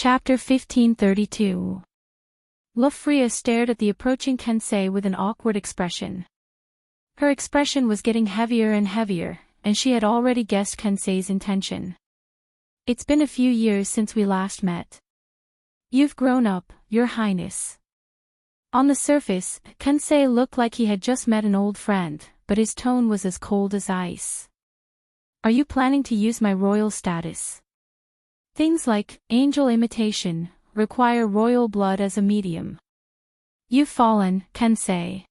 Chapter 1532. LoveLore stared at the approaching Kensei with an awkward expression. Her expression was getting heavier and heavier, and she had already guessed Kensei's intention. It's been a few years since we last met. You've grown up, Your Highness. On the surface, Kensei looked like he had just met an old friend, but his tone was as cold as ice. Are you planning to use my royal status? Things like angel imitation require royal blood as a medium. You've fallen, Kensei.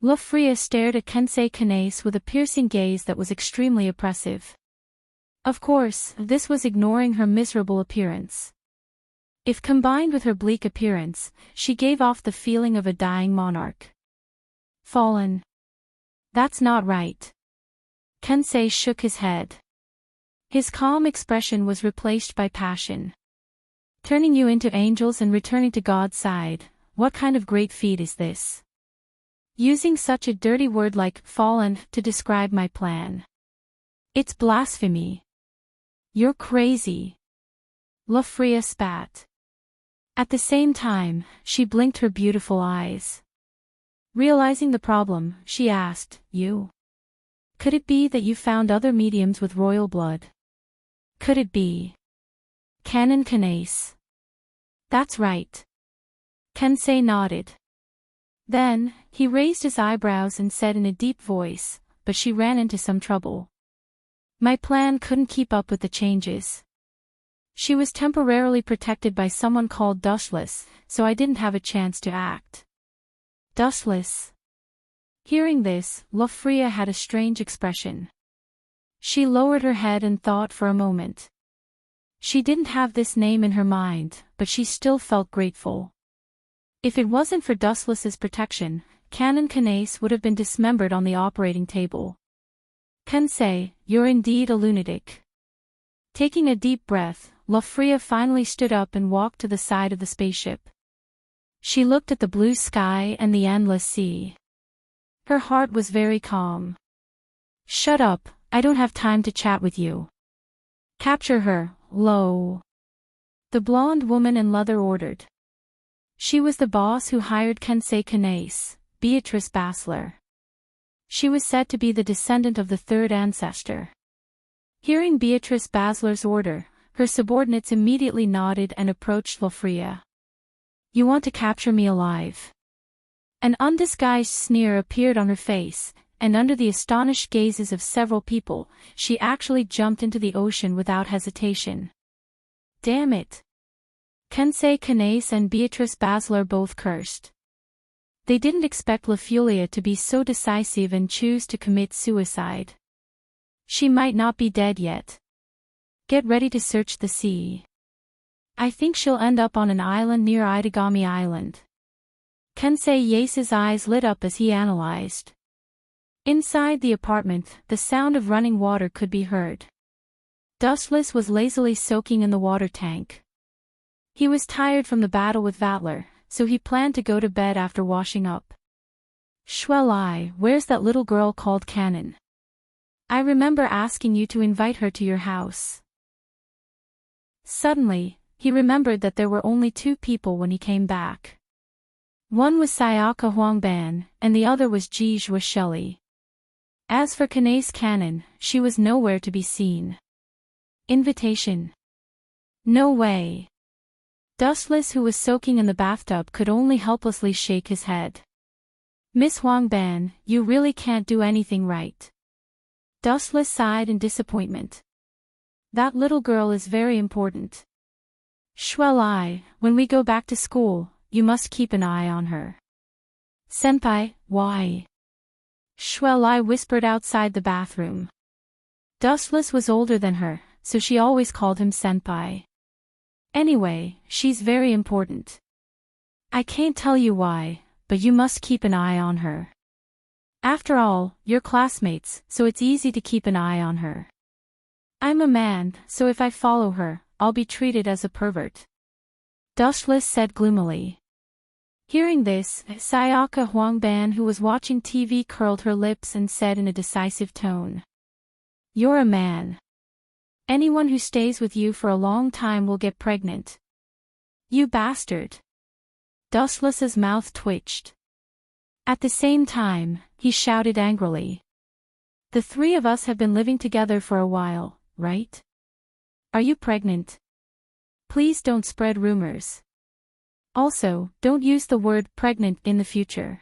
LoveLore stared at Kensei Kanase with a piercing gaze that was extremely oppressive. Of course, this was ignoring her miserable appearance. If combined with her bleak appearance, she gave off the feeling of a dying monarch. Fallen. That's not right. Kensei shook his head. His calm expression was replaced by passion. Turning you into angels and returning to God's side, what kind of great feat is this? Using such a dirty word like fallen to describe my plan. It's blasphemy. You're crazy. LoveLore spat. At the same time, she blinked her beautiful eyes. Realizing the problem, she asked, You? Could it be that you found other mediums with royal blood? Could it be Canon Kanase? That's right. Kensei nodded. Then, he raised his eyebrows and said in a deep voice, but she ran into some trouble. My plan couldn't keep up with the changes. She was temporarily protected by someone called Dustless, so I didn't have a chance to act. Dustless. Hearing this, LoveLore had a strange expression. She lowered her head and thought for a moment. She didn't have this name in her mind, but she still felt grateful. If it wasn't for Dustless's protection, Canon Kanase would have been dismembered on the operating table. Kensei, you're indeed a lunatic. Taking a deep breath, LoveLore finally stood up and walked to the side of the spaceship. She looked at the blue sky and the endless sea. Her heart was very calm. Shut up, I don't have time to chat with you. Capture her, Lo. The blonde woman in leather ordered. She was the boss who hired Kensei Kanase, Beatrice Basler. She was said to be the descendant of the third ancestor. Hearing Beatrice Basler's order, her subordinates immediately nodded and approached LoveLore. You want to capture me alive? An undisguised sneer appeared on her face, and under the astonished gazes of several people, she actually jumped into the ocean without hesitation. Damn it! Kensei Kanase and Beatrice Basler both cursed. They didn't expect LoveLore to be so decisive and choose to commit suicide. She might not be dead yet. Get ready to search the sea. I think she'll end up on an island near Itagami Island. Kensei Yace's eyes lit up as he analyzed. Inside the apartment, the sound of running water could be heard. Dustless was lazily soaking in the water tank. He was tired from the battle with Vatler, so he planned to go to bed after washing up. Shuelai, where's that little girl called Canon? I remember asking you to invite her to your house. Suddenly, he remembered that there were only two people when he came back. One was Sayaka Huangban, and the other was Ji Zhuosheli. As for Kanase Canon, she was nowhere to be seen. Invitation? No way. Dustless, who was soaking in the bathtub, could only helplessly shake his head. Miss Huangban, you really can't do anything right. Dustless sighed in disappointment. That little girl is very important. Shuelai, when we go back to school, you must keep an eye on her. Senpai, why? Shuelai whispered outside the bathroom. Dustless was older than her, so she always called him senpai. Anyway, she's very important. I can't tell you why, but you must keep an eye on her. After all, you're classmates, so it's easy to keep an eye on her. I'm a man, so if I follow her, I'll be treated as a pervert. Dustless said gloomily. Hearing this, Sayaka Huangban, who was watching TV, curled her lips and said in a decisive tone. You're a man. Anyone who stays with you for a long time will get pregnant. You bastard. Dustless's mouth twitched. At the same time, he shouted angrily. The three of us have been living together for a while, right? Are you pregnant? Please don't spread rumors. Also, don't use the word pregnant in the future.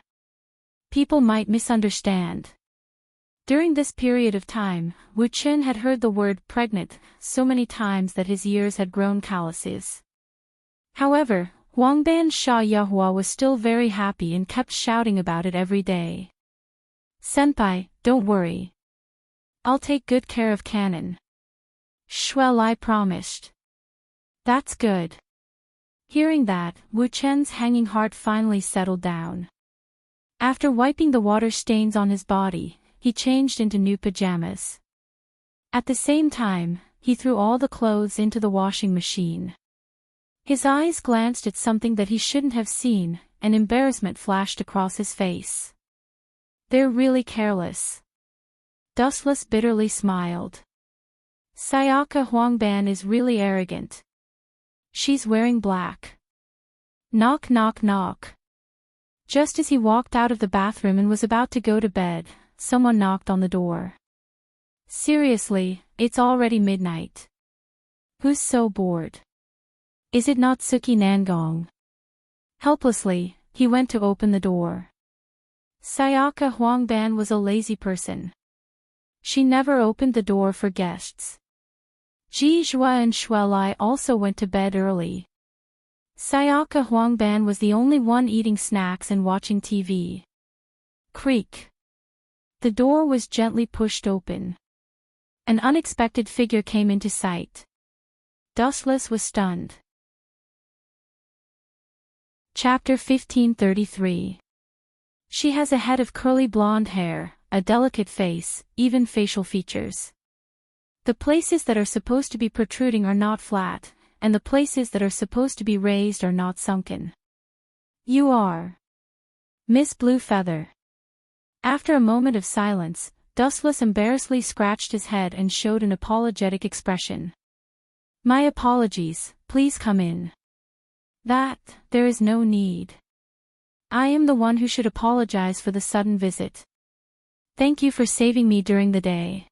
People might misunderstand. During this period of time, Wu Chen had heard the word pregnant so many times that his ears had grown calluses. However, Huangban Sha Yahua was still very happy and kept shouting about it every day. Senpai, don't worry. I'll take good care of Canon. Shuelai promised. That's good. Hearing that, Wu Chen's hanging heart finally settled down. After wiping the water stains on his body, he changed into new pajamas. At the same time, he threw all the clothes into the washing machine. His eyes glanced at something that he shouldn't have seen, and embarrassment flashed across his face. They're really careless. Dustless bitterly smiled. Sayaka Huangban is really arrogant. She's wearing black. Knock knock knock. Just as he walked out of the bathroom and was about to go to bed, someone knocked on the door. Seriously, it's already midnight. Who's so bored? Is it not Suki Nangong? Helplessly, he went to open the door. Sayaka Huangban was a lazy person. She never opened the door for guests. Ji Zhua and Shuelai also went to bed early. Sayaka Huangban was the only one eating snacks and watching TV. Creak. The door was gently pushed open. An unexpected figure came into sight. Dustless was stunned. Chapter 1533. She has a head of curly blonde hair, a delicate face, even facial features. The places that are supposed to be protruding are not flat, and the places that are supposed to be raised are not sunken. You are Miss Blue Feather. After a moment of silence, Dustless embarrassedly scratched his head and showed an apologetic expression. My apologies, please come in. There is no need. I am the one who should apologize for the sudden visit. Thank you for saving me during the day.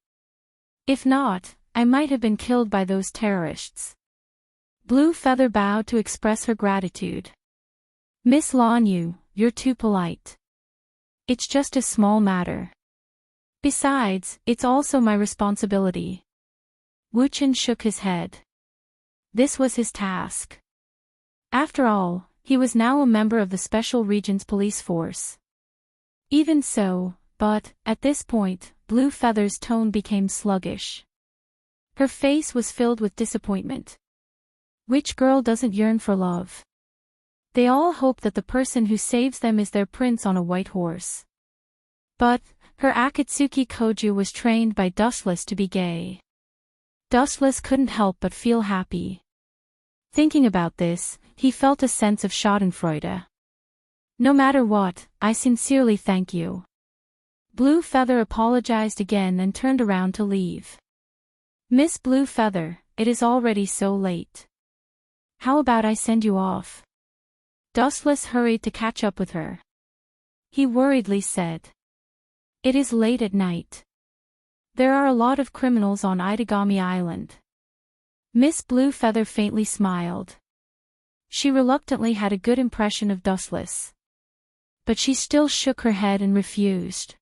If not, I might have been killed by those terrorists. Blue Feather bowed to express her gratitude. Miss Lanyu, you're too polite. It's just a small matter. Besides, it's also my responsibility. Wu Chen shook his head. This was his task. After all, he was now a member of the Special Regions Police Force. Even so, but, at this point, Blue Feather's tone became sluggish. Her face was filled with disappointment. Which girl doesn't yearn for love? They all hope that the person who saves them is their prince on a white horse. But, her Akatsuki Koju was trained by Dustless to be gay. Dustless couldn't help but feel happy. Thinking about this, he felt a sense of schadenfreude. No matter what, I sincerely thank you. Blue Feather apologized again and turned around to leave. Miss Blue Feather, it is already so late. How about I send you off? Dustless hurried to catch up with her. He worriedly said. It is late at night. There are a lot of criminals on Itagami Island. Miss Blue Feather faintly smiled. She reluctantly had a good impression of Dustless. But she still shook her head and refused.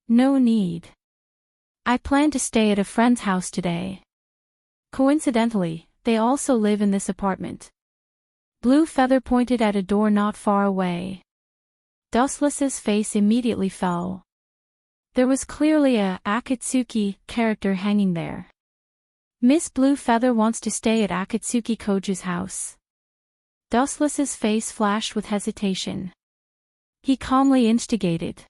No need. I plan to stay at a friend's house today. Coincidentally, they also live in this apartment. Blue Feather pointed at a door not far away. Dustless's face immediately fell. There was clearly a Akatsuki character hanging there. Miss Blue Feather wants to stay at Akatsuki Koju's house. Dustless's face flashed with hesitation. He calmly instigated.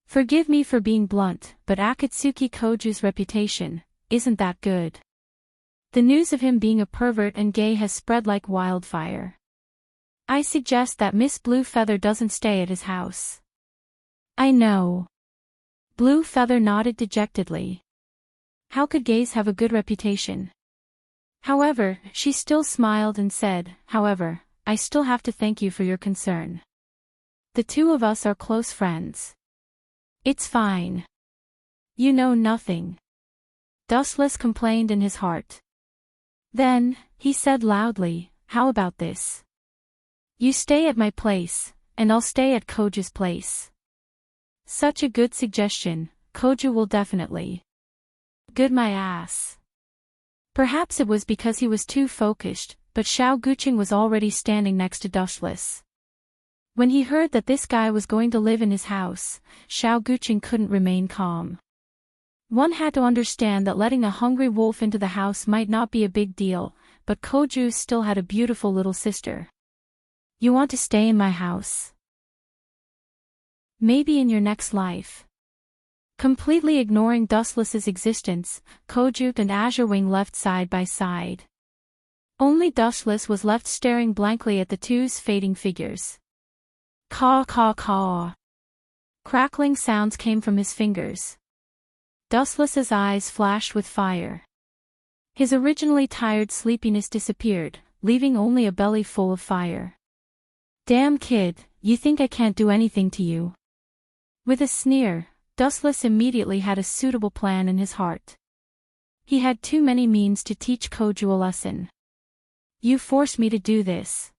Forgive me for being blunt, but Akatsuki Koju's reputation isn't that good. The news of him being a pervert and gay has spread like wildfire. I suggest that Miss Blue Feather doesn't stay at his house. I know. Blue Feather nodded dejectedly. How could gays have a good reputation? However, she still smiled and said, "However, I still have to thank you for your concern. The two of us are close friends." "It's fine. You know nothing," Dustless complained in his heart. Then, he said loudly, "How about this? You stay at my place, and I'll stay at Koju's place." Such a good suggestion, Koju will definitely. Good my ass. Perhaps it was because he was too focused, but Xiao Guqing was already standing next to Dustless. When he heard that this guy was going to live in his house, Xiao Guqing couldn't remain calm. One had to understand that letting a hungry wolf into the house might not be a big deal, but Koju still had a beautiful little sister. "You want to stay in my house? Maybe in your next life." Completely ignoring Dustless's existence, Koju and Azurewing left side by side. Only Dustless was left staring blankly at the two's fading figures. Caw caw caw. Crackling sounds came from his fingers. Dustless's eyes flashed with fire. His originally tired sleepiness disappeared, leaving only a belly full of fire. "Damn kid, you think I can't do anything to you?" With a sneer, Dustless immediately had a suitable plan in his heart. He had too many means to teach Koju a lesson. "You forced me to do this."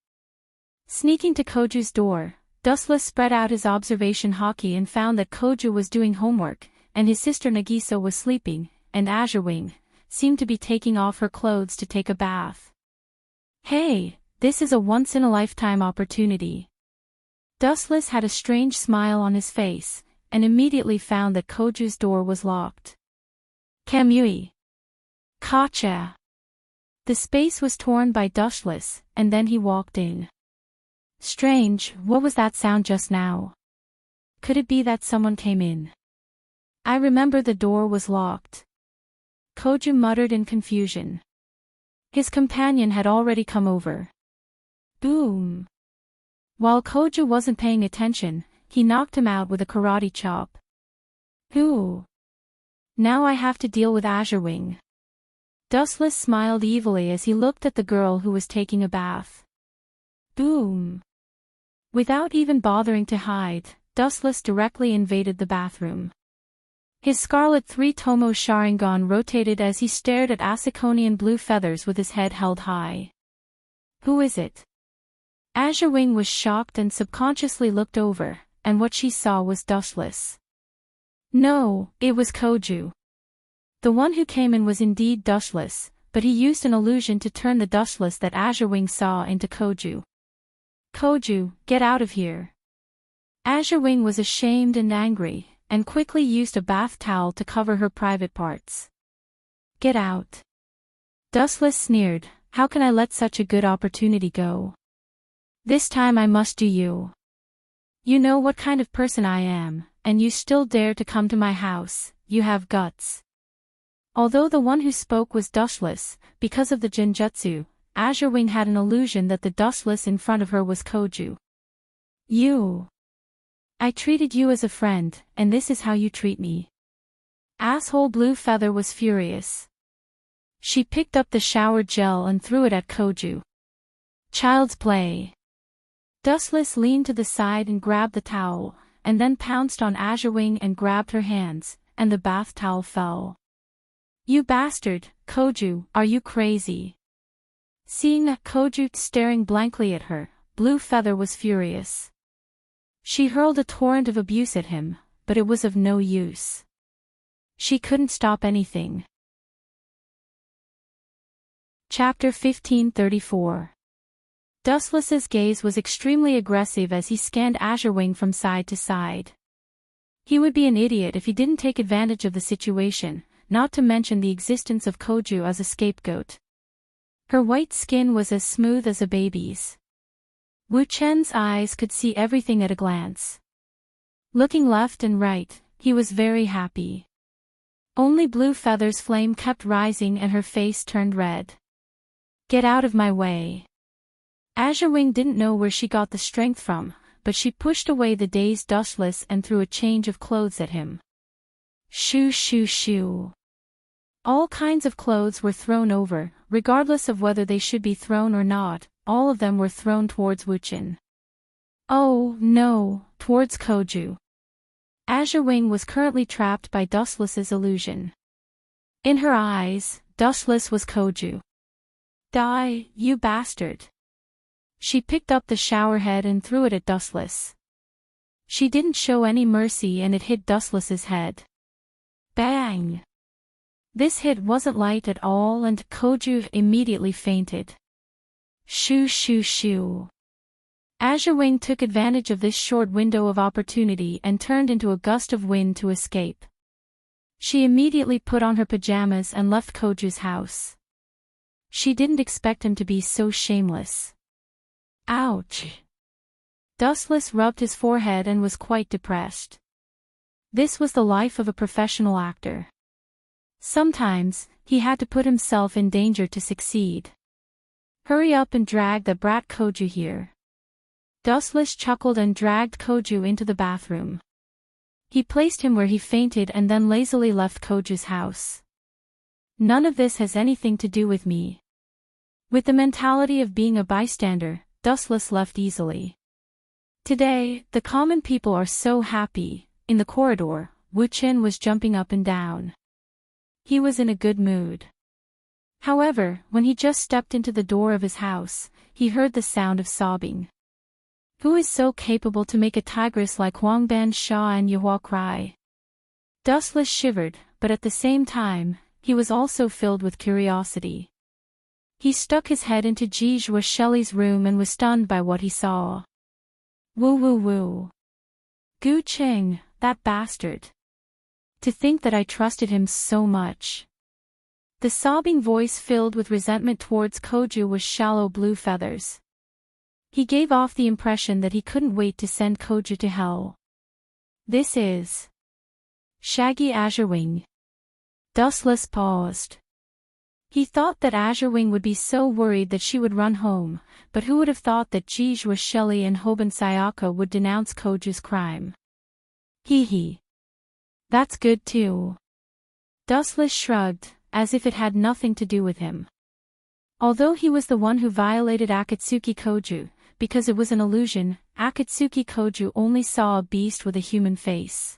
Sneaking to Koju's door, Dustless spread out his observation hockey and found that Koju was doing homework, and his sister Nagisa was sleeping, and Azurewing seemed to be taking off her clothes to take a bath. "Hey, this is a once-in-a-lifetime opportunity." Dustless had a strange smile on his face, and immediately found that Koju's door was locked. "Kamui. Kacha." The space was torn by Dustless, and then he walked in. "Strange, what was that sound just now? Could it be that someone came in? I remember the door was locked." Koju muttered in confusion. His companion had already come over. Boom! While Koju wasn't paying attention, he knocked him out with a karate chop. "Ooh! Now I have to deal with Azurewing." Dustless smiled evilly as he looked at the girl who was taking a bath. Boom! Without even bothering to hide, Dustless directly invaded the bathroom. His scarlet three-tomo Sharingan rotated as he stared at Asakonian blue feathers with his head held high. "Who is it?" Azurewing was shocked and subconsciously looked over, and what she saw was Dustless. No, it was Koju. The one who came in was indeed Dustless, but he used an illusion to turn the Dustless that Azurewing saw into Koju. "Koju, get out of here." Azurewing was ashamed and angry, and quickly used a bath towel to cover her private parts. "Get out." Dustless sneered, "How can I let such a good opportunity go? This time I must do you. You know what kind of person I am, and you still dare to come to my house, you have guts." Although the one who spoke was Dustless, because of the genjutsu, Azurewing had an illusion that the Dustless in front of her was Koju. "You. I treated you as a friend, and this is how you treat me." Asshole Blue Feather was furious. She picked up the shower gel and threw it at Koju. "Child's play." Dustless leaned to the side and grabbed the towel, and then pounced on Azurewing and grabbed her hands, and the bath towel fell. "You bastard, Koju, are you crazy?" Seeing Koju staring blankly at her, Blue Feather was furious. She hurled a torrent of abuse at him, but it was of no use. She couldn't stop anything. Chapter 1534. Dustless's gaze was extremely aggressive as he scanned Azurewing from side to side. He would be an idiot if he didn't take advantage of the situation, not to mention the existence of Koju as a scapegoat. Her white skin was as smooth as a baby's. Wu Chen's eyes could see everything at a glance. Looking left and right, he was very happy. Only Blue Feather's flame kept rising and her face turned red. "Get out of my way." Azurewing didn't know where she got the strength from, but she pushed away the dazed Dustless and threw a change of clothes at him. Shoo shoo shoo. All kinds of clothes were thrown over, regardless of whether they should be thrown or not. All of them were thrown towards Wuchen. Oh, no, towards Koju. Azure Wing was currently trapped by Dustless's illusion. In her eyes, Dustless was Koju. Die, you bastard. She picked up the showerhead and threw it at Dustless. She didn't show any mercy and it hit Dustless's head. Bang! This hit wasn't light at all and Koju immediately fainted. Shoo shoo shoo. Azure Wing took advantage of this short window of opportunity and turned into a gust of wind to escape. She immediately put on her pajamas and left Koju's house. She didn't expect him to be so shameless. Ouch! Dustless rubbed his forehead and was quite depressed. This was the life of a professional actor. Sometimes, he had to put himself in danger to succeed. Hurry up and drag the brat Koju here. Dustless chuckled and dragged Koju into the bathroom. He placed him where he fainted and then lazily left Koju's house. None of this has anything to do with me. With the mentality of being a bystander, Dustless left easily. Today, the common people are so happy. In the corridor, Wuchen was jumping up and down. He was in a good mood. However, when he just stepped into the door of his house, he heard the sound of sobbing. Who is so capable to make a tigress like Huangban Sha and Yahua cry? Dustless shivered, but at the same time, he was also filled with curiosity. He stuck his head into Jijua Shelley's room and was stunned by what he saw. Woo woo woo. Gu Cheng, that bastard. To think that I trusted him so much. The sobbing voice filled with resentment towards Koju was shallow blue feathers. He gave off the impression that he couldn't wait to send Koju to hell. This is Shaggy Azure Wing. Dustless paused. He thought that Azure Wing would be so worried that she would run home, but who would have thought that Jijua Shelley and Hoban Sayaka would denounce Koju's crime? Hee hee. That's good too. Dustless shrugged, as if it had nothing to do with him. Although he was the one who violated Akatsuki Koju, because it was an illusion, Akatsuki Koju only saw a beast with a human face.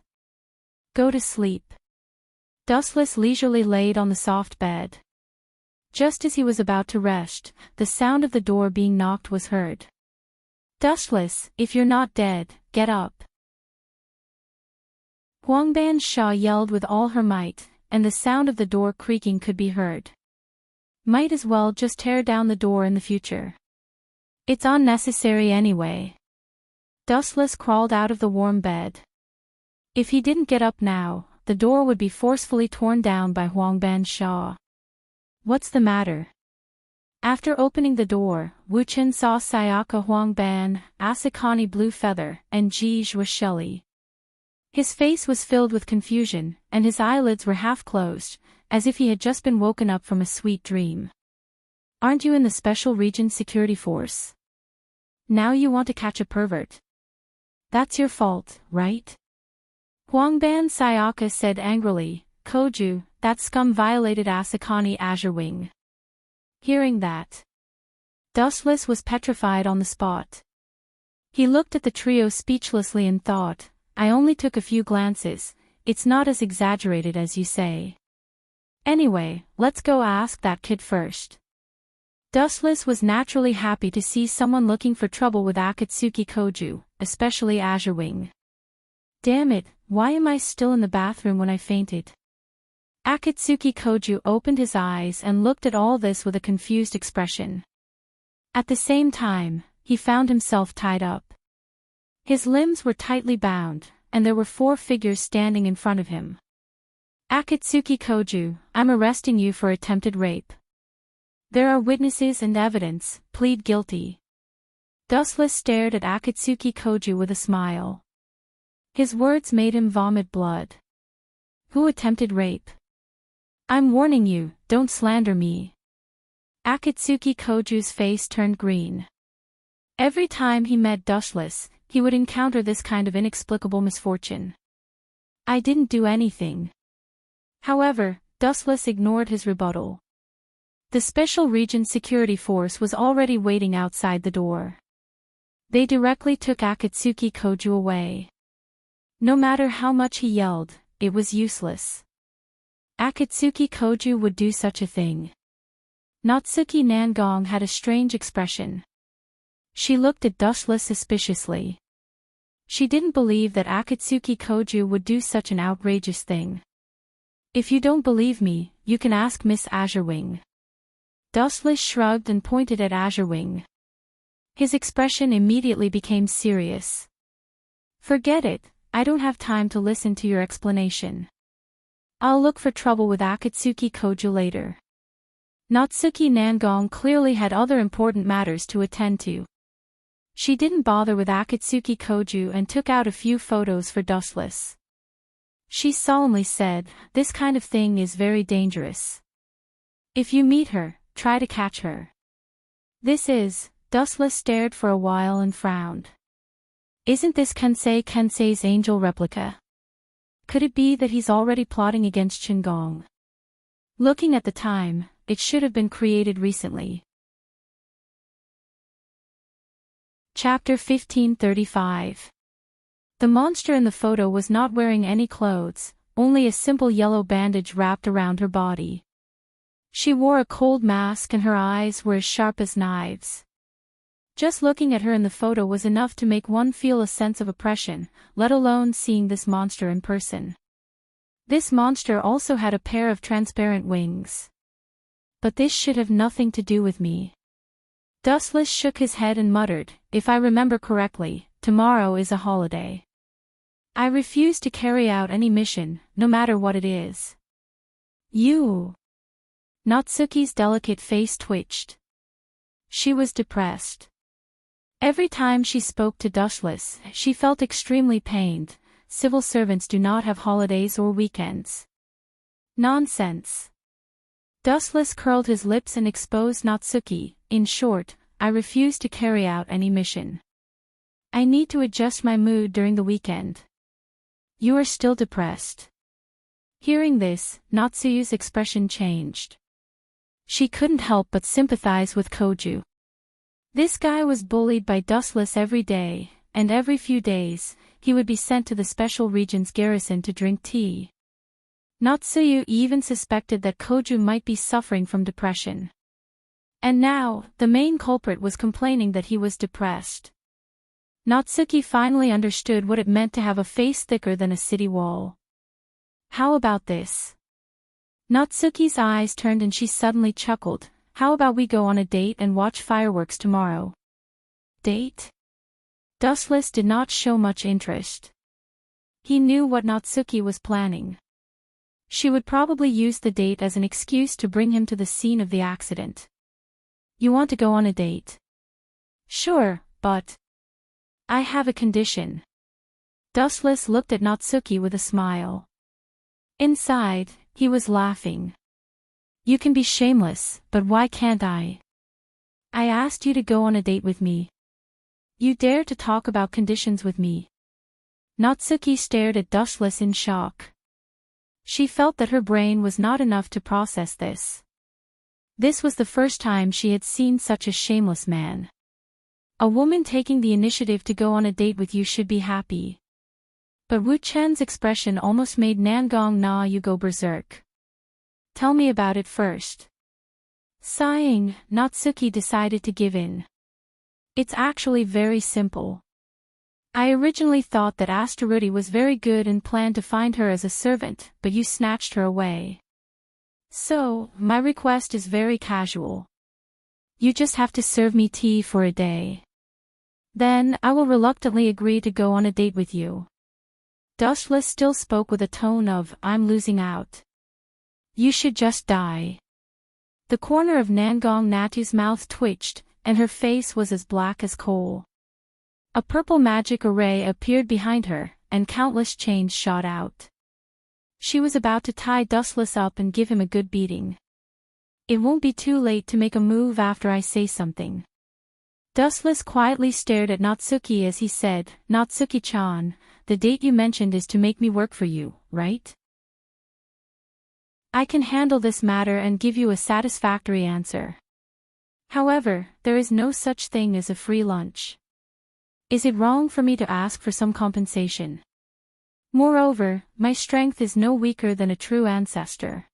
Go to sleep. Dustless leisurely laid on the soft bed. Just as he was about to rest, the sound of the door being knocked was heard. Dustless, if you're not dead, get up. Huangban Sha yelled with all her might, and the sound of the door creaking could be heard. Might as well just tear down the door in the future. It's unnecessary anyway. Dustless crawled out of the warm bed. If he didn't get up now, the door would be forcefully torn down by Huangban Sha. What's the matter? After opening the door, Wuchen saw Sayaka Huangban, Asakani Blue Feather, and Jijua Shelley. His face was filled with confusion, and his eyelids were half closed, as if he had just been woken up from a sweet dream. Aren't you in the Special Region Security Force? Now you want to catch a pervert. That's your fault, right? Huangban Sayaka said angrily, Koju, that scum violated Asakani Azure Wing. Hearing that, Dustless was petrified on the spot. He looked at the trio speechlessly and thought, I only took a few glances, it's not as exaggerated as you say. Anyway, let's go ask that kid first. Dustless was naturally happy to see someone looking for trouble with Akatsuki Koju, especially Azure Wing. Damn it, why am I still in the bathroom when I fainted? Akatsuki Koju opened his eyes and looked at all this with a confused expression. At the same time, he found himself tied up. His limbs were tightly bound, and there were 4 figures standing in front of him. Akatsuki Koju, I'm arresting you for attempted rape. There are witnesses and evidence, plead guilty. Dustless stared at Akatsuki Koju with a smile. His words made him vomit blood. Who attempted rape? I'm warning you, don't slander me. Akatsuki Koju's face turned green. Every time he met Dustless, he would encounter this kind of inexplicable misfortune. I didn't do anything. However, Dustless ignored his rebuttal. The Special Region Security Force was already waiting outside the door. They directly took Akatsuki Koju away. No matter how much he yelled, it was useless. Akatsuki Koju would do such a thing. Natsuki Nangong had a strange expression. She looked at Dustless suspiciously. She didn't believe that Akatsuki Koju would do such an outrageous thing. If you don't believe me, you can ask Miss Azurewing. Dustless shrugged and pointed at Azurewing. His expression immediately became serious. Forget it, I don't have time to listen to your explanation. I'll look for trouble with Akatsuki Koju later. Natsuki Nangong clearly had other important matters to attend to. She didn't bother with Akatsuki Koju and took out a few photos for Dustless. She solemnly said, "This kind of thing is very dangerous. If you meet her, try to catch her." Dustless stared for a while and frowned. Isn't this Kensei's angel replica? Could it be that he's already plotting against Shingon? Looking at the time, it should have been created recently. Chapter 1535. The monster in the photo was not wearing any clothes, only a simple yellow bandage wrapped around her body. She wore a cold mask and her eyes were as sharp as knives. Just looking at her in the photo was enough to make one feel a sense of oppression, let alone seeing this monster in person. This monster also had a pair of transparent wings. But this should have nothing to do with me. Dustless shook his head and muttered, "If I remember correctly, tomorrow is a holiday. I refuse to carry out any mission, no matter what it is." You. Natsuki's delicate face twitched. She was depressed. Every time she spoke to Dustless, she felt extremely pained. Civil servants do not have holidays or weekends. Nonsense. Dustless curled his lips and exposed Natsuki. In short, I refuse to carry out any mission. I need to adjust my mood during the weekend. You are still depressed. Hearing this, Natsu's expression changed. She couldn't help but sympathize with Koju. This guy was bullied by Dustless every day, and every few days, he would be sent to the Special Region's garrison to drink tea. Natsuyu even suspected that Koju might be suffering from depression. And now, the main culprit was complaining that he was depressed. Natsuki finally understood what it meant to have a face thicker than a city wall. How about this? Natsuki's eyes turned and she suddenly chuckled. How about we go on a date and watch fireworks tomorrow? Date? Dustless did not show much interest. He knew what Natsuki was planning. She would probably use the date as an excuse to bring him to the scene of the accident. You want to go on a date? Sure, but I have a condition. Dustless looked at Natsuki with a smile. Inside, he was laughing. You can be shameless, but why can't I? I asked you to go on a date with me. You dare to talk about conditions with me? Natsuki stared at Dustless in shock. She felt that her brain was not enough to process this. This was the first time she had seen such a shameless man. A woman taking the initiative to go on a date with you should be happy. But Wu Chen's expression almost made Nangong Na Yu go berserk. Tell me about it first. Sighing, Natsuki decided to give in. It's actually very simple. I originally thought that Asteroidi was very good and planned to find her as a servant, but you snatched her away. So, my request is very casual. You just have to serve me tea for a day. Then, I will reluctantly agree to go on a date with you. Dustless still spoke with a tone of, I'm losing out. You should just die. The corner of Nangong Natu's mouth twitched, and her face was as black as coal. A purple magic array appeared behind her, and countless chains shot out. She was about to tie Dustless up and give him a good beating. It won't be too late to make a move after I say something. Dustless quietly stared at Natsuki as he said, Natsuki-chan, the date you mentioned is to make me work for you, right? I can handle this matter and give you a satisfactory answer. However, there is no such thing as a free lunch. Is it wrong for me to ask for some compensation? Moreover, my strength is no weaker than a true ancestor.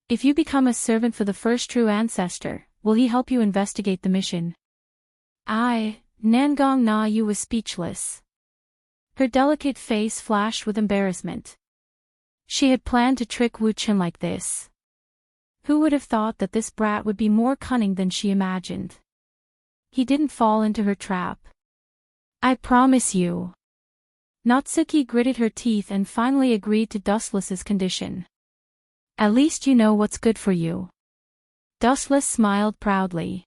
If you become a servant for the first true ancestor, will he help you investigate the mission? Nangong Na Yu was speechless. Her delicate face flashed with embarrassment. She had planned to trick Wu Chen like this. Who would have thought that this brat would be more cunning than she imagined? He didn't fall into her trap. I promise you. Natsuki gritted her teeth and finally agreed to Dustless's condition. At least you know what's good for you. Dustless smiled proudly.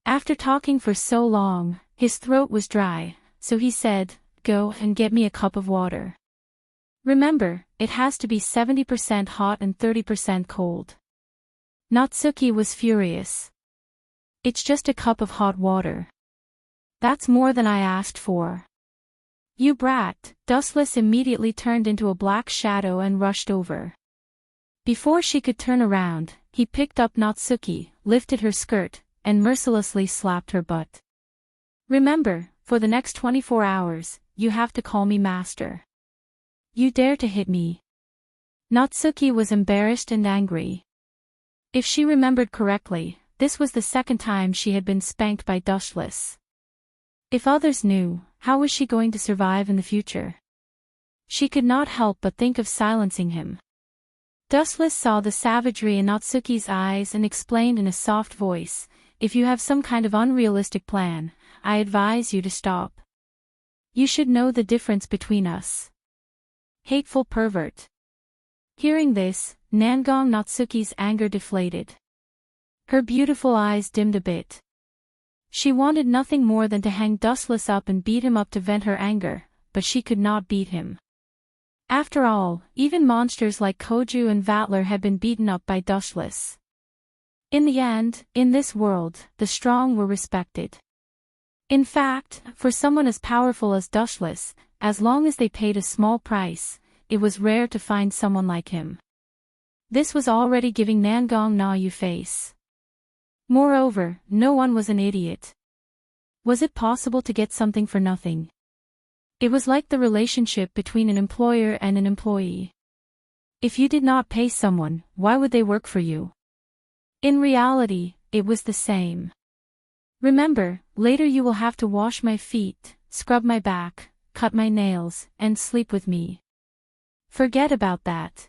After talking for so long, his throat was dry, so he said, "Go and get me a cup of water. Remember, it has to be 70% hot and 30% cold." Natsuki was furious. It's just a cup of hot water. That's more than I asked for. You brat! Dustless immediately turned into a black shadow and rushed over. Before she could turn around, he picked up Natsuki, lifted her skirt, and mercilessly slapped her butt. Remember, for the next 24 hours, you have to call me master. You dare to hit me. Natsuki was embarrassed and angry. If she remembered correctly, this was the second time she had been spanked by Dustless. If others knew, how was she going to survive in the future? She could not help but think of silencing him. Dustless saw the savagery in Natsuki's eyes and explained in a soft voice, "If you have some kind of unrealistic plan, I advise you to stop. You should know the difference between us." Hateful pervert. Hearing this, Nangong Natsuki's anger deflated. Her beautiful eyes dimmed a bit. She wanted nothing more than to hang Dustless up and beat him up to vent her anger, but she could not beat him. After all, even monsters like Koju and Vatler had been beaten up by Dustless. In the end, in this world, the strong were respected. In fact, for someone as powerful as Dustless, as long as they paid a small price, it was rare to find someone like him. This was already giving Nangong Na Yu face. Moreover, no one was an idiot. Was it possible to get something for nothing? It was like the relationship between an employer and an employee. If you did not pay someone, why would they work for you? In reality, it was the same. Remember, later you will have to wash my feet, scrub my back, cut my nails, and sleep with me. Forget about that.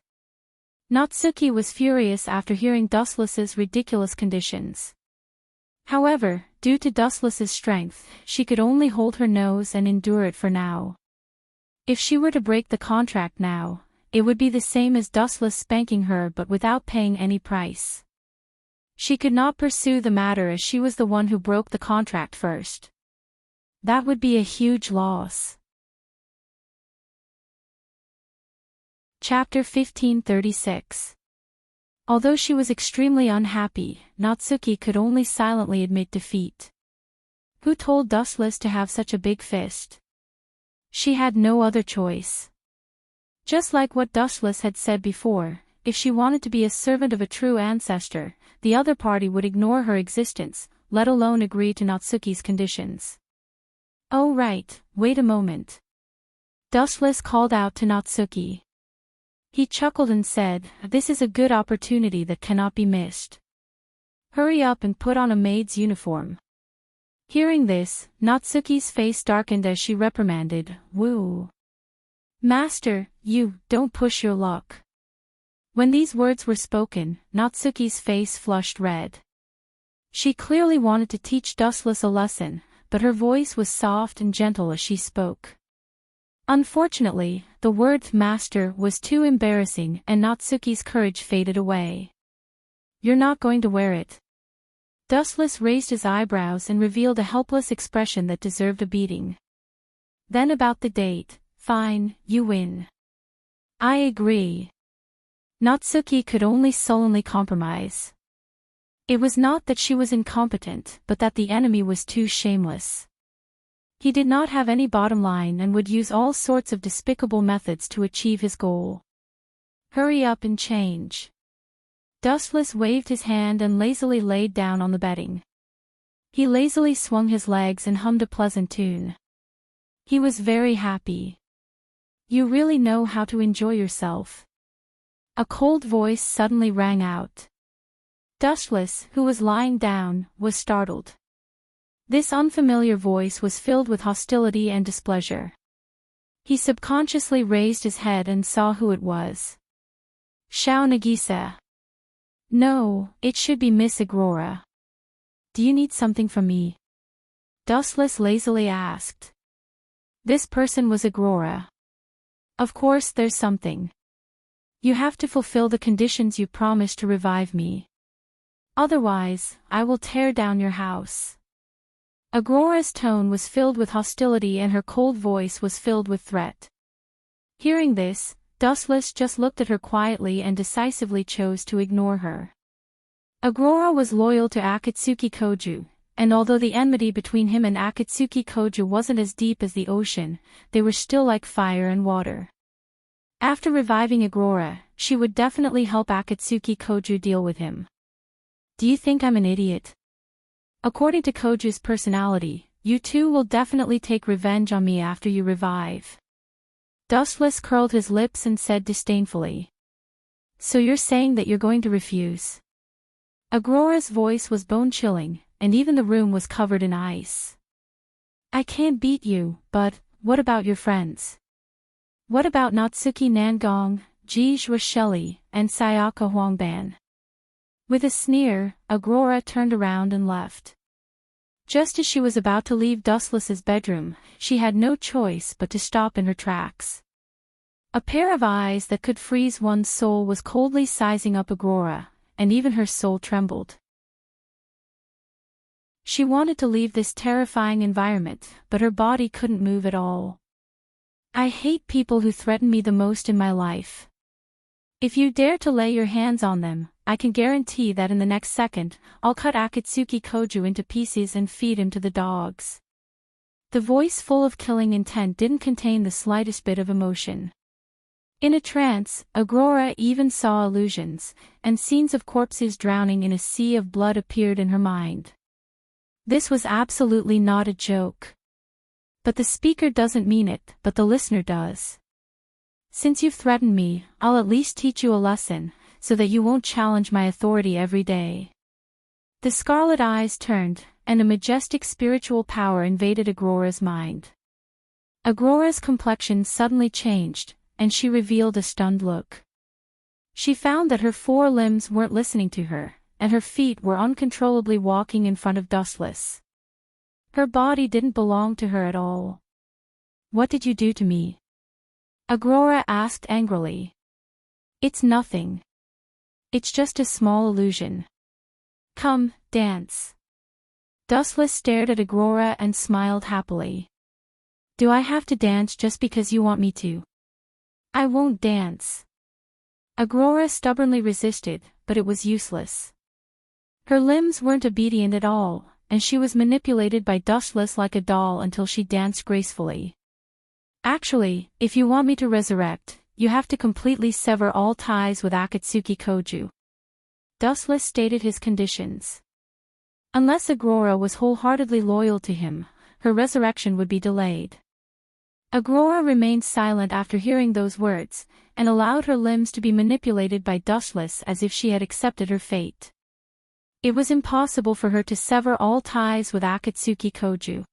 Natsuki was furious after hearing Dustless's ridiculous conditions. However, due to Dustless's strength, she could only hold her nose and endure it for now. If she were to break the contract now, it would be the same as Dustless spanking her but without paying any price. She could not pursue the matter as she was the one who broke the contract first. That would be a huge loss. Chapter 1536. Although she was extremely unhappy, Natsuki could only silently admit defeat. Who told Dustless to have such a big fist? She had no other choice. Just like what Dustless had said before, if she wanted to be a servant of a true ancestor, the other party would ignore her existence, let alone agree to Natsuki's conditions. Oh right, wait a moment. Dustless called out to Natsuki. He chuckled and said, "This is a good opportunity that cannot be missed. Hurry up and put on a maid's uniform." Hearing this, Natsuki's face darkened as she reprimanded, "Woo! Master, you, don't push your luck." When these words were spoken, Natsuki's face flushed red. She clearly wanted to teach Dustless a lesson, but her voice was soft and gentle as she spoke. Unfortunately, the word master was too embarrassing and Natsuki's courage faded away. "You're not going to wear it." Dustless raised his eyebrows and revealed a helpless expression that deserved a beating. "Then about the date, fine, you win." "I agree." Natsuki could only sullenly compromise. It was not that she was incompetent, but that the enemy was too shameless. He did not have any bottom line and would use all sorts of despicable methods to achieve his goal. "Hurry up and change." Dustless waved his hand and lazily laid down on the bedding. He lazily swung his legs and hummed a pleasant tune. He was very happy. You really know how to enjoy yourself. A cold voice suddenly rang out. Dustless, who was lying down, was startled. This unfamiliar voice was filled with hostility and displeasure. He subconsciously raised his head and saw who it was. Xiao Nagisa. No, it should be Miss Aurora. Do you need something from me? Dustless lazily asked. This person was Aurora. Of course there's something. You have to fulfill the conditions you promised to revive me. Otherwise, I will tear down your house. Aurora's tone was filled with hostility and her cold voice was filled with threat. Hearing this, Dustless just looked at her quietly and decisively chose to ignore her. Aurora was loyal to Akatsuki Koju, and although the enmity between him and Akatsuki Koju wasn't as deep as the ocean, they were still like fire and water. After reviving Aurora, she would definitely help Akatsuki Koju deal with him. Do you think I'm an idiot? According to Koju's personality, you two will definitely take revenge on me after you revive. Dustless curled his lips and said disdainfully. So you're saying that you're going to refuse? Aurora's voice was bone-chilling, and even the room was covered in ice. I can't beat you, but what about your friends? What about Natsuki Nangong, Ji Shelley, and Sayaka Huangban? With a sneer, Aurora turned around and left. Just as she was about to leave Dustless's bedroom, she had no choice but to stop in her tracks. A pair of eyes that could freeze one's soul was coldly sizing up Aurora, and even her soul trembled. She wanted to leave this terrifying environment, but her body couldn't move at all. I hate people who threaten me the most in my life. If you dare to lay your hands on them, I can guarantee that in the next second, I'll cut Akatsuki Koju into pieces and feed him to the dogs. The voice full of killing intent didn't contain the slightest bit of emotion. In a trance, Aurora even saw illusions, and scenes of corpses drowning in a sea of blood appeared in her mind. This was absolutely not a joke. But the speaker doesn't mean it, but the listener does. Since you've threatened me, I'll at least teach you a lesson, so that you won't challenge my authority every day. The scarlet eyes turned, and a majestic spiritual power invaded Aurora's mind. Aurora's complexion suddenly changed, and she revealed a stunned look. She found that her four limbs weren't listening to her, and her feet were uncontrollably walking in front of Dustless. Her body didn't belong to her at all. What did you do to me? Aurora asked angrily. It's nothing. It's just a small illusion. Come, dance. Dustless stared at Aurora and smiled happily. Do I have to dance just because you want me to? I won't dance. Aurora stubbornly resisted, but it was useless. Her limbs weren't obedient at all, and she was manipulated by Dustless like a doll until she danced gracefully. Actually, if you want me to resurrect, you have to completely sever all ties with Akatsuki Koju. Dustless stated his conditions. Unless Aurora was wholeheartedly loyal to him, her resurrection would be delayed. Aurora remained silent after hearing those words, and allowed her limbs to be manipulated by Dustless as if she had accepted her fate. It was impossible for her to sever all ties with Akatsuki Koju.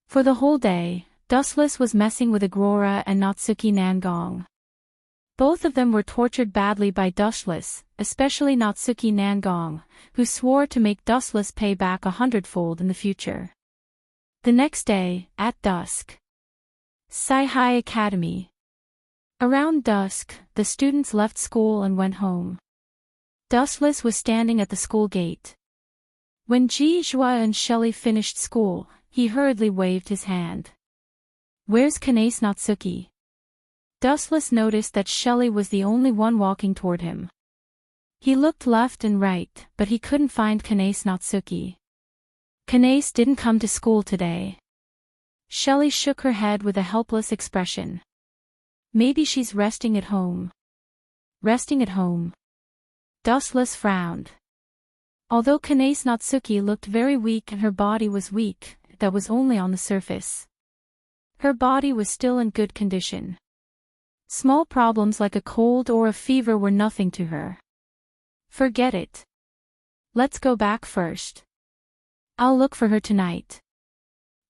For the whole day, Dustless was messing with Aurora and Natsuki Nangong. Both of them were tortured badly by Dustless, especially Natsuki Nangong, who swore to make Dustless pay back 100-fold in the future. The next day, at dusk. Saihai Academy. Around dusk, the students left school and went home. Dustless was standing at the school gate. When Ji Zhua and Shelley finished school, he hurriedly waved his hand. Where's Kanase Natsuki? Dustless noticed that Shelley was the only one walking toward him. He looked left and right, but he couldn't find Kanase Natsuki. Kanase didn't come to school today. Shelley shook her head with a helpless expression. Maybe she's resting at home. Resting at home. Dustless frowned. Although Kanae's Natsuki looked very weak and her body was weak, that was only on the surface. Her body was still in good condition. Small problems like a cold or a fever were nothing to her. Forget it. Let's go back first. I'll look for her tonight.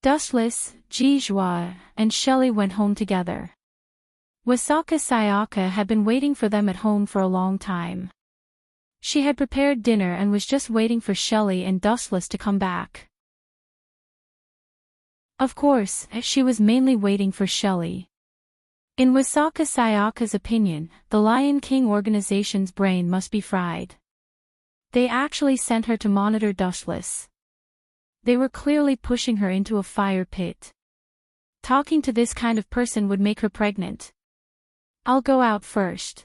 Dustless, Jijua, and Shelley went home together. Wasaka Sayaka had been waiting for them at home for a long time. She had prepared dinner and was just waiting for Shelley and Dustless to come back. Of course, she was mainly waiting for Shelley. In Wasaka Sayaka's opinion, the Lion King organization's brain must be fried. They actually sent her to monitor Dustless. They were clearly pushing her into a fire pit. Talking to this kind of person would make her pregnant. I'll go out first.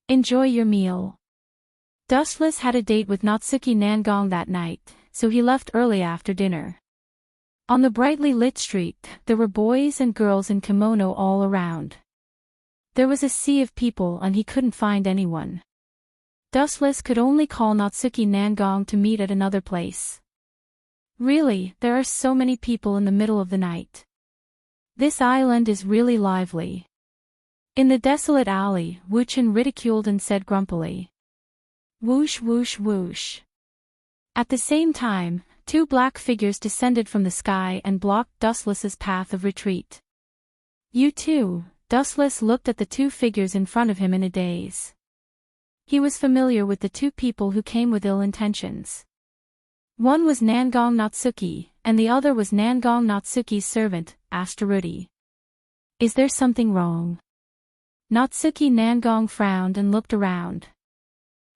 Enjoy your meal. Dustless had a date with Natsuki Nangong that night, so he left early after dinner. On the brightly lit street, there were boys and girls in kimono all around. There was a sea of people and he couldn't find anyone. Dustless could only call Natsuki Nangong to meet at another place. Really, there are so many people in the middle of the night. This island is really lively. In the desolate alley, Wu-chan ridiculed and said grumpily. Whoosh whoosh whoosh. At the same time, two black figures descended from the sky and blocked Dustless's path of retreat. You too, Dustless looked at the two figures in front of him in a daze. He was familiar with the two people who came with ill intentions. One was Nangong Natsuki, and the other was Nangong Natsuki's servant, Astaruti. Is there something wrong? Natsuki Nangong frowned and looked around.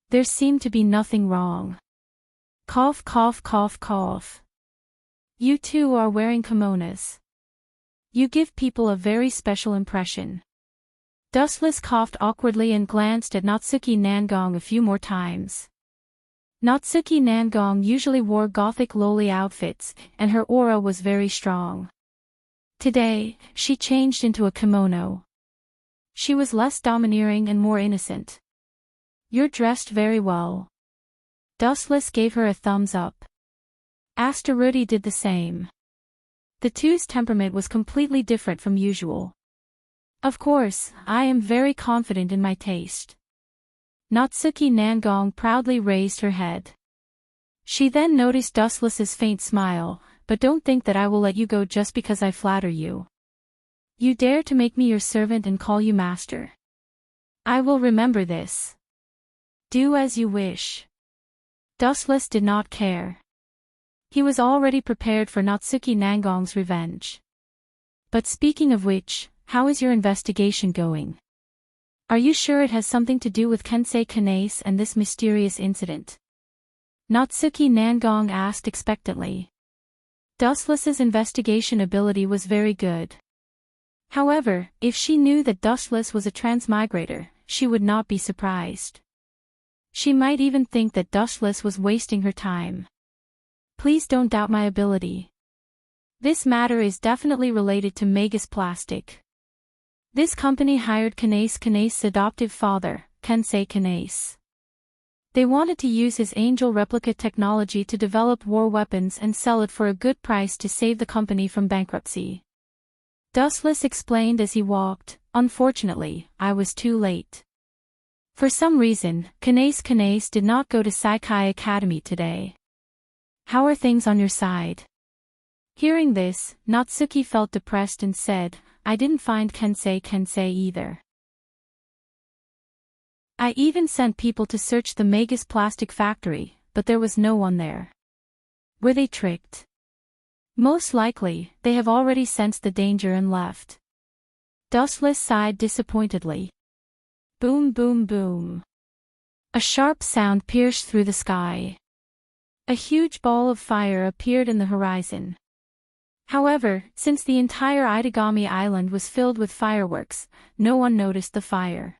There seemed to be nothing wrong. Cough cough cough cough. You two are wearing kimonos. You give people a very special impression. Dustless coughed awkwardly and glanced at Natsuki Nangong a few more times. Natsuki Nangong usually wore gothic lowly outfits, and her aura was very strong. Today, she changed into a kimono. She was less domineering and more innocent. You're dressed very well. Dustless gave her a thumbs up. Astaruti did the same. The two's temperament was completely different from usual. Of course, I am very confident in my taste. Natsuki Nangong proudly raised her head. She then noticed Dustless's faint smile, but don't think that I will let you go just because I flatter you. You dare to make me your servant and call you master. I will remember this. Do as you wish. Dustless did not care. He was already prepared for Natsuki Nangong's revenge. But speaking of which, how is your investigation going? Are you sure it has something to do with Kensei Kanae and this mysterious incident? Natsuki Nangong asked expectantly. Dustless's investigation ability was very good. However, if she knew that Dustless was a transmigrator, she would not be surprised. She might even think that Dustless was wasting her time. Please don't doubt my ability. This matter is definitely related to Magus Plastic. This company hired Kanae's adoptive father, Kensei Kanae. They wanted to use his angel replica technology to develop war weapons and sell it for a good price to save the company from bankruptcy. Dustless explained as he walked. Unfortunately, I was too late. For some reason, Kanae did not go to Saikai Academy today. How are things on your side? Hearing this, Natsuki felt depressed and said, I didn't find Kensei either. I even sent people to search the Magus Plastic Factory, but there was no one there. Were they tricked? Most likely, they have already sensed the danger and left. Dustless sighed disappointedly. Boom boom boom. A sharp sound pierced through the sky. A huge ball of fire appeared in the horizon. However, since the entire Itagami Island was filled with fireworks, no one noticed the fire.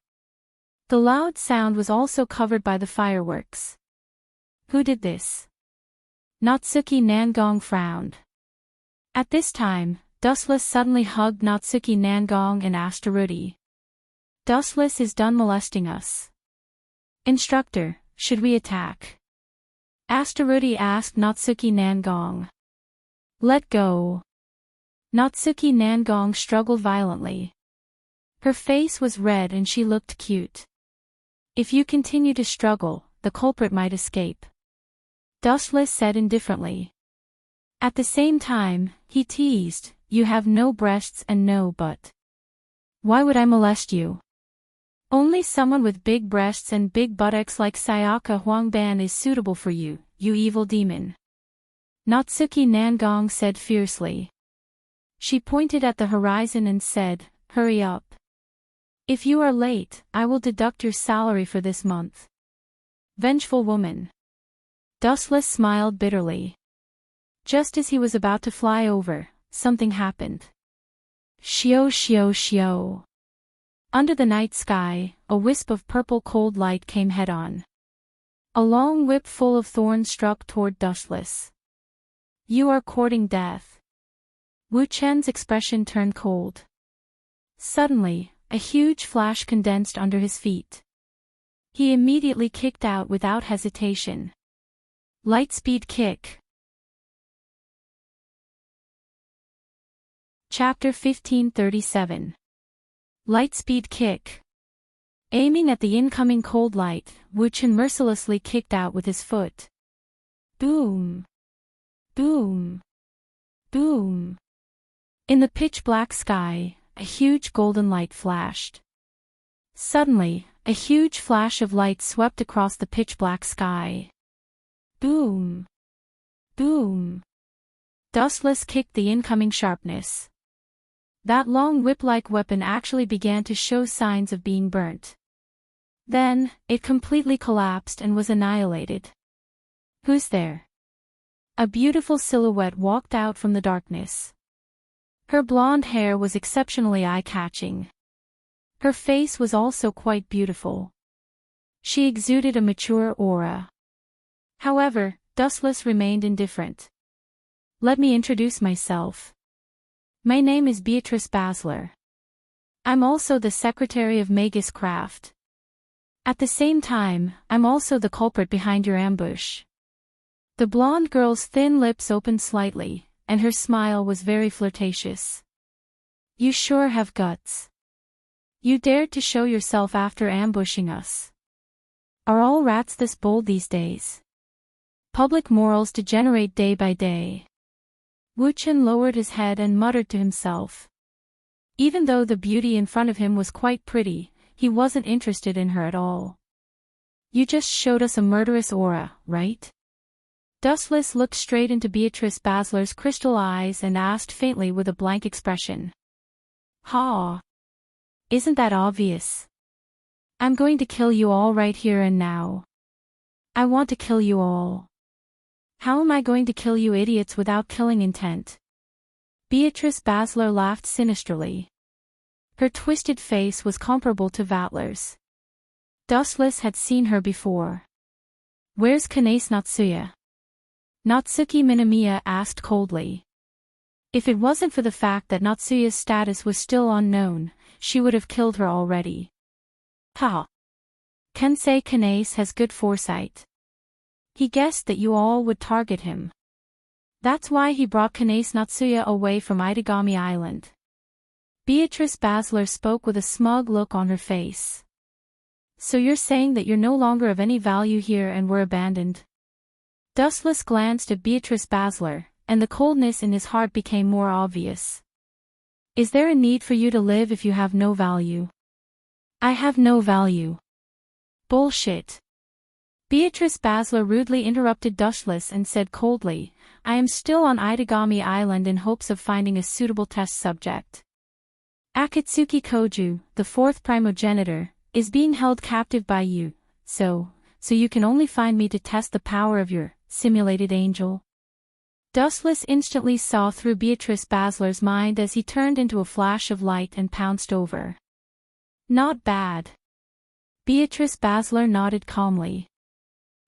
The loud sound was also covered by the fireworks. Who did this? Natsuki Nangong frowned. At this time, Dustless suddenly hugged Natsuki Nangong and Astaruti. Dustless is done molesting us. Instructor, should we attack? Astaruti asked Natsuki Nangong. Let go. Natsuki Nangong struggled violently. Her face was red and she looked cute. If you continue to struggle, the culprit might escape. Dustless said indifferently. At the same time, he teased, you have no breasts and no butt. Why would I molest you? Only someone with big breasts and big buttocks like Sayaka Huangban is suitable for you, you evil demon. Natsuki Nangong said fiercely. She pointed at the horizon and said, hurry up. If you are late, I will deduct your salary for this month. Vengeful woman. Dustless smiled bitterly. Just as he was about to fly over, something happened. Shio shio shio. Under the night sky, a wisp of purple cold light came head-on. A long whip full of thorns struck toward Dustless. You are courting death. Wu Chen's expression turned cold. Suddenly, a huge flash condensed under his feet. He immediately kicked out without hesitation. Lightspeed kick. Chapter 1537. Lightspeed kick. Aiming at the incoming cold light, Wu Chen mercilessly kicked out with his foot. Boom. Boom. Boom. In the pitch-black sky, a huge golden light flashed. Suddenly, a huge flash of light swept across the pitch-black sky. Boom. Boom. Dustless kicked the incoming sharpness. That long whip-like weapon actually began to show signs of being burnt. Then, it completely collapsed and was annihilated. Who's there? A beautiful silhouette walked out from the darkness. Her blonde hair was exceptionally eye-catching. Her face was also quite beautiful. She exuded a mature aura. However, Dustless remained indifferent. Let me introduce myself. My name is Beatrice Basler. I'm also the secretary of Magus Craft. At the same time, I'm also the culprit behind your ambush. The blonde girl's thin lips opened slightly, and her smile was very flirtatious. You sure have guts. You dared to show yourself after ambushing us. Are all rats this bold these days? Public morals degenerate day by day. Wu Chen lowered his head and muttered to himself. Even though the beauty in front of him was quite pretty, he wasn't interested in her at all. You just showed us a murderous aura, right? Dustless looked straight into Beatrice Basler's crystal eyes and asked faintly with a blank expression. Ha! Isn't that obvious? I'm going to kill you all right here and now. I want to kill you all. How am I going to kill you idiots without killing intent? Beatrice Basler laughed sinisterly. Her twisted face was comparable to Vatler's. Dustless had seen her before. Where's Kanase Natsuya? Natsuki Minamiya asked coldly. If it wasn't for the fact that Natsuya's status was still unknown, she would have killed her already. Ha! Kensei Kanase has good foresight. He guessed that you all would target him. That's why he brought Kanase Natsuya away from Itagami Island. Beatrice Basler spoke with a smug look on her face. So you're saying that you're no longer of any value here and were abandoned? Dustless glanced at Beatrice Basler, and the coldness in his heart became more obvious. Is there a need for you to live if you have no value? I have no value. Bullshit. Beatrice Basler rudely interrupted Dustless and said coldly, I am still on Itagami Island in hopes of finding a suitable test subject. Akatsuki Koju, the fourth primogenitor, is being held captive by you, so you can only find me to test the power of your simulated angel. Dustless instantly saw through Beatrice Basler's mind as he turned into a flash of light and pounced over. Not bad. Beatrice Basler nodded calmly.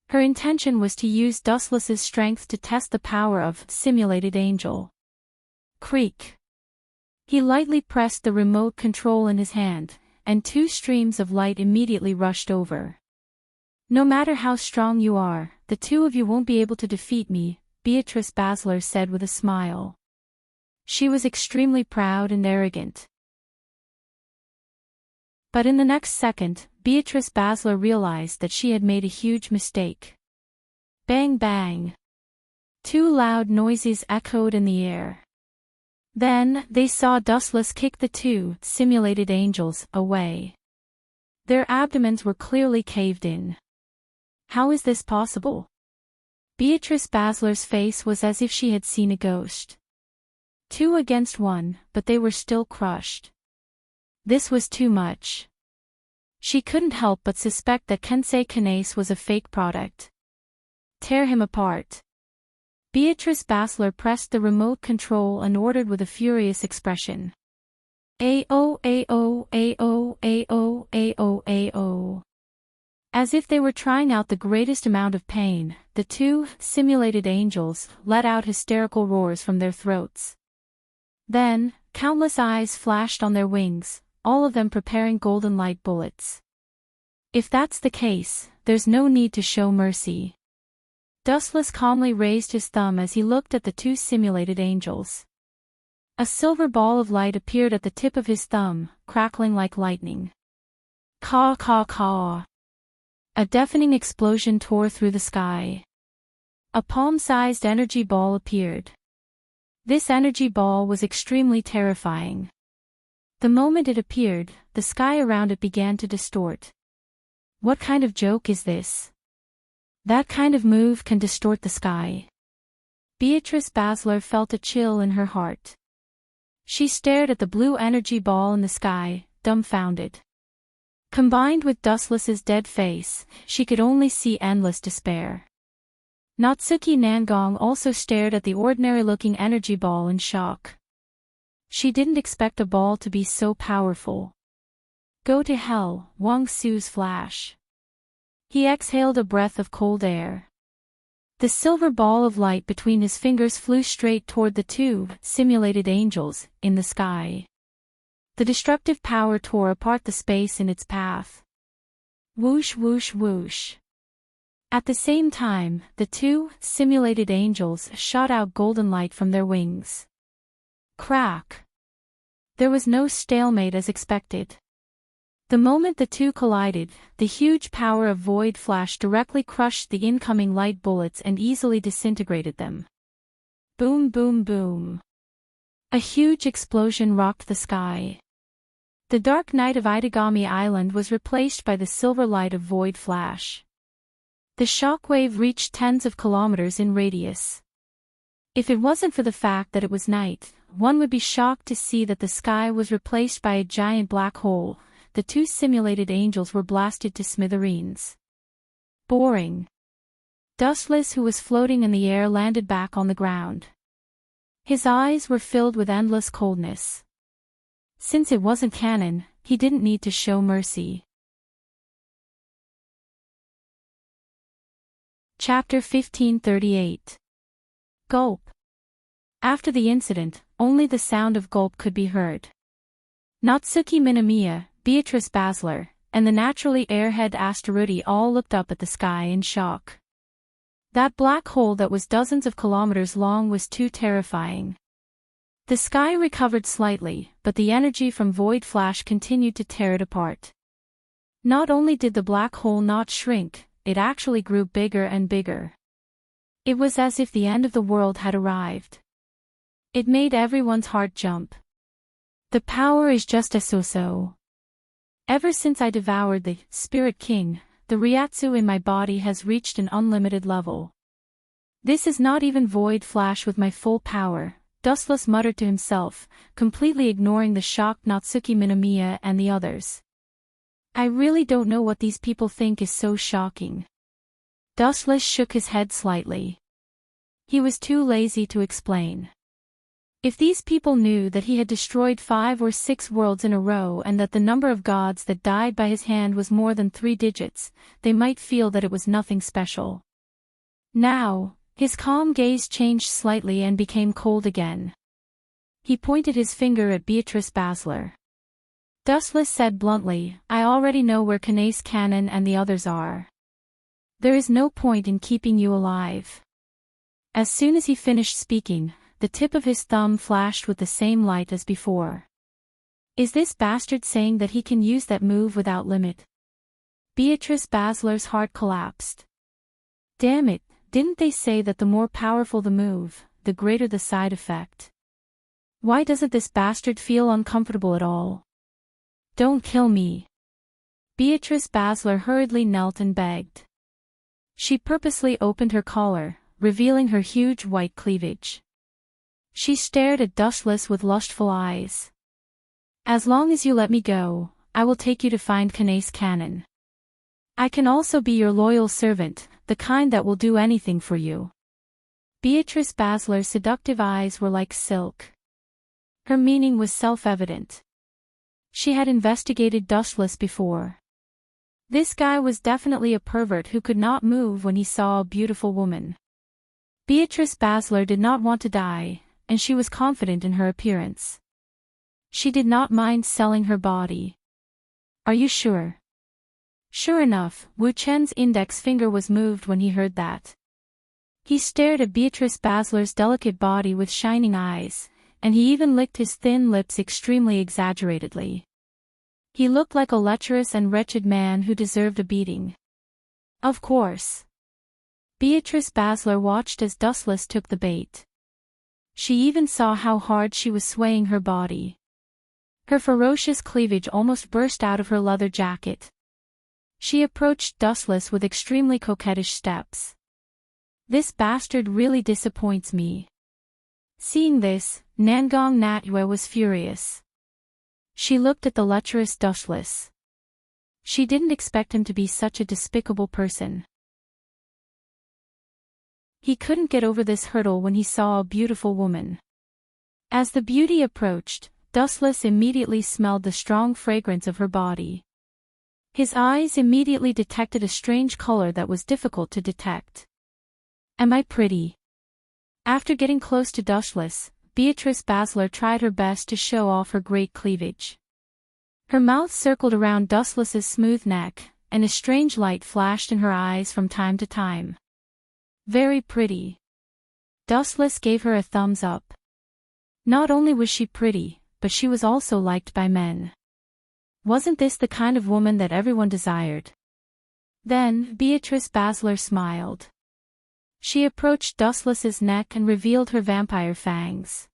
Her intention was to use Dustless's strength to test the power of simulated angel. Creak. He lightly pressed the remote control in his hand, and two streams of light immediately rushed over. No matter how strong you are, the two of you won't be able to defeat me, Beatrice Basler said with a smile. She was extremely proud and arrogant. But in the next second, Beatrice Basler realized that she had made a huge mistake. Bang bang. Two loud noises echoed in the air. Then, they saw Dustless kick the two simulated angels away. Their abdomens were clearly caved in. How is this possible? Beatrice Basler's face was as if she had seen a ghost. 2 against 1, but they were still crushed. This was too much. She couldn't help but suspect that Kensei Kanase was a fake product. Tear him apart. Beatrice Basler pressed the remote control and ordered with a furious expression. AO AO AO AO AO AO. As if they were trying out the greatest amount of pain, the two simulated angels let out hysterical roars from their throats. Then, countless eyes flashed on their wings, all of them preparing golden light bullets. If that's the case, there's no need to show mercy. Dustless calmly raised his thumb as he looked at the two simulated angels. A silver ball of light appeared at the tip of his thumb, crackling like lightning. Caw caw caw. A deafening explosion tore through the sky. A palm-sized energy ball appeared. This energy ball was extremely terrifying. The moment it appeared, the sky around it began to distort. What kind of joke is this? That kind of move can distort the sky. Beatrice Basler felt a chill in her heart. She stared at the blue energy ball in the sky, dumbfounded. Combined with Dustless's dead face, she could only see endless despair. Natsuki Nangong also stared at the ordinary-looking energy ball in shock. She didn't expect a ball to be so powerful. Go to hell, Wang Su's flash. He exhaled a breath of cold air. The silver ball of light between his fingers flew straight toward the two simulated angels in the sky. The destructive power tore apart the space in its path. Whoosh whoosh whoosh. At the same time, the two simulated angels shot out golden light from their wings. Crack. There was no stalemate as expected. The moment the two collided, the huge power of Void Flash directly crushed the incoming light bullets and easily disintegrated them. Boom boom boom. A huge explosion rocked the sky. The dark night of Itagami Island was replaced by the silver light of Void Flash. The shockwave reached tens of kilometers in radius. If it wasn't for the fact that it was night, one would be shocked to see that the sky was replaced by a giant black hole. The two simulated angels were blasted to smithereens. Boring. Dustless, who was floating in the air, landed back on the ground. His eyes were filled with endless coldness. Since it wasn't canon, he didn't need to show mercy. Chapter 1538. Gulp. After the incident, only the sound of gulp could be heard. Natsuki Minamiya, Beatrice Basler, and the naturally airhead Asteroidi all looked up at the sky in shock. That black hole that was dozens of kilometers long was too terrifying. The sky recovered slightly, but the energy from Void Flash continued to tear it apart. Not only did the black hole not shrink, it actually grew bigger and bigger. It was as if the end of the world had arrived. It made everyone's heart jump. The power is just a so-so. Ever since I devoured the Spirit King, the Ryatsu in my body has reached an unlimited level. This is not even Void Flash with my full power, Dustless muttered to himself, completely ignoring the shocked Natsuki Minamiya and the others. I really don't know what these people think is so shocking. Dustless shook his head slightly. He was too lazy to explain. If these people knew that he had destroyed 5 or 6 worlds in a row and that the number of gods that died by his hand was more than 3 digits, they might feel that it was nothing special. Now, his calm gaze changed slightly and became cold again. He pointed his finger at Beatrice Basler. Dustless said bluntly, I already know where Kanase Cannon and the others are. There is no point in keeping you alive. As soon as he finished speaking, the tip of his thumb flashed with the same light as before. Is this bastard saying that he can use that move without limit? Beatrice Basler's heart collapsed. Damn it, didn't they say that the more powerful the move, the greater the side effect? Why doesn't this bastard feel uncomfortable at all? Don't kill me. Beatrice Basler hurriedly knelt and begged. She purposely opened her collar, revealing her huge white cleavage. She stared at Dustless with lustful eyes. As long as you let me go, I will take you to find Knace Cannon. I can also be your loyal servant, the kind that will do anything for you. Beatrice Basler's seductive eyes were like silk. Her meaning was self-evident. She had investigated Dustless before. This guy was definitely a pervert who could not move when he saw a beautiful woman. Beatrice Basler did not want to die, and she was confident in her appearance. She did not mind selling her body. Are you sure? Sure enough, Wu Chen's index finger was moved when he heard that. He stared at Beatrice Basler's delicate body with shining eyes, and he even licked his thin lips extremely exaggeratedly. He looked like a lecherous and wretched man who deserved a beating. Of course. Beatrice Basler watched as Dustless took the bait. She even saw how hard she was swaying her body. Her ferocious cleavage almost burst out of her leather jacket. She approached Dustless with extremely coquettish steps. This bastard really disappoints me. Seeing this, Nangong Natyue was furious. She looked at the lecherous Dustless. She didn't expect him to be such a despicable person. He couldn't get over this hurdle when he saw a beautiful woman. As the beauty approached, Dustless immediately smelled the strong fragrance of her body. His eyes immediately detected a strange color that was difficult to detect. Am I pretty? After getting close to Dustless, Beatrice Basler tried her best to show off her great cleavage. Her mouth circled around Dustless's smooth neck, and a strange light flashed in her eyes from time to time. Very pretty. Dustless gave her a thumbs up. Not only was she pretty, but she was also liked by men. Wasn't this the kind of woman that everyone desired? Then, Beatrice Basler smiled. She approached Dustless's neck and revealed her vampire fangs.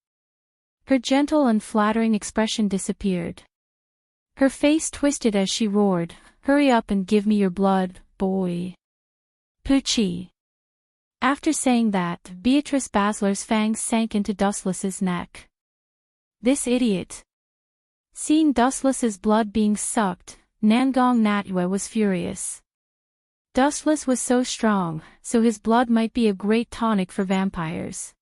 Her gentle and flattering expression disappeared. Her face twisted as she roared, "Hurry up and give me your blood, boy." Poochie. After saying that, Beatrice Basler's fangs sank into Dustless's neck. This idiot. Seeing Dustless's blood being sucked, Nangong Natyue was furious. Dustless was so strong, so his blood might be a great tonic for vampires.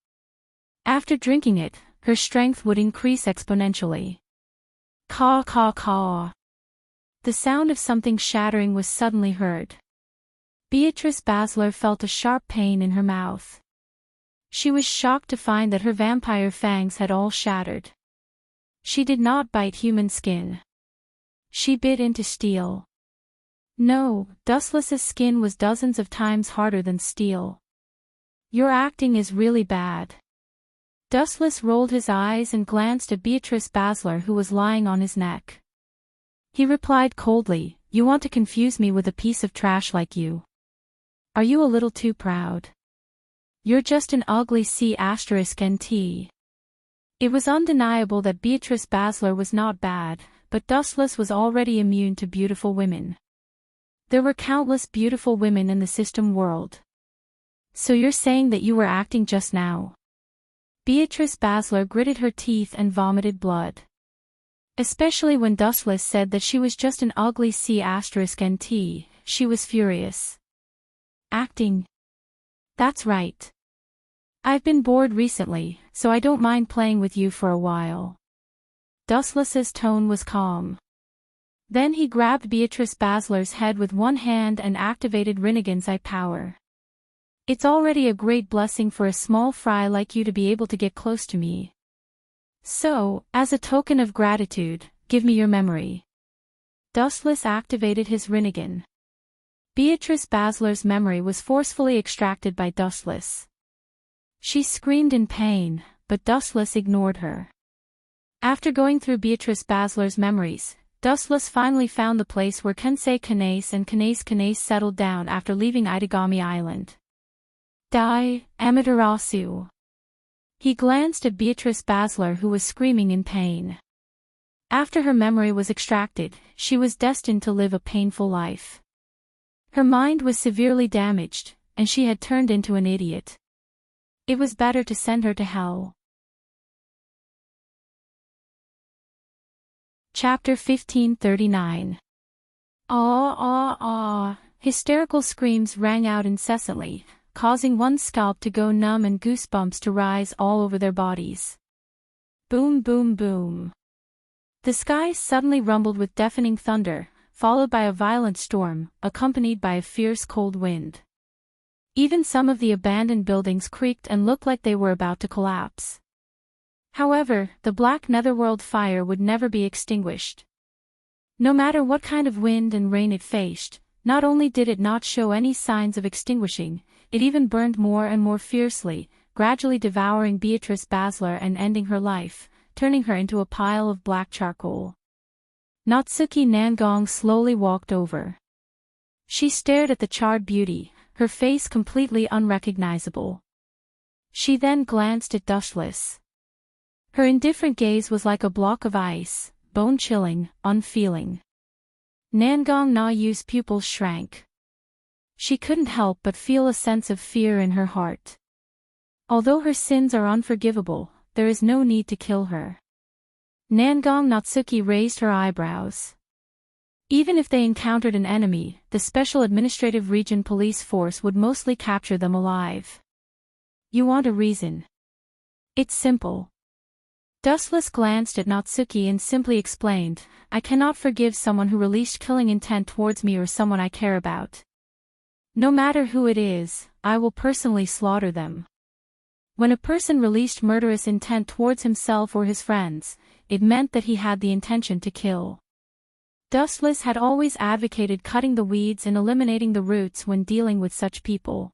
After drinking it, her strength would increase exponentially. Caw caw caw. The sound of something shattering was suddenly heard. Beatrice Basler felt a sharp pain in her mouth. She was shocked to find that her vampire fangs had all shattered. She did not bite human skin. She bit into steel. No, Dustless's skin was dozens of times harder than steel. Your acting is really bad. Dustless rolled his eyes and glanced at Beatrice Basler, who was lying on his neck. He replied coldly, "You want to confuse me with a piece of trash like you? Are you a little too proud? You're just an ugly C*NT. It was undeniable that Beatrice Basler was not bad, but Dustless was already immune to beautiful women. There were countless beautiful women in the system world. So you're saying that you were acting just now? Beatrice Basler gritted her teeth and vomited blood. Especially when Dustless said that she was just an ugly C*NT, she was furious. Acting? That's right. I've been bored recently, so I don't mind playing with you for a while. Dustless's tone was calm. Then he grabbed Beatrice Basler's head with one hand and activated Rinnegan's eye power. It's already a great blessing for a small fry like you to be able to get close to me. So, as a token of gratitude, give me your memory. Dustless activated his Rinnegan. Beatrice Basler's memory was forcefully extracted by Dustless. She screamed in pain, but Dustless ignored her. After going through Beatrice Basler's memories, Dustless finally found the place where Kensei Kanase and Kanase settled down after leaving Itagami Island. Dai, Amaterasu. He glanced at Beatrice Basler, who was screaming in pain. After her memory was extracted, she was destined to live a painful life. Her mind was severely damaged, and she had turned into an idiot. It was better to send her to hell. Chapter 1539. Hysterical screams rang out incessantly, causing one's scalp to go numb and goosebumps to rise all over their bodies. Boom, boom, boom. The sky suddenly rumbled with deafening thunder, followed by a violent storm, accompanied by a fierce cold wind. Even some of the abandoned buildings creaked and looked like they were about to collapse. However, the black netherworld fire would never be extinguished. No matter what kind of wind and rain it faced, not only did it not show any signs of extinguishing, it even burned more and more fiercely, gradually devouring Beatrice Basler and ending her life, turning her into a pile of black charcoal. Natsuki Nangong slowly walked over. She stared at the charred beauty, her face completely unrecognizable. She then glanced at Dustless. Her indifferent gaze was like a block of ice, bone-chilling, unfeeling. Nangong Na Yu's pupils shrank. She couldn't help but feel a sense of fear in her heart. Although her sins are unforgivable, there is no need to kill her. Nangong Natsuki raised her eyebrows. Even if they encountered an enemy, the Special Administrative Region Police Force would mostly capture them alive. You want a reason? It's simple. Dustless glanced at Natsuki and simply explained, I cannot forgive someone who released killing intent towards me or someone I care about. No matter who it is, I will personally slaughter them. When a person released murderous intent towards himself or his friends, it meant that he had the intention to kill. Dustless had always advocated cutting the weeds and eliminating the roots when dealing with such people.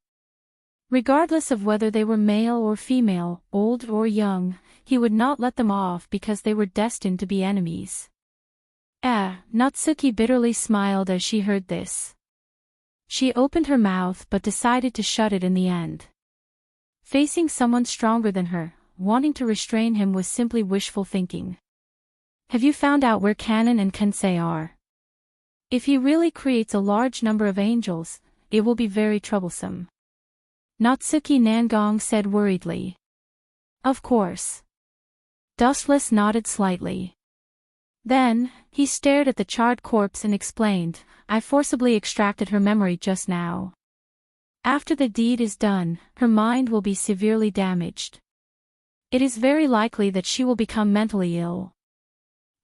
Regardless of whether they were male or female, old or young, he would not let them off because they were destined to be enemies. Natsuki bitterly smiled as she heard this. She opened her mouth but decided to shut it in the end. Facing someone stronger than her, wanting to restrain him was simply wishful thinking. Have you found out where Kanon and Kensei are? If he really creates a large number of angels, it will be very troublesome. Natsuki Nangong said worriedly. Of course. Dustless nodded slightly. Then, he stared at the charred corpse and explained, I forcibly extracted her memory just now. After the deed is done, her mind will be severely damaged. It is very likely that she will become mentally ill.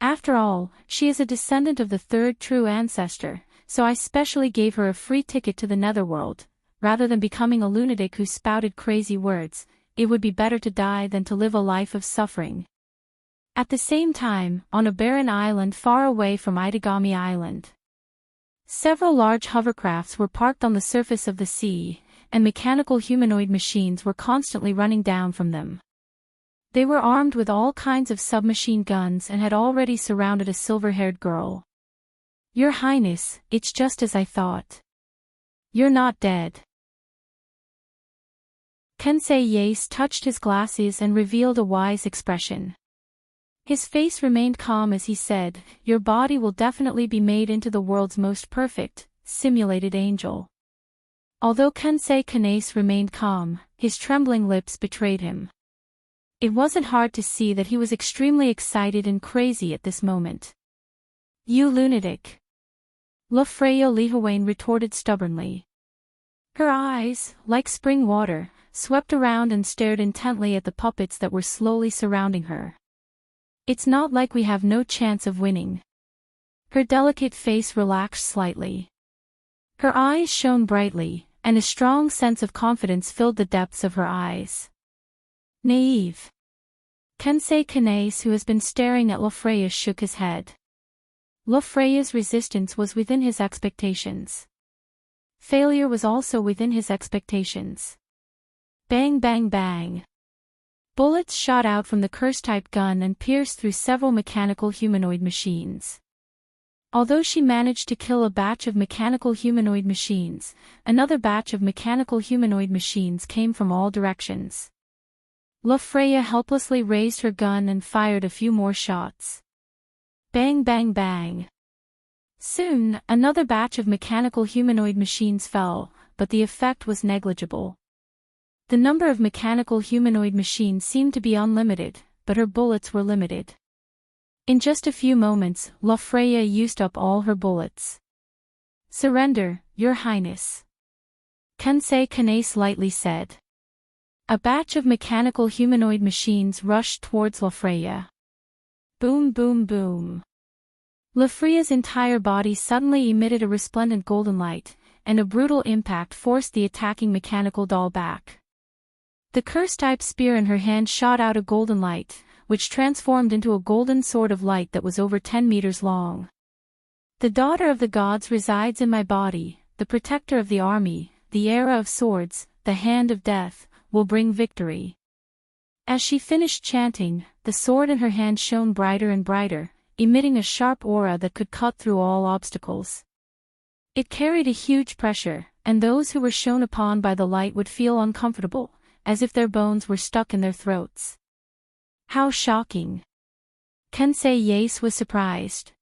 After all, she is a descendant of the third true ancestor, so I specially gave her a free ticket to the netherworld. Rather than becoming a lunatic who spouted crazy words, it would be better to die than to live a life of suffering. At the same time, on a barren island far away from Itagami Island, several large hovercrafts were parked on the surface of the sea, and mechanical humanoid machines were constantly running down from them. They were armed with all kinds of submachine guns and had already surrounded a silver-haired girl. Your Highness, it's just as I thought. You're not dead. Kensei Yase touched his glasses and revealed a wise expression. His face remained calm as he said, your body will definitely be made into the world's most perfect, simulated angel. Although Kensei Kanase remained calm, his trembling lips betrayed him. It wasn't hard to see that he was extremely excited and crazy at this moment. You lunatic. Lofreya Lihuane retorted stubbornly. Her eyes, like spring water, swept around and stared intently at the puppets that were slowly surrounding her. It's not like we have no chance of winning. Her delicate face relaxed slightly. Her eyes shone brightly, and a strong sense of confidence filled the depths of her eyes. Naive. Kensei Kanase, who has been staring at Lofreya, shook his head. Lofreya's resistance was within his expectations. Failure was also within his expectations. Bang bang bang. Bullets shot out from the curse-type gun and pierced through several mechanical humanoid machines. Although she managed to kill a batch of mechanical humanoid machines, another batch of mechanical humanoid machines came from all directions. LaFreya helplessly raised her gun and fired a few more shots. Bang bang bang. Soon, another batch of mechanical humanoid machines fell, but the effect was negligible. The number of mechanical humanoid machines seemed to be unlimited, but her bullets were limited. In just a few moments, LaFreya used up all her bullets. "Surrender, Your Highness," Kensei Kanase lightly said. A batch of mechanical humanoid machines rushed towards LaFreya. Boom boom boom. LaFreya's entire body suddenly emitted a resplendent golden light, and a brutal impact forced the attacking mechanical doll back. The curse-type spear in her hand shot out a golden light, which transformed into a golden sword of light that was over 10 meters long. "The daughter of the gods resides in my body, the protector of the army, the era of swords, the hand of death, will bring victory." As she finished chanting, the sword in her hand shone brighter and brighter, emitting a sharp aura that could cut through all obstacles. It carried a huge pressure, and those who were shone upon by the light would feel uncomfortable, as if their bones were stuck in their throats. How shocking! Kensei Yase was surprised.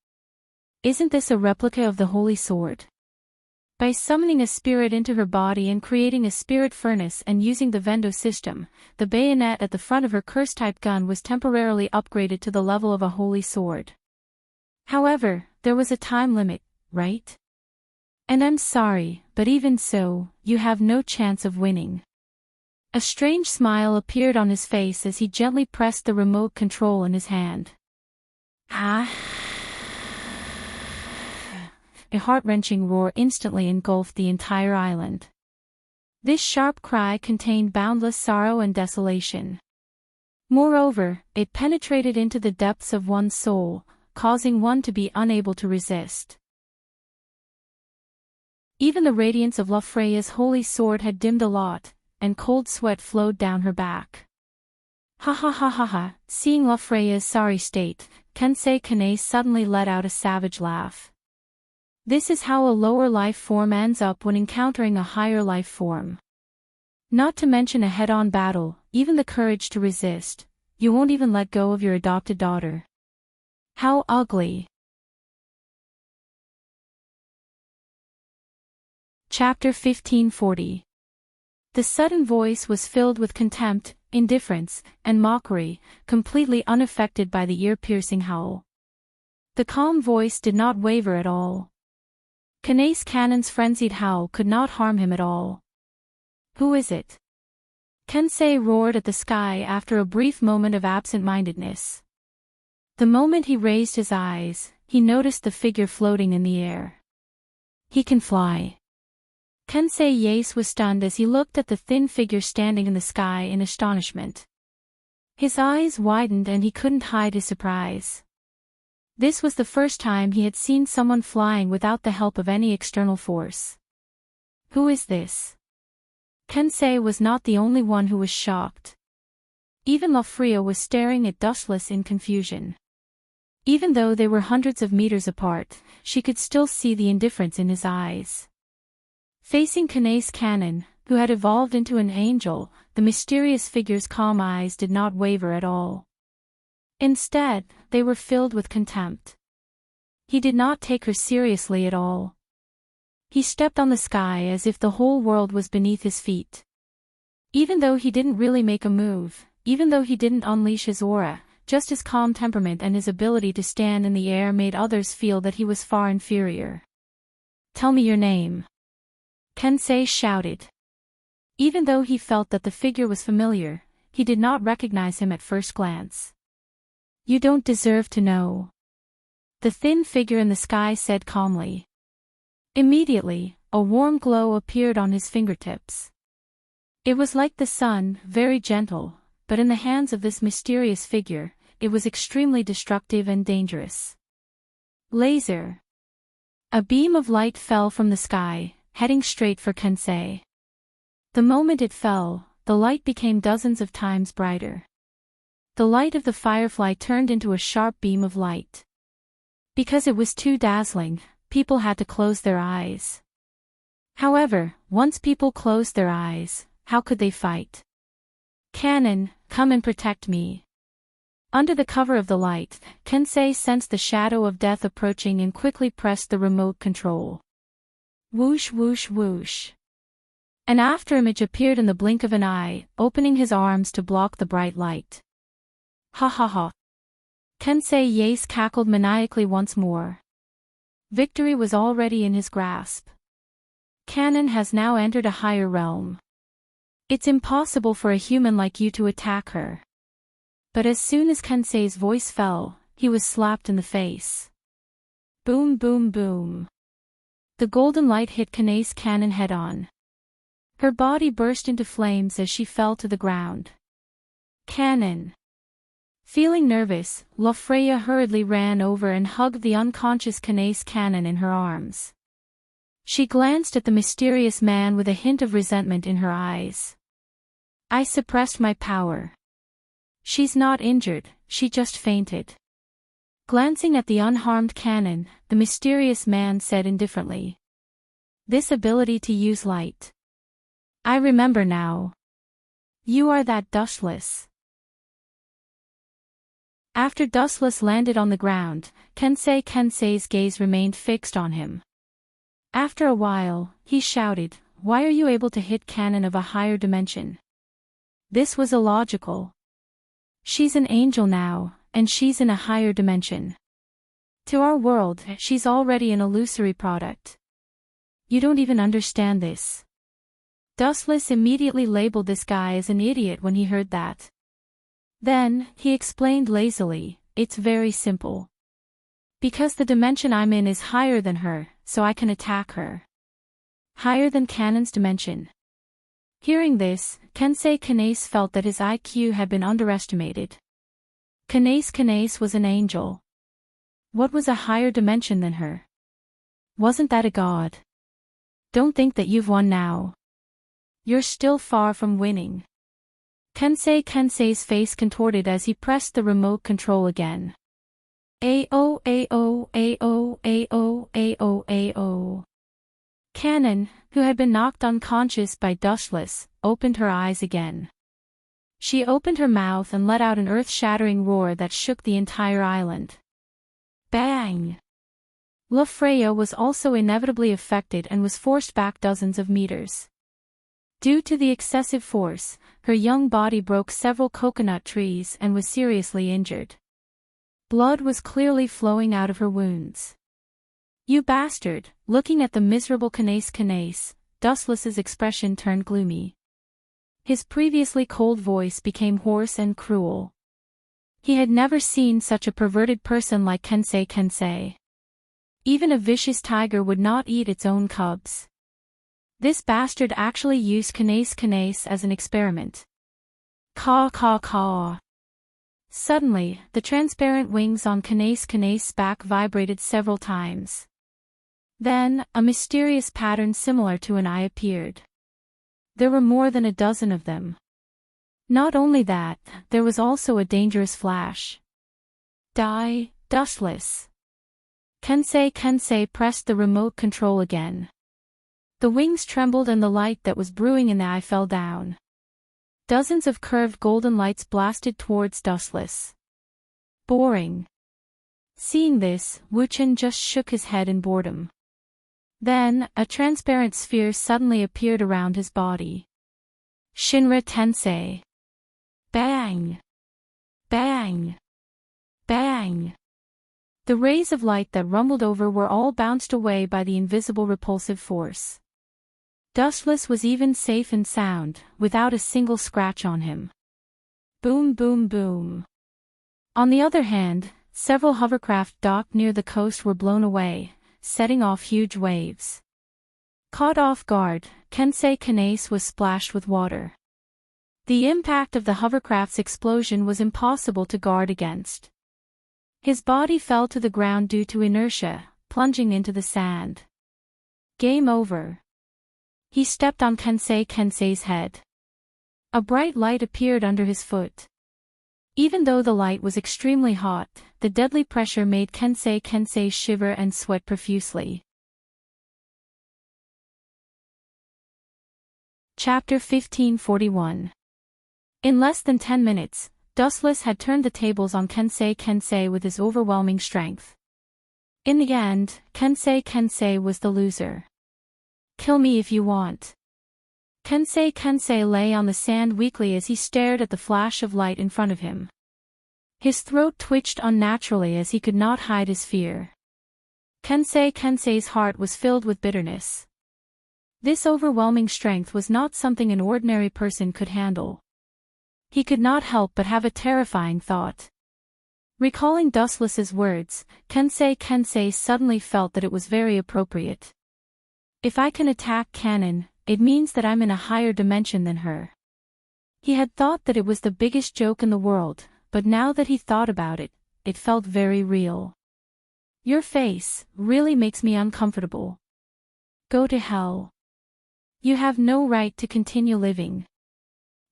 Isn't this a replica of the holy sword? By summoning a spirit into her body and creating a spirit furnace and using the Vendo system, the bayonet at the front of her curse-type gun was temporarily upgraded to the level of a holy sword. However, there was a time limit, right? "And I'm sorry, but even so, you have no chance of winning." A strange smile appeared on his face as he gently pressed the remote control in his hand. Ah! A heart-wrenching roar instantly engulfed the entire island. This sharp cry contained boundless sorrow and desolation. Moreover, it penetrated into the depths of one's soul, causing one to be unable to resist. Even the radiance of LaFreya's holy sword had dimmed a lot, and cold sweat flowed down her back. Ha ha ha ha ha, seeing LaFreya's sorry state, Kensei Kanase suddenly let out a savage laugh. This is how a lower life form ends up when encountering a higher life form. Not to mention a head-on battle, even the courage to resist. You won't even let go of your adopted daughter. How ugly. Chapter 1540. The sudden voice was filled with contempt, indifference, and mockery, completely unaffected by the ear-piercing howl. The calm voice did not waver at all. Kanase Kanon's frenzied howl could not harm him at all. "Who is it?" Kensei roared at the sky after a brief moment of absent-mindedness. The moment he raised his eyes, he noticed the figure floating in the air. "He can fly." Kensei Yase was stunned as he looked at the thin figure standing in the sky in astonishment. His eyes widened and he couldn't hide his surprise. This was the first time he had seen someone flying without the help of any external force. "Who is this?" Kensei was not the only one who was shocked. Even LaFreya was staring at Dustless in confusion. Even though they were hundreds of meters apart, she could still see the indifference in his eyes. Facing Kanase Kanon, who had evolved into an angel, the mysterious figure's calm eyes did not waver at all. Instead, they were filled with contempt. He did not take her seriously at all. He stepped on the sky as if the whole world was beneath his feet. Even though he didn't really make a move, even though he didn't unleash his aura, just his calm temperament and his ability to stand in the air made others feel that he was far inferior. "Tell me your name," Kensei shouted. Even though he felt that the figure was familiar, he did not recognize him at first glance. "You don't deserve to know," the thin figure in the sky said calmly. Immediately, a warm glow appeared on his fingertips. It was like the sun, very gentle, but in the hands of this mysterious figure, it was extremely destructive and dangerous. Laser. A beam of light fell from the sky, heading straight for Kensei. The moment it fell, the light became dozens of times brighter. The light of the firefly turned into a sharp beam of light. Because it was too dazzling, people had to close their eyes. However, once people closed their eyes, how could they fight? Cannon, come and protect me. Under the cover of the light, Kensei sensed the shadow of death approaching and quickly pressed the remote control. Whoosh whoosh whoosh. An afterimage appeared in the blink of an eye, opening his arms to block the bright light. Ha ha ha. Kensei Yace cackled maniacally once more. Victory was already in his grasp. Cannon has now entered a higher realm. It's impossible for a human like you to attack her. But as soon as Kensei's voice fell, he was slapped in the face. Boom boom boom. The golden light hit Kanae's cannon head-on. Her body burst into flames as she fell to the ground. Cannon. Feeling nervous, LoveFreya hurriedly ran over and hugged the unconscious Kanae's cannon in her arms. She glanced at the mysterious man with a hint of resentment in her eyes. I suppressed my power. She's not injured, she just fainted. Glancing at the unharmed cannon, the mysterious man said indifferently. This ability to use light. I remember now. You are that Dustless. After Dustless landed on the ground, Kensei's gaze remained fixed on him. After a while, he shouted, Why are you able to hit cannon of a higher dimension? This was illogical. She's an angel now, and she's in a higher dimension. To our world, she's already an illusory product. You don't even understand this. Dustless immediately labeled this guy as an idiot when he heard that. Then, he explained lazily, it's very simple. Because the dimension I'm in is higher than her, so I can attack her. Higher than Cannon's dimension. Hearing this, Kanae felt that his IQ had been underestimated. Kanae was an angel. What was a higher dimension than her? Wasn't that a god? Don't think that you've won now. You're still far from winning. Kensei's face contorted as he pressed the remote control again. Ao ao ao ao ao ao. Cannon, who had been knocked unconscious by Dustless, opened her eyes again. She opened her mouth and let out an earth-shattering roar that shook the entire island. Bang! LoveFreya was also inevitably affected and was forced back dozens of meters. Due to the excessive force, her young body broke several coconut trees and was seriously injured. Blood was clearly flowing out of her wounds. You bastard! Looking at the miserable Kanae, Dustless's expression turned gloomy. His previously cold voice became hoarse and cruel. He had never seen such a perverted person like Kensei. Even a vicious tiger would not eat its own cubs. This bastard actually used Kanae as an experiment. Caw caw caw. Suddenly, the transparent wings on Kanae's back vibrated several times. Then, a mysterious pattern similar to an eye appeared. There were more than a dozen of them. Not only that, there was also a dangerous flash. Die, Dustless. Kensei pressed the remote control again. The wings trembled and the light that was brewing in the eye fell down. Dozens of curved golden lights blasted towards Dustless. Boring. Seeing this, Wuchen just shook his head in boredom. Then, a transparent sphere suddenly appeared around his body. Shinra Tensei. Bang! Bang! Bang! The rays of light that rumbled over were all bounced away by the invisible repulsive force. Dustless was even safe and sound, without a single scratch on him. Boom boom boom. On the other hand, several hovercraft docked near the coast were blown away, setting off huge waves. Caught off guard, Kanae was splashed with water. The impact of the hovercraft's explosion was impossible to guard against. His body fell to the ground due to inertia, plunging into the sand. Game over. He stepped on Kensei's head. A bright light appeared under his foot. Even though the light was extremely hot, the deadly pressure made Kensei shiver and sweat profusely. Chapter 1541. In less than 10 minutes, Dustless had turned the tables on Kensei with his overwhelming strength. In the end, Kensei was the loser. Kill me if you want. Kensei lay on the sand weakly as he stared at the flash of light in front of him. His throat twitched unnaturally as he could not hide his fear. Kensei's heart was filled with bitterness. This overwhelming strength was not something an ordinary person could handle. He could not help but have a terrifying thought. Recalling Dustless's words, Kensei suddenly felt that it was very appropriate. If I can attack Kanon, it means that I'm in a higher dimension than her. He had thought that it was the biggest joke in the world, but now that he thought about it, it felt very real. Your face really makes me uncomfortable. Go to hell. You have no right to continue living.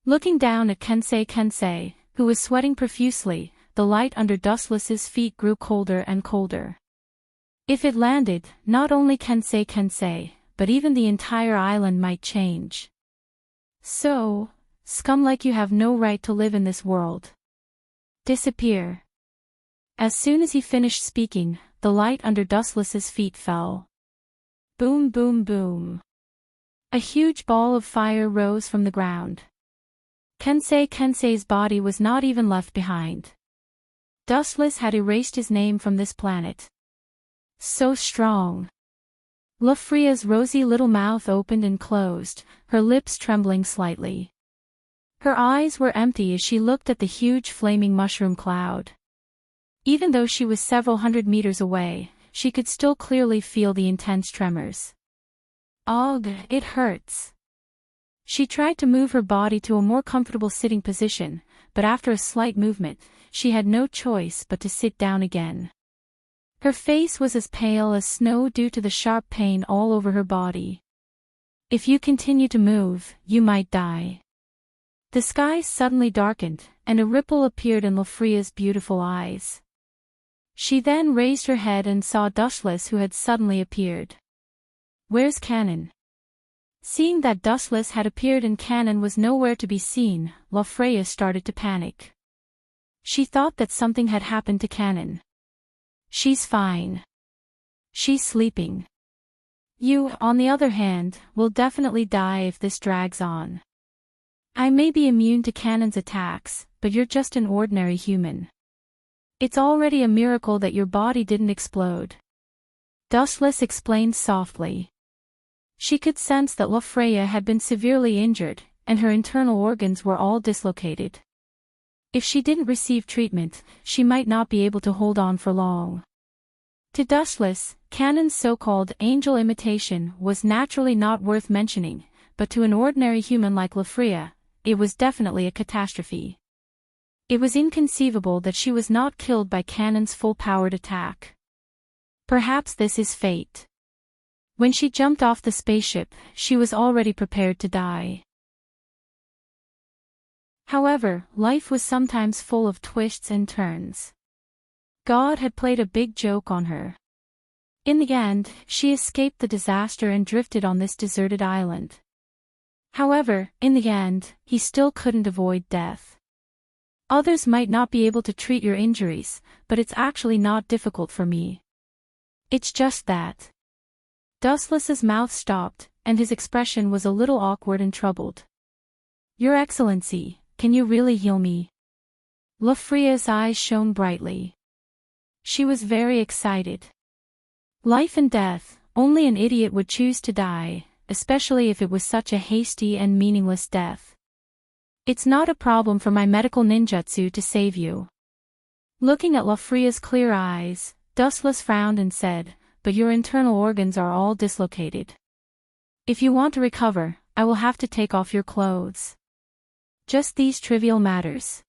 Looking down at Kensei, who was sweating profusely, the light under Dustless's feet grew colder and colder. If it landed, not only Kensei, but even the entire island might change. So, scum like you have no right to live in this world. Disappear. As soon as he finished speaking, the light under Dustless's feet fell. Boom boom boom. A huge ball of fire rose from the ground. Kensei's body was not even left behind. Dustless had erased his name from this planet. So strong. Lofria's rosy little mouth opened and closed, her lips trembling slightly. Her eyes were empty as she looked at the huge flaming mushroom cloud. Even though she was several hundred meters away, she could still clearly feel the intense tremors. Ugh, it hurts. She tried to move her body to a more comfortable sitting position, but after a slight movement, she had no choice but to sit down again. Her face was as pale as snow due to the sharp pain all over her body. If you continue to move, you might die. The sky suddenly darkened, and a ripple appeared in Lofria's beautiful eyes. She then raised her head and saw Dustless, who had suddenly appeared. Where's Kanon? Seeing that Dustless had appeared and Kanon was nowhere to be seen, Lofria started to panic. She thought that something had happened to Kanon. She's fine. She's sleeping. You, on the other hand, will definitely die if this drags on. I may be immune to Kanon's attacks, but you're just an ordinary human. It's already a miracle that your body didn't explode. Dustless explained softly. She could sense that Lofreya had been severely injured, and her internal organs were all dislocated. If she didn't receive treatment, she might not be able to hold on for long. To Dustless, Kanon's so-called angel imitation was naturally not worth mentioning, but to an ordinary human like Lofreya, it was definitely a catastrophe. It was inconceivable that she was not killed by Kanon's full-powered attack. Perhaps this is fate. When she jumped off the spaceship, she was already prepared to die. However, life was sometimes full of twists and turns. God had played a big joke on her. In the end, she escaped the disaster and drifted on this deserted island. However, in the end, he still couldn't avoid death. Others might not be able to treat your injuries, but it's actually not difficult for me. It's just that. Dustless's mouth stopped, and his expression was a little awkward and troubled. Your Excellency, can you really heal me? Lofria's eyes shone brightly. She was very excited. Life and death, only an idiot would choose to die, especially if it was such a hasty and meaningless death. It's not a problem for my medical ninjutsu to save you. Looking at Lofria's clear eyes, Dustless frowned and said, but your internal organs are all dislocated. If you want to recover, I will have to take off your clothes. Just these trivial matters.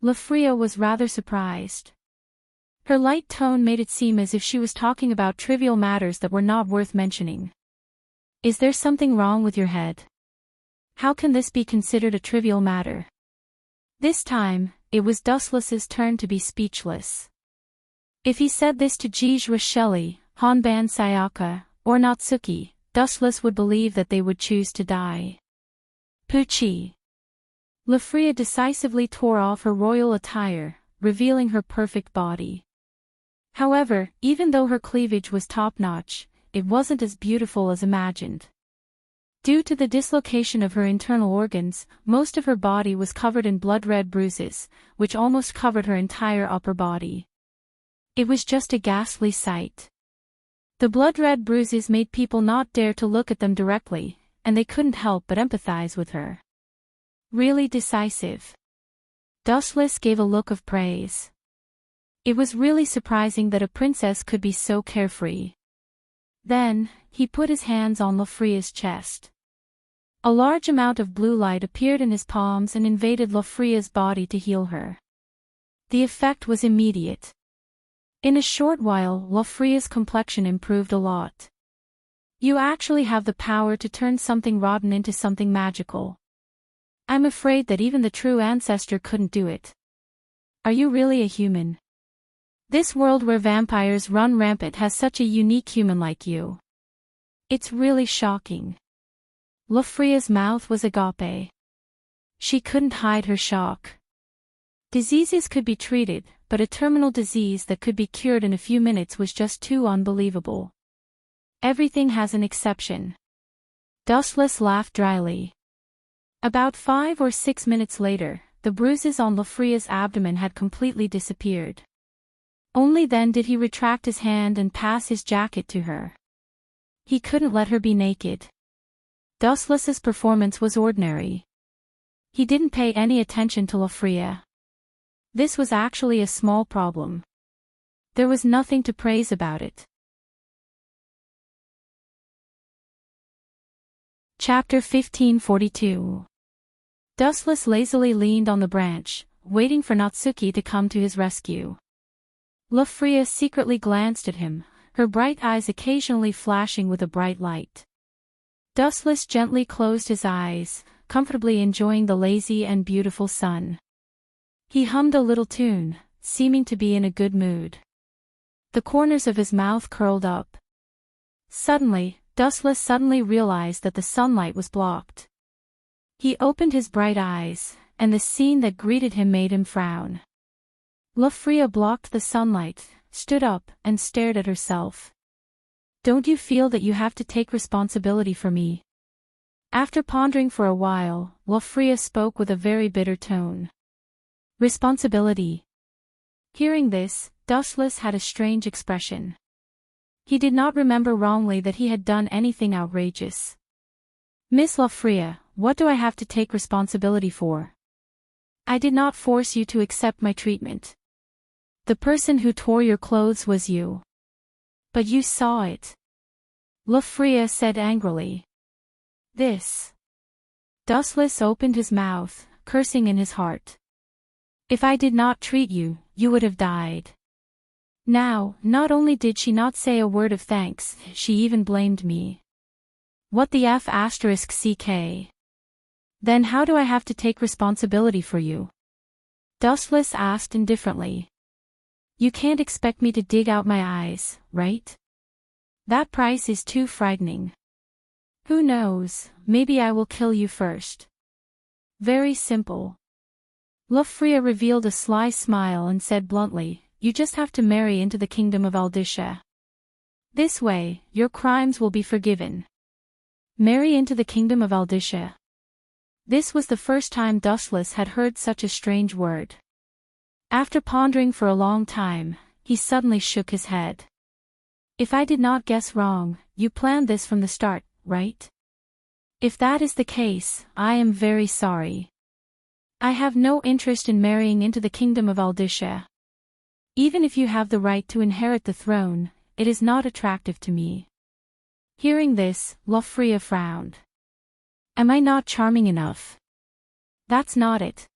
Lofria was rather surprised. Her light tone made it seem as if she was talking about trivial matters that were not worth mentioning. Is there something wrong with your head? How can this be considered a trivial matter? This time, it was Dustless's turn to be speechless. If he said this to Jijra Shelley, Honban Sayaka, or Natsuki, Dustless would believe that they would choose to die. Pucci. Lafria decisively tore off her royal attire, revealing her perfect body. However, even though her cleavage was top-notch, it wasn't as beautiful as imagined. Due to the dislocation of her internal organs, most of her body was covered in blood-red bruises, which almost covered her entire upper body. It was just a ghastly sight. The blood-red bruises made people not dare to look at them directly, and they couldn't help but empathize with her. Really decisive. Dustless gave a look of praise. It was really surprising that a princess could be so carefree. Then, he put his hands on Lafria's chest. A large amount of blue light appeared in his palms and invaded Lafria's body to heal her. The effect was immediate. In a short while, Lafria's complexion improved a lot. You actually have the power to turn something rotten into something magical. I'm afraid that even the true ancestor couldn't do it. Are you really a human? This world where vampires run rampant has such a unique human like you. It's really shocking. Lafria's mouth was agape. She couldn't hide her shock. Diseases could be treated, but a terminal disease that could be cured in a few minutes was just too unbelievable. Everything has an exception. Dustless laughed dryly. About 5 or 6 minutes later, the bruises on Lafria's abdomen had completely disappeared. Only then did he retract his hand and pass his jacket to her. He couldn't let her be naked. Dustless's performance was ordinary. He didn't pay any attention to Lafria. This was actually a small problem. There was nothing to praise about it. Chapter 1542. Dustless lazily leaned on the branch, waiting for Natsuki to come to his rescue. Lafria secretly glanced at him, her bright eyes occasionally flashing with a bright light. Dustless gently closed his eyes, comfortably enjoying the lazy and beautiful sun. He hummed a little tune, seeming to be in a good mood. The corners of his mouth curled up. Suddenly, Dustless realized that the sunlight was blocked. He opened his bright eyes, and the scene that greeted him made him frown. Lafria blocked the sunlight, stood up, and stared at herself. Don't you feel that you have to take responsibility for me? After pondering for a while, Lafria spoke with a very bitter tone. Responsibility. Hearing this, Dustless had a strange expression. He did not remember wrongly that he had done anything outrageous. Miss Lafria, what do I have to take responsibility for? I did not force you to accept my treatment. The person who tore your clothes was you. But you saw it. Lafria said angrily. This. Dustless opened his mouth, cursing in his heart. If I did not treat you, you would have died. Now, not only did she not say a word of thanks, she even blamed me. What the F***ck? Then how do I have to take responsibility for you? Dustless asked indifferently. You can't expect me to dig out my eyes, right? That price is too frightening. Who knows, maybe I will kill you first. Very simple. Lafria revealed a sly smile and said bluntly, you just have to marry into the kingdom of Aldisha. This way, your crimes will be forgiven. Marry into the kingdom of Aldisha. This was the first time Dustless had heard such a strange word. After pondering for a long time, he suddenly shook his head. If I did not guess wrong, you planned this from the start, right? If that is the case, I am very sorry. I have no interest in marrying into the kingdom of Aldisha. Even if you have the right to inherit the throne, it is not attractive to me. Hearing this, Lafria frowned. Am I not charming enough? That's not it.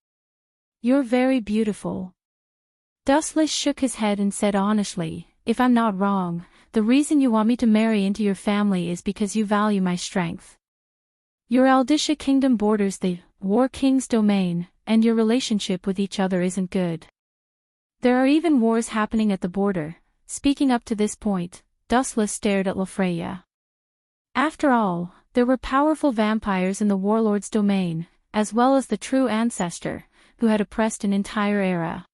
You're very beautiful. Dustless shook his head and said honestly, if I'm not wrong, the reason you want me to marry into your family is because you value my strength. Your Aldisha kingdom borders the War King's domain, and your relationship with each other isn't good. There are even wars happening at the border." Speaking up to this point, Dustless stared at Lofreya. After all, there were powerful vampires in the warlord's domain, as well as the true ancestor, who had oppressed an entire era.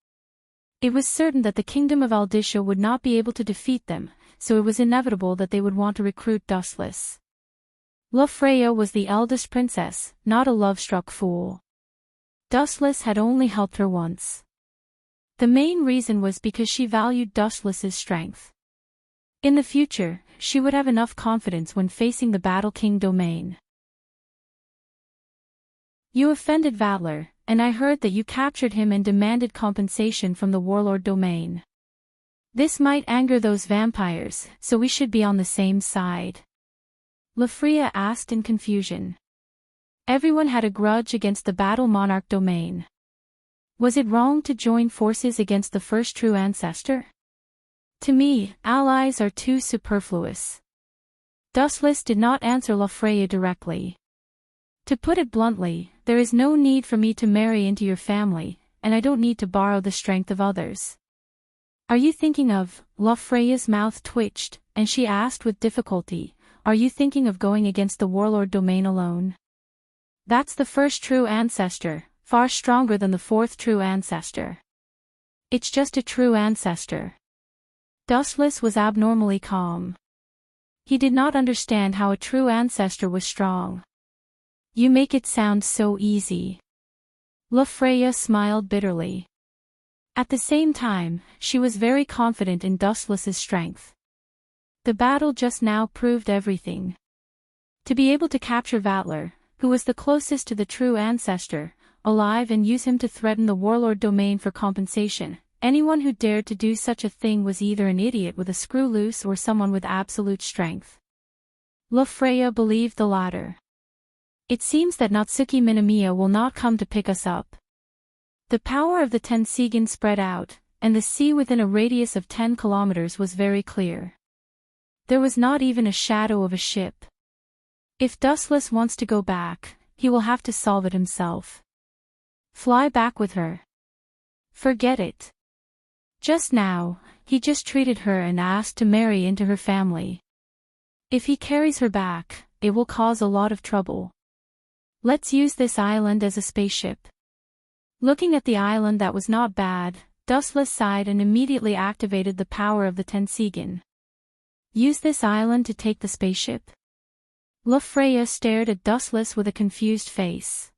It was certain that the kingdom of Aldisha would not be able to defeat them, so it was inevitable that they would want to recruit Dustless. Lofreya was the eldest princess, not a love-struck fool. Dustless had only helped her once. The main reason was because she valued Dustless's strength. In the future, she would have enough confidence when facing the Battle King domain. "You offended Vatler, and I heard that you captured him and demanded compensation from the warlord domain. This might anger those vampires, so we should be on the same side." Lofreya asked in confusion. Everyone had a grudge against the Battle Monarch domain. Was it wrong to join forces against the first true ancestor? To me, allies are too superfluous. Dustless did not answer Lofreya directly. "To put it bluntly, there is no need for me to marry into your family, and I don't need to borrow the strength of others." "Are you thinking of," Lofreya's mouth twitched, and she asked with difficulty, "are you thinking of going against the warlord domain alone? That's the first true ancestor, far stronger than the fourth true ancestor." "It's just a true ancestor." Dustless was abnormally calm. He did not understand how a true ancestor was strong. "You make it sound so easy." Lofreya smiled bitterly. At the same time, she was very confident in Dustless's strength. The battle just now proved everything. To be able to capture Vatler, who was the closest to the true ancestor, alive and use him to threaten the warlord domain for compensation, anyone who dared to do such a thing was either an idiot with a screw loose or someone with absolute strength. Lofreya believed the latter. "It seems that Natsuki Minamiya will not come to pick us up." The power of the Tensigan spread out, and the sea within a radius of 10 kilometers was very clear. There was not even a shadow of a ship. If Dustless wants to go back, he will have to solve it himself. Fly back with her. Forget it. Just now, he just treated her and asked to marry into her family. If he carries her back, it will cause a lot of trouble. Let's use this island as a spaceship. Looking at the island that was not bad, Dustless sighed and immediately activated the power of the Tensigan. Use this island to take the spaceship? Lofreya stared at Dustless with a confused face.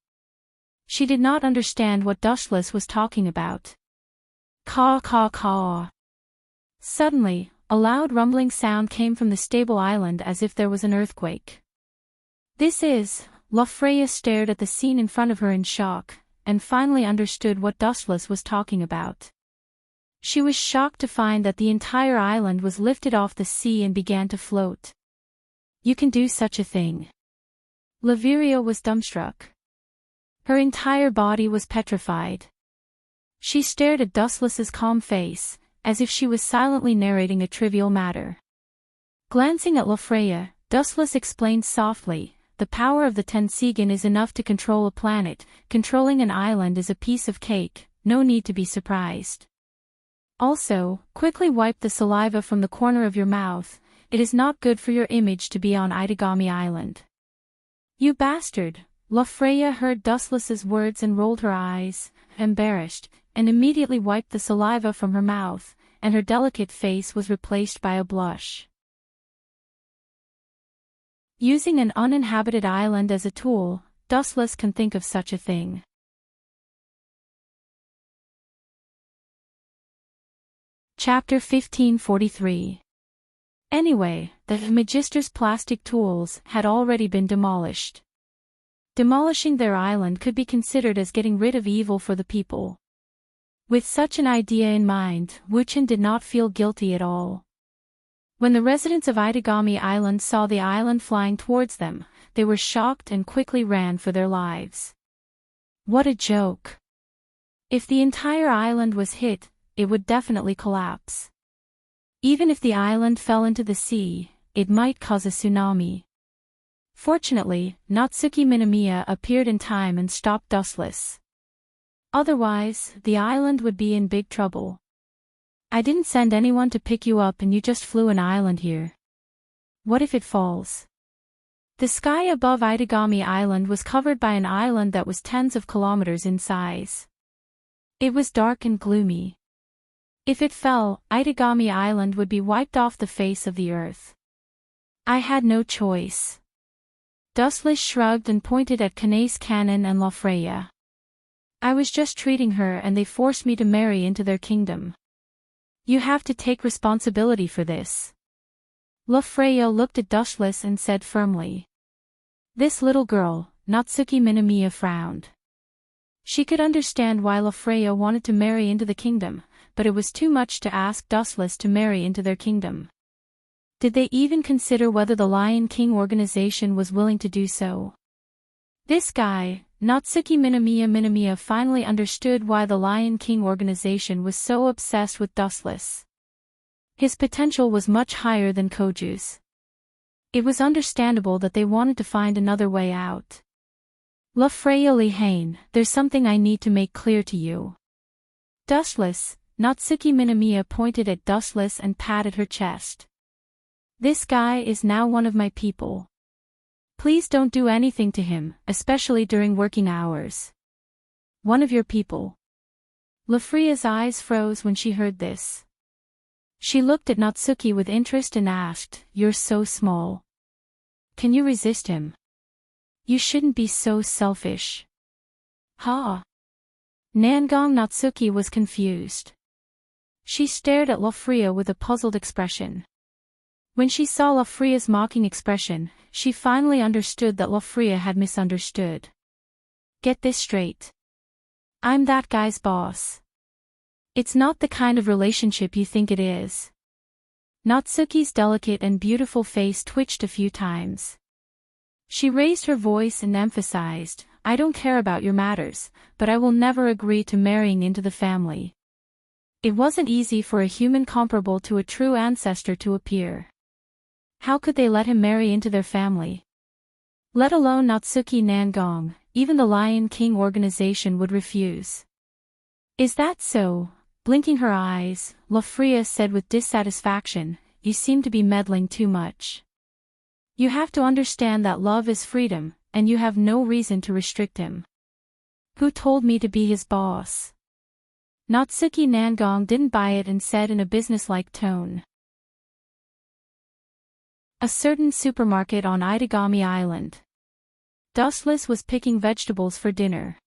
She did not understand what Dustless was talking about. Caw caw caw. Suddenly, a loud rumbling sound came from the stable island as if there was an earthquake. "This is..." Lofreya stared at the scene in front of her in shock, and finally understood what Dustless was talking about. She was shocked to find that the entire island was lifted off the sea and began to float. "You can do such a thing." Laviria was dumbstruck. Her entire body was petrified. She stared at Dustless's calm face, as if she was silently narrating a trivial matter. Glancing at Lofreya, Dustless explained softly, "The power of the Tensigan is enough to control a planet, controlling an island is a piece of cake, no need to be surprised. Also, quickly wipe the saliva from the corner of your mouth, it is not good for your image to be on Itagami Island." "You bastard!" Lofreya heard Dustless's words and rolled her eyes, embarrassed, and immediately wiped the saliva from her mouth, and her delicate face was replaced by a blush. Using an uninhabited island as a tool, Dustless can think of such a thing. Chapter 1543. Anyway, the Magister's plastic tools had already been demolished. Demolishing their island could be considered as getting rid of evil for the people. With such an idea in mind, Wuchen did not feel guilty at all. When the residents of Itagami Island saw the island flying towards them, they were shocked and quickly ran for their lives. What a joke! If the entire island was hit, it would definitely collapse. Even if the island fell into the sea, it might cause a tsunami. Fortunately, Natsuki Minamiya appeared in time and stopped Dustless. Otherwise, the island would be in big trouble. I didn't send anyone to pick you up and you just flew an island here. What if it falls? The sky above Itagami Island was covered by an island that was tens of kilometers in size. It was dark and gloomy. If it fell, Itagami Island would be wiped off the face of the earth. I had no choice. Dustless shrugged and pointed at Kanace Cannon and Lofreya. I was just treating her and they forced me to marry into their kingdom. You have to take responsibility for this. Lofreya looked at Dustless and said firmly. This little girl, Natsuki Minamiya, frowned. She could understand why Lofreya wanted to marry into the kingdom, but it was too much to ask Dustless to marry into their kingdom. Did they even consider whether the Lion King organization was willing to do so? This guy, Natsuki Minamiya finally understood why the Lion King organization was so obsessed with Dustless. His potential was much higher than Koju's. It was understandable that they wanted to find another way out. Lofreya Lihane, there's something I need to make clear to you. Dustless, Natsuki Minamiya pointed at Dustless and patted her chest. This guy is now one of my people. Please don't do anything to him, especially during working hours. One of your people. Lofreya's eyes froze when she heard this. She looked at Natsuki with interest and asked, You're so small. Can you resist him? You shouldn't be so selfish. Ha! Nangong Natsuki was confused. She stared at Lofreya with a puzzled expression. When she saw Lofreya's mocking expression, she finally understood that Lofreya had misunderstood. Get this straight. I'm that guy's boss. It's not the kind of relationship you think it is. Natsuki's delicate and beautiful face twitched a few times. She raised her voice and emphasized, I don't care about your matters, but I will never agree to marrying into the family. It wasn't easy for a human comparable to a true ancestor to appear. How could they let him marry into their family? Let alone Natsuki Nangong, even the Lion King organization would refuse. Is that so? Blinking her eyes, Lofreya said with dissatisfaction, You seem to be meddling too much. You have to understand that love is freedom, and you have no reason to restrict him. Who told me to be his boss? Natsuki Nangong didn't buy it and said in a businesslike tone. A certain supermarket on Itagami Island. Dustless was picking vegetables for dinner.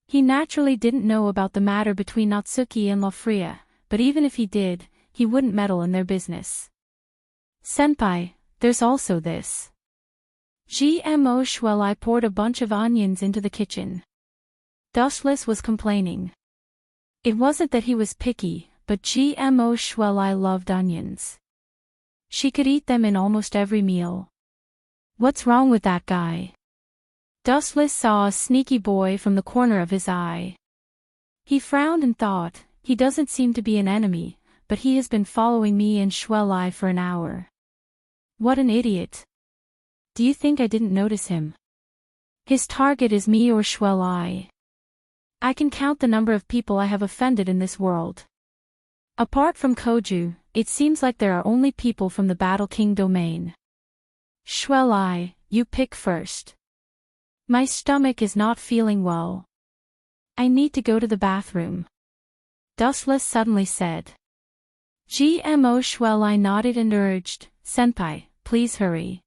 He naturally didn't know about the matter between Natsuki and Lofreya, but even if he did, he wouldn't meddle in their business. Senpai, there's also this. GMO Shuelai poured a bunch of onions into the kitchen. Dustless was complaining. It wasn't that he was picky, but GMO Shuelai loved onions. She could eat them in almost every meal. What's wrong with that guy? Dustless saw a sneaky boy from the corner of his eye. He frowned and thought, he doesn't seem to be an enemy, but he has been following me and Shuelai for an hour. What an idiot. Do you think I didn't notice him? His target is me or Shuelai. I can count the number of people I have offended in this world. Apart from Koju, it seems like there are only people from the Battle King domain. Shuelai, you pick first. My stomach is not feeling well. I need to go to the bathroom. Dustless suddenly said. GMO Shuelai nodded and urged, Senpai, please hurry.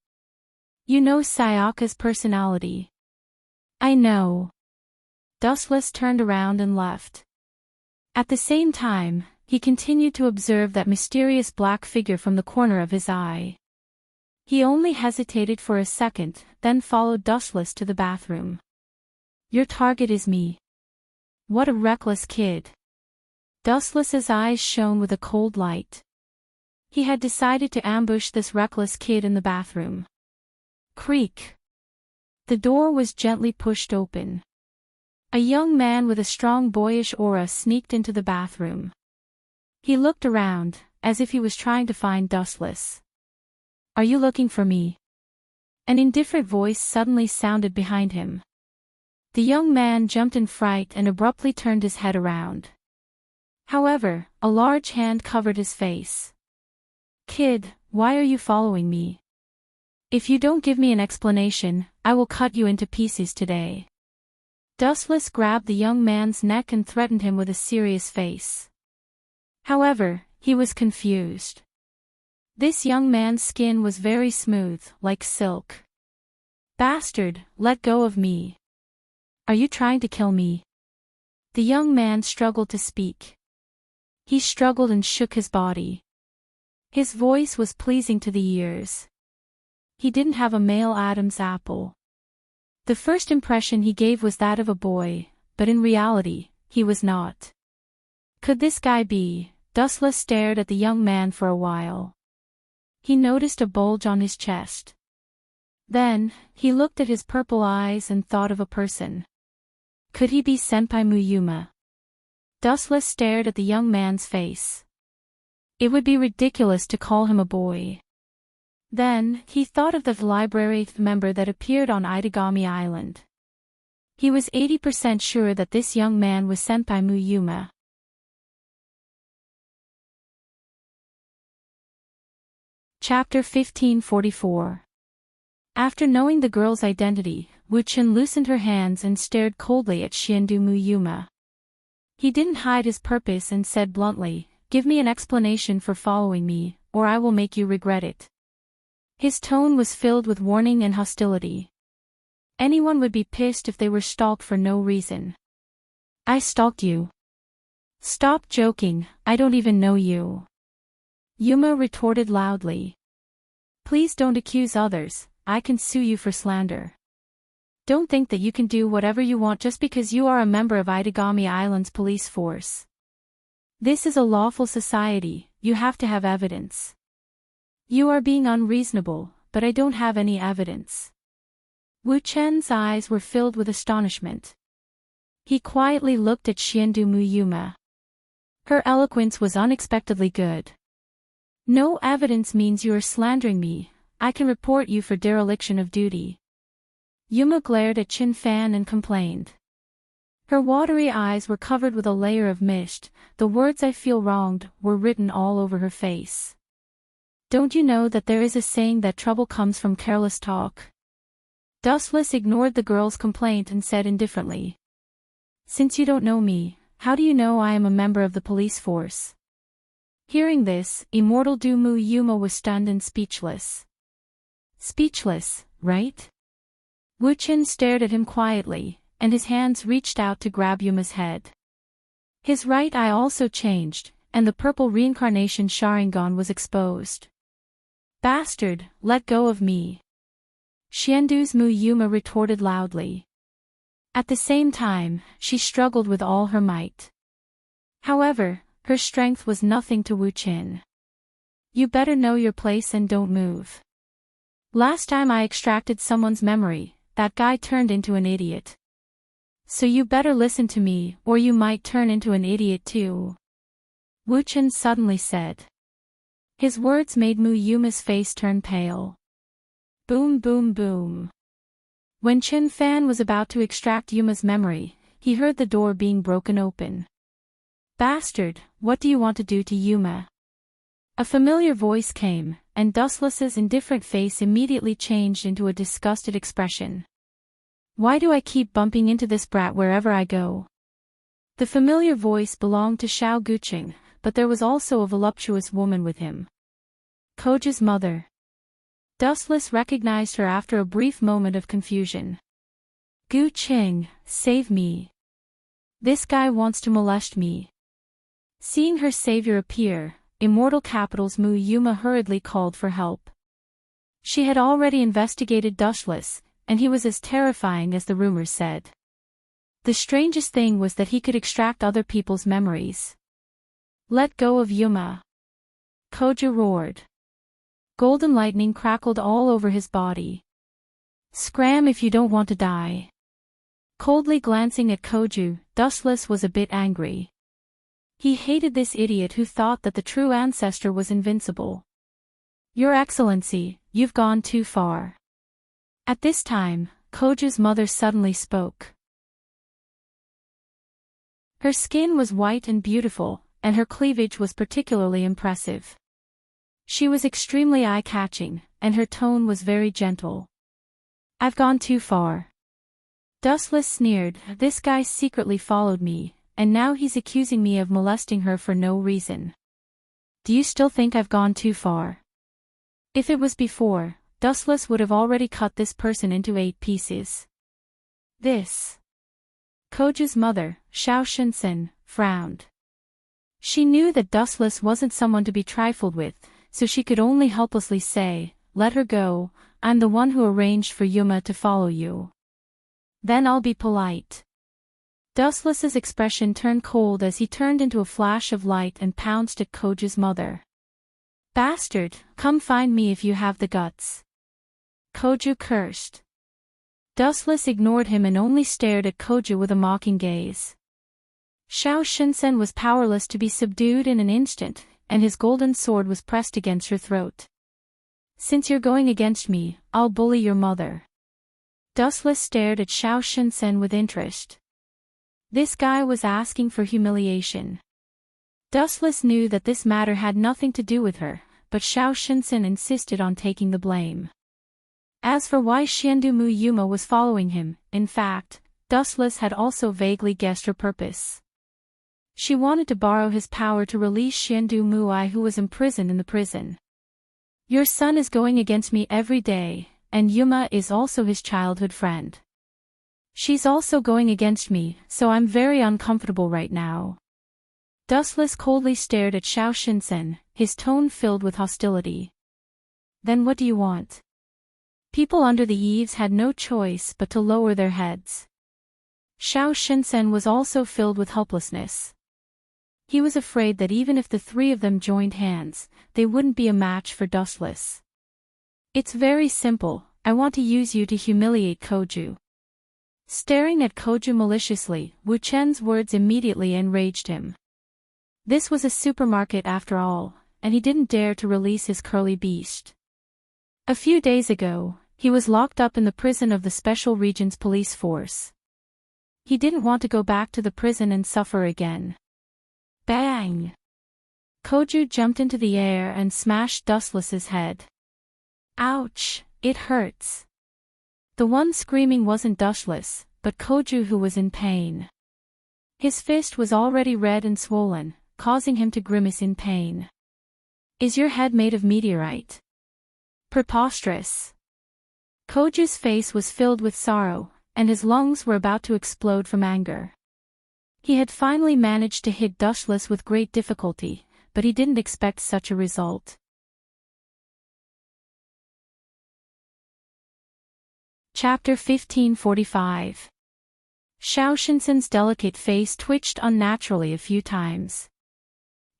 You know Sayaka's personality. I know. Dustless turned around and left. At the same time, he continued to observe that mysterious black figure from the corner of his eye. He only hesitated for a second, then followed Dustless to the bathroom. Your target is me. What a reckless kid. Dustless's eyes shone with a cold light. He had decided to ambush this reckless kid in the bathroom. Creak. The door was gently pushed open. A young man with a strong boyish aura sneaked into the bathroom. He looked around, as if he was trying to find Dustless. "Are you looking for me?" An indifferent voice suddenly sounded behind him. The young man jumped in fright and abruptly turned his head around. However, a large hand covered his face. "Kid, why are you following me? If you don't give me an explanation, I will cut you into pieces today." Dustless grabbed the young man's neck and threatened him with a serious face. However, he was confused. This young man's skin was very smooth, like silk. "Bastard, let go of me. Are you trying to kill me?" The young man struggled to speak. He struggled and shook his body. His voice was pleasing to the ears. He didn't have a male Adam's apple. The first impression he gave was that of a boy, but in reality, he was not. Could this guy be? Dustless stared at the young man for a while. He noticed a bulge on his chest. Then, he looked at his purple eyes and thought of a person. Could he be Senpai Muyuma? Dustless stared at the young man's face. It would be ridiculous to call him a boy. Then, he thought of the library member that appeared on Itagami Island. He was 80% sure that this young man was Senpai Muyuma. Chapter 1544. After knowing the girl's identity, Wu-chan loosened her hands and stared coldly at Shiendu Muyuma. He didn't hide his purpose and said bluntly, "Give me an explanation for following me, or I will make you regret it." His tone was filled with warning and hostility. Anyone would be pissed if they were stalked for no reason. "I stalked you." "Stop joking, I don't even know you," Yuma retorted loudly. "Please don't accuse others, I can sue you for slander. Don't think that you can do whatever you want just because you are a member of Itagami Island's police force. This is a lawful society, you have to have evidence. You are being unreasonable, but I don't have any evidence." Wu-chan's eyes were filled with astonishment. He quietly looked at Shiendu Muyuma. Her eloquence was unexpectedly good. "No evidence means you are slandering me, I can report you for dereliction of duty." Yuma glared at Chin-fan and complained. Her watery eyes were covered with a layer of mist, the words "I feel wronged" were written all over her face. "Don't you know that there is a saying that trouble comes from careless talk?" Dustless ignored the girl's complaint and said indifferently. "Since you don't know me, how do you know I am a member of the police force?" Hearing this, Immortal Dumu Yuma was stunned and speechless. Speechless, right? Wu-chan stared at him quietly, and his hands reached out to grab Yuma's head. His right eye also changed, and the purple reincarnation Sharingan was exposed. "Bastard, let go of me!" Shiendu's Muyuma retorted loudly. At the same time, she struggled with all her might. However, her strength was nothing to Wu-chan. "You better know your place and don't move. Last time I extracted someone's memory, that guy turned into an idiot. So you better listen to me, or you might turn into an idiot too," Wu-chan suddenly said. His words made Muyuma's face turn pale. Boom boom boom. When Chin-fan was about to extract Yuma's memory, he heard the door being broken open. "Bastard, what do you want to do to Yuma?" A familiar voice came, and Dustless's indifferent face immediately changed into a disgusted expression. "Why do I keep bumping into this brat wherever I go?" The familiar voice belonged to Xiao Guqing, but there was also a voluptuous woman with him. Koja's mother. Dustless recognized her after a brief moment of confusion. "Guqing, save me. This guy wants to molest me." Seeing her savior appear, Immortal Capital's Muyuma hurriedly called for help. She had already investigated Dustless, and he was as terrifying as the rumors said. The strangest thing was that he could extract other people's memories. "Let go of Yuma!" Koja roared. Golden lightning crackled all over his body. "Scram if you don't want to die." Coldly glancing at Koju, Dustless was a bit angry. He hated this idiot who thought that the true ancestor was invincible. Your Excellency, you've gone too far. At this time, Koju's mother suddenly spoke. Her skin was white and beautiful, and her cleavage was particularly impressive. She was extremely eye-catching, and her tone was very gentle. I've gone too far. Dustless sneered, this guy secretly followed me, and now he's accusing me of molesting her for no reason. Do you still think I've gone too far? If it was before, Dustless would have already cut this person into 8 pieces. This. Koju's mother, Xiao Shinsen, frowned. She knew that Dustless wasn't someone to be trifled with, so she could only helplessly say, let her go, I'm the one who arranged for Yuma to follow you. Then I'll be polite. Dustless's expression turned cold as he turned into a flash of light and pounced at Koju's mother. Bastard, come find me if you have the guts. Koju cursed. Dustless ignored him and only stared at Koju with a mocking gaze. Xiao Shinsen was powerless to be subdued in an instant, and his golden sword was pressed against her throat. Since you're going against me, I'll bully your mother. Dustless stared at Xiao Shinsen with interest. This guy was asking for humiliation. Dustless knew that this matter had nothing to do with her, but Xiao Shinsen insisted on taking the blame. As for why Xiandu Yuma was following him, in fact, Dustless had also vaguely guessed her purpose. She wanted to borrow his power to release Xiandu Muai, who was imprisoned in the prison. Your son is going against me every day, and Yuma is also his childhood friend. She's also going against me, so I'm very uncomfortable right now. Dustless coldly stared at Xiao Shinsen, his tone filled with hostility. Then what do you want? People under the eaves had no choice but to lower their heads. Xiao Shinsen was also filled with helplessness. He was afraid that even if the 3 of them joined hands, they wouldn't be a match for Dustless. It's very simple, I want to use you to humiliate Koju. Staring at Koju maliciously, Wu Chen's words immediately enraged him. This was a supermarket after all, and he didn't dare to release his curly beast. A few days ago, he was locked up in the prison of the Special Regions Police Force. He didn't want to go back to the prison and suffer again. Bang! Koju jumped into the air and smashed Dustless's head. Ouch, it hurts. The one screaming wasn't Dustless, but Koju, who was in pain. His fist was already red and swollen, causing him to grimace in pain. Is your head made of meteorite? Preposterous. Koju's face was filled with sorrow, and his lungs were about to explode from anger. He had finally managed to hit Dustless with great difficulty, but he didn't expect such a result. Chapter 1545. Xiao Shinsen's delicate face twitched unnaturally a few times.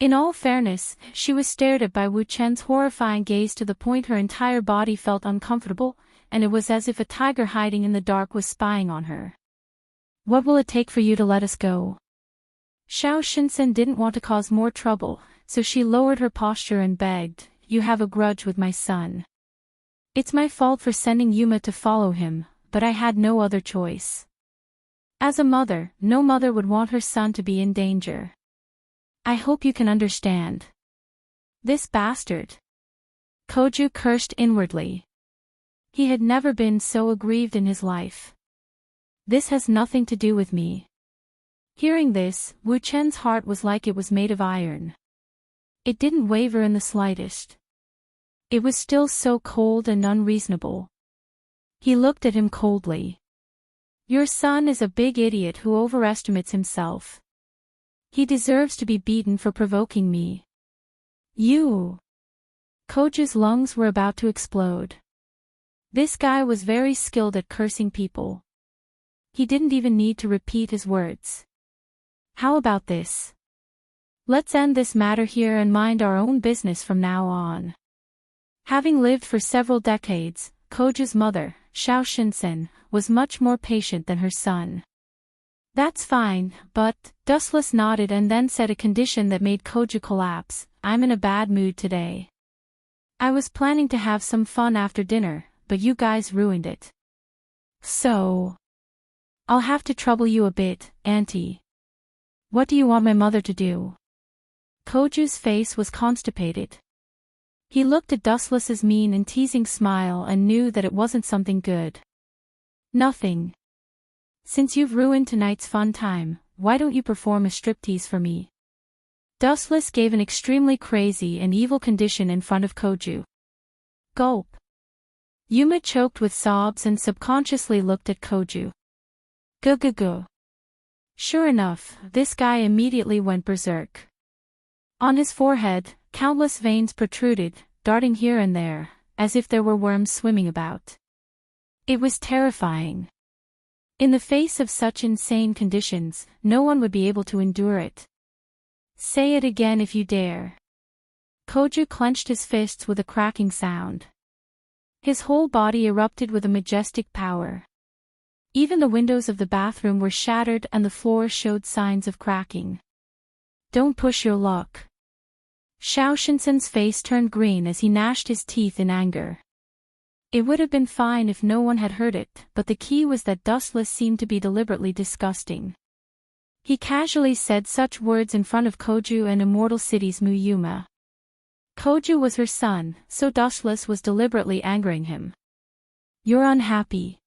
In all fairness, she was stared at by Wu Chen's horrifying gaze to the point her entire body felt uncomfortable, and it was as if a tiger hiding in the dark was spying on her. What will it take for you to let us go? Xiao Shinsen didn't want to cause more trouble, so she lowered her posture and begged, you have a grudge with my son. It's my fault for sending Yuma to follow him, but I had no other choice. As a mother, no mother would want her son to be in danger. I hope you can understand. This bastard. Koju cursed inwardly. He had never been so aggrieved in his life. This has nothing to do with me. Hearing this, Wu Chen's heart was like it was made of iron. It didn't waver in the slightest. It was still so cold and unreasonable. He looked at him coldly. Your son is a big idiot who overestimates himself. He deserves to be beaten for provoking me. You! Koju's lungs were about to explode. This guy was very skilled at cursing people. He didn't even need to repeat his words. How about this? Let's end this matter here and mind our own business from now on. Having lived for several decades, Koju's mother, Xiao Shinsen, was much more patient than her son. That's fine, but, Dustless nodded and then said a condition that made Koju collapse. I'm in a bad mood today. I was planning to have some fun after dinner, but you guys ruined it. So, I'll have to trouble you a bit, Auntie. What do you want my mother to do? Koju's face was constipated. He looked at Dustless's mean and teasing smile and knew that it wasn't something good. Nothing. Since you've ruined tonight's fun time, why don't you perform a striptease for me? Dustless gave an extremely crazy and evil condition in front of Koju. Gulp. Yuma choked with sobs and subconsciously looked at Koju. Guh. Sure enough, this guy immediately went berserk. On his forehead, countless veins protruded, darting here and there, as if there were worms swimming about. It was terrifying. In the face of such insane conditions, no one would be able to endure it. Say it again if you dare. Koju clenched his fists with a cracking sound. His whole body erupted with a majestic power. Even the windows of the bathroom were shattered and the floor showed signs of cracking. Don't push your luck. Xiao Shinsen's face turned green as he gnashed his teeth in anger. It would have been fine if no one had heard it, but the key was that Dustless seemed to be deliberately disgusting. He casually said such words in front of Koju and Immortal City's Muyuma. Koju was her son, so Dustless was deliberately angering him. You're unhappy.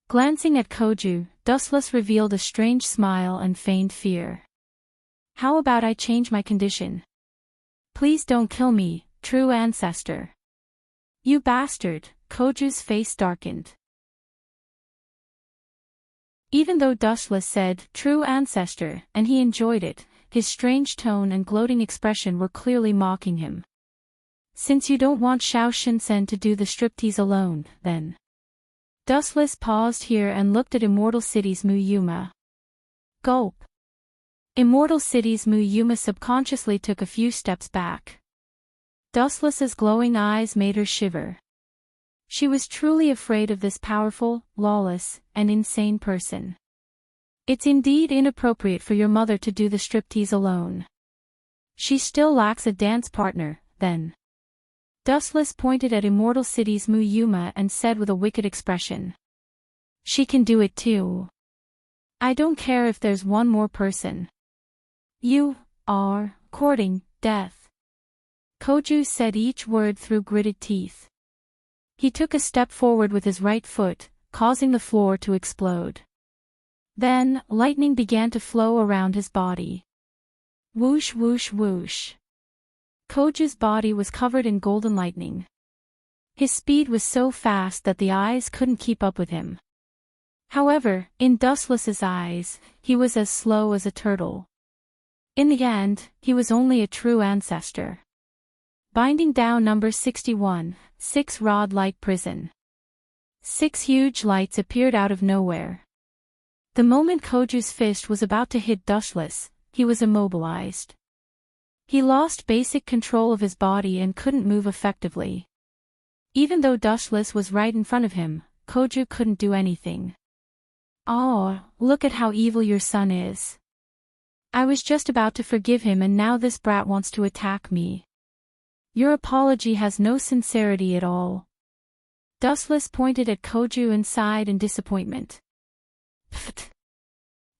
Glancing at Koju, Dustless revealed a strange smile and feigned fear. How about I change my condition? Please don't kill me, true ancestor. You bastard, Koju's face darkened. Even though Dustless said, true ancestor, and he enjoyed it, his strange tone and gloating expression were clearly mocking him. Since you don't want Xiao Shinsen to do the striptease alone, then. Dustless paused here and looked at Immortal City's Muyuma. Gulp. Immortal City's Muyuma subconsciously took a few steps back. Dustless's glowing eyes made her shiver. She was truly afraid of this powerful, lawless, and insane person. It's indeed inappropriate for your mother to do the striptease alone. She still lacks a dance partner, then. Dustless pointed at Immortal City's Muyuma and said with a wicked expression. She can do it too. I don't care if there's one more person. You are courting death. Koju said each word through gritted teeth. He took a step forward with his right foot, causing the floor to explode. Then, lightning began to flow around his body. Whoosh whoosh whoosh. Koju's body was covered in golden lightning. His speed was so fast that the eyes couldn't keep up with him. However, in Dustless's eyes, he was as slow as a turtle. In the end, he was only a true ancestor. Binding down number 61, 6-rod light prison. 6 huge lights appeared out of nowhere. The moment Koju's fist was about to hit Dustless, he was immobilized. He lost basic control of his body and couldn't move effectively. Even though Dustless was right in front of him, Koju couldn't do anything. Oh, look at how evil your son is. I was just about to forgive him and now this brat wants to attack me. Your apology has no sincerity at all. Dustless pointed at Koju and sighed in disappointment. Pfft.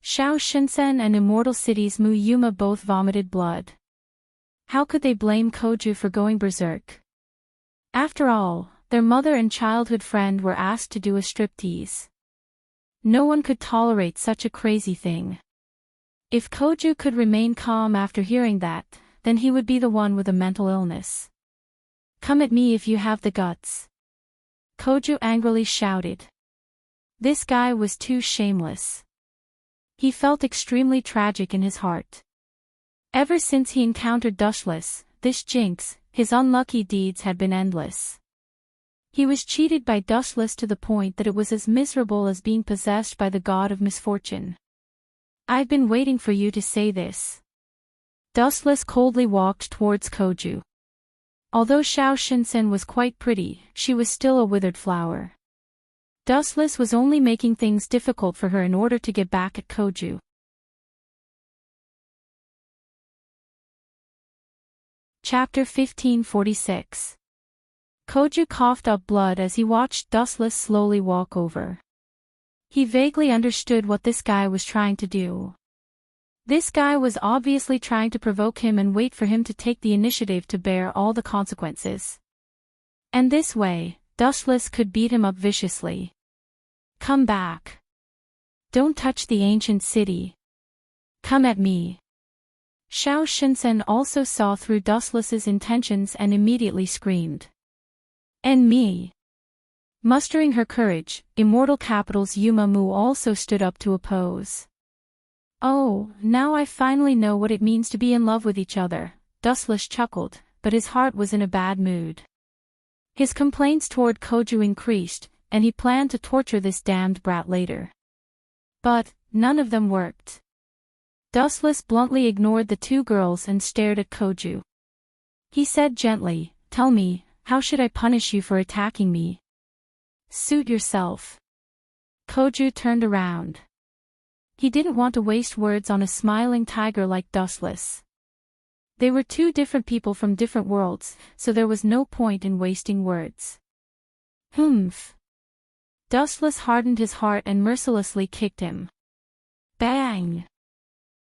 Xiao Shinsen and Immortal City's Muyuma both vomited blood. How could they blame Koju for going berserk? After all, their mother and childhood friend were asked to do a striptease. No one could tolerate such a crazy thing. If Koju could remain calm after hearing that, then he would be the one with a mental illness. Come at me if you have the guts. Koju angrily shouted. This guy was too shameless. He felt extremely tragic in his heart. Ever since he encountered Dustless, this jinx, his unlucky deeds had been endless. He was cheated by Dustless to the point that it was as miserable as being possessed by the god of misfortune. I've been waiting for you to say this. Dustless coldly walked towards Koju. Although Xiao Shinsen was quite pretty, she was still a withered flower. Dustless was only making things difficult for her in order to get back at Koju. Chapter 1546. Koju coughed up blood as he watched Dustless slowly walk over. He vaguely understood what this guy was trying to do. This guy was obviously trying to provoke him and wait for him to take the initiative to bear all the consequences. And this way, Dustless could beat him up viciously. Come back. Don't touch the ancient city. Come at me. Xiao Shinsen also saw through Dustless's intentions and immediately screamed. And me. Mustering her courage, Immortal Capital's Yuma Mu also stood up to oppose. Oh, now I finally know what it means to be in love with each other, Dustless chuckled, but his heart was in a bad mood. His complaints toward Koju increased, and he planned to torture this damned brat later. But none of them worked. Dustless bluntly ignored the two girls and stared at Koju. He said gently, "Tell me, how should I punish you for attacking me?" "Suit yourself." Koju turned around. He didn't want to waste words on a smiling tiger like Dustless. They were two different people from different worlds, so there was no point in wasting words. Humph. Dustless hardened his heart and mercilessly kicked him. Bang!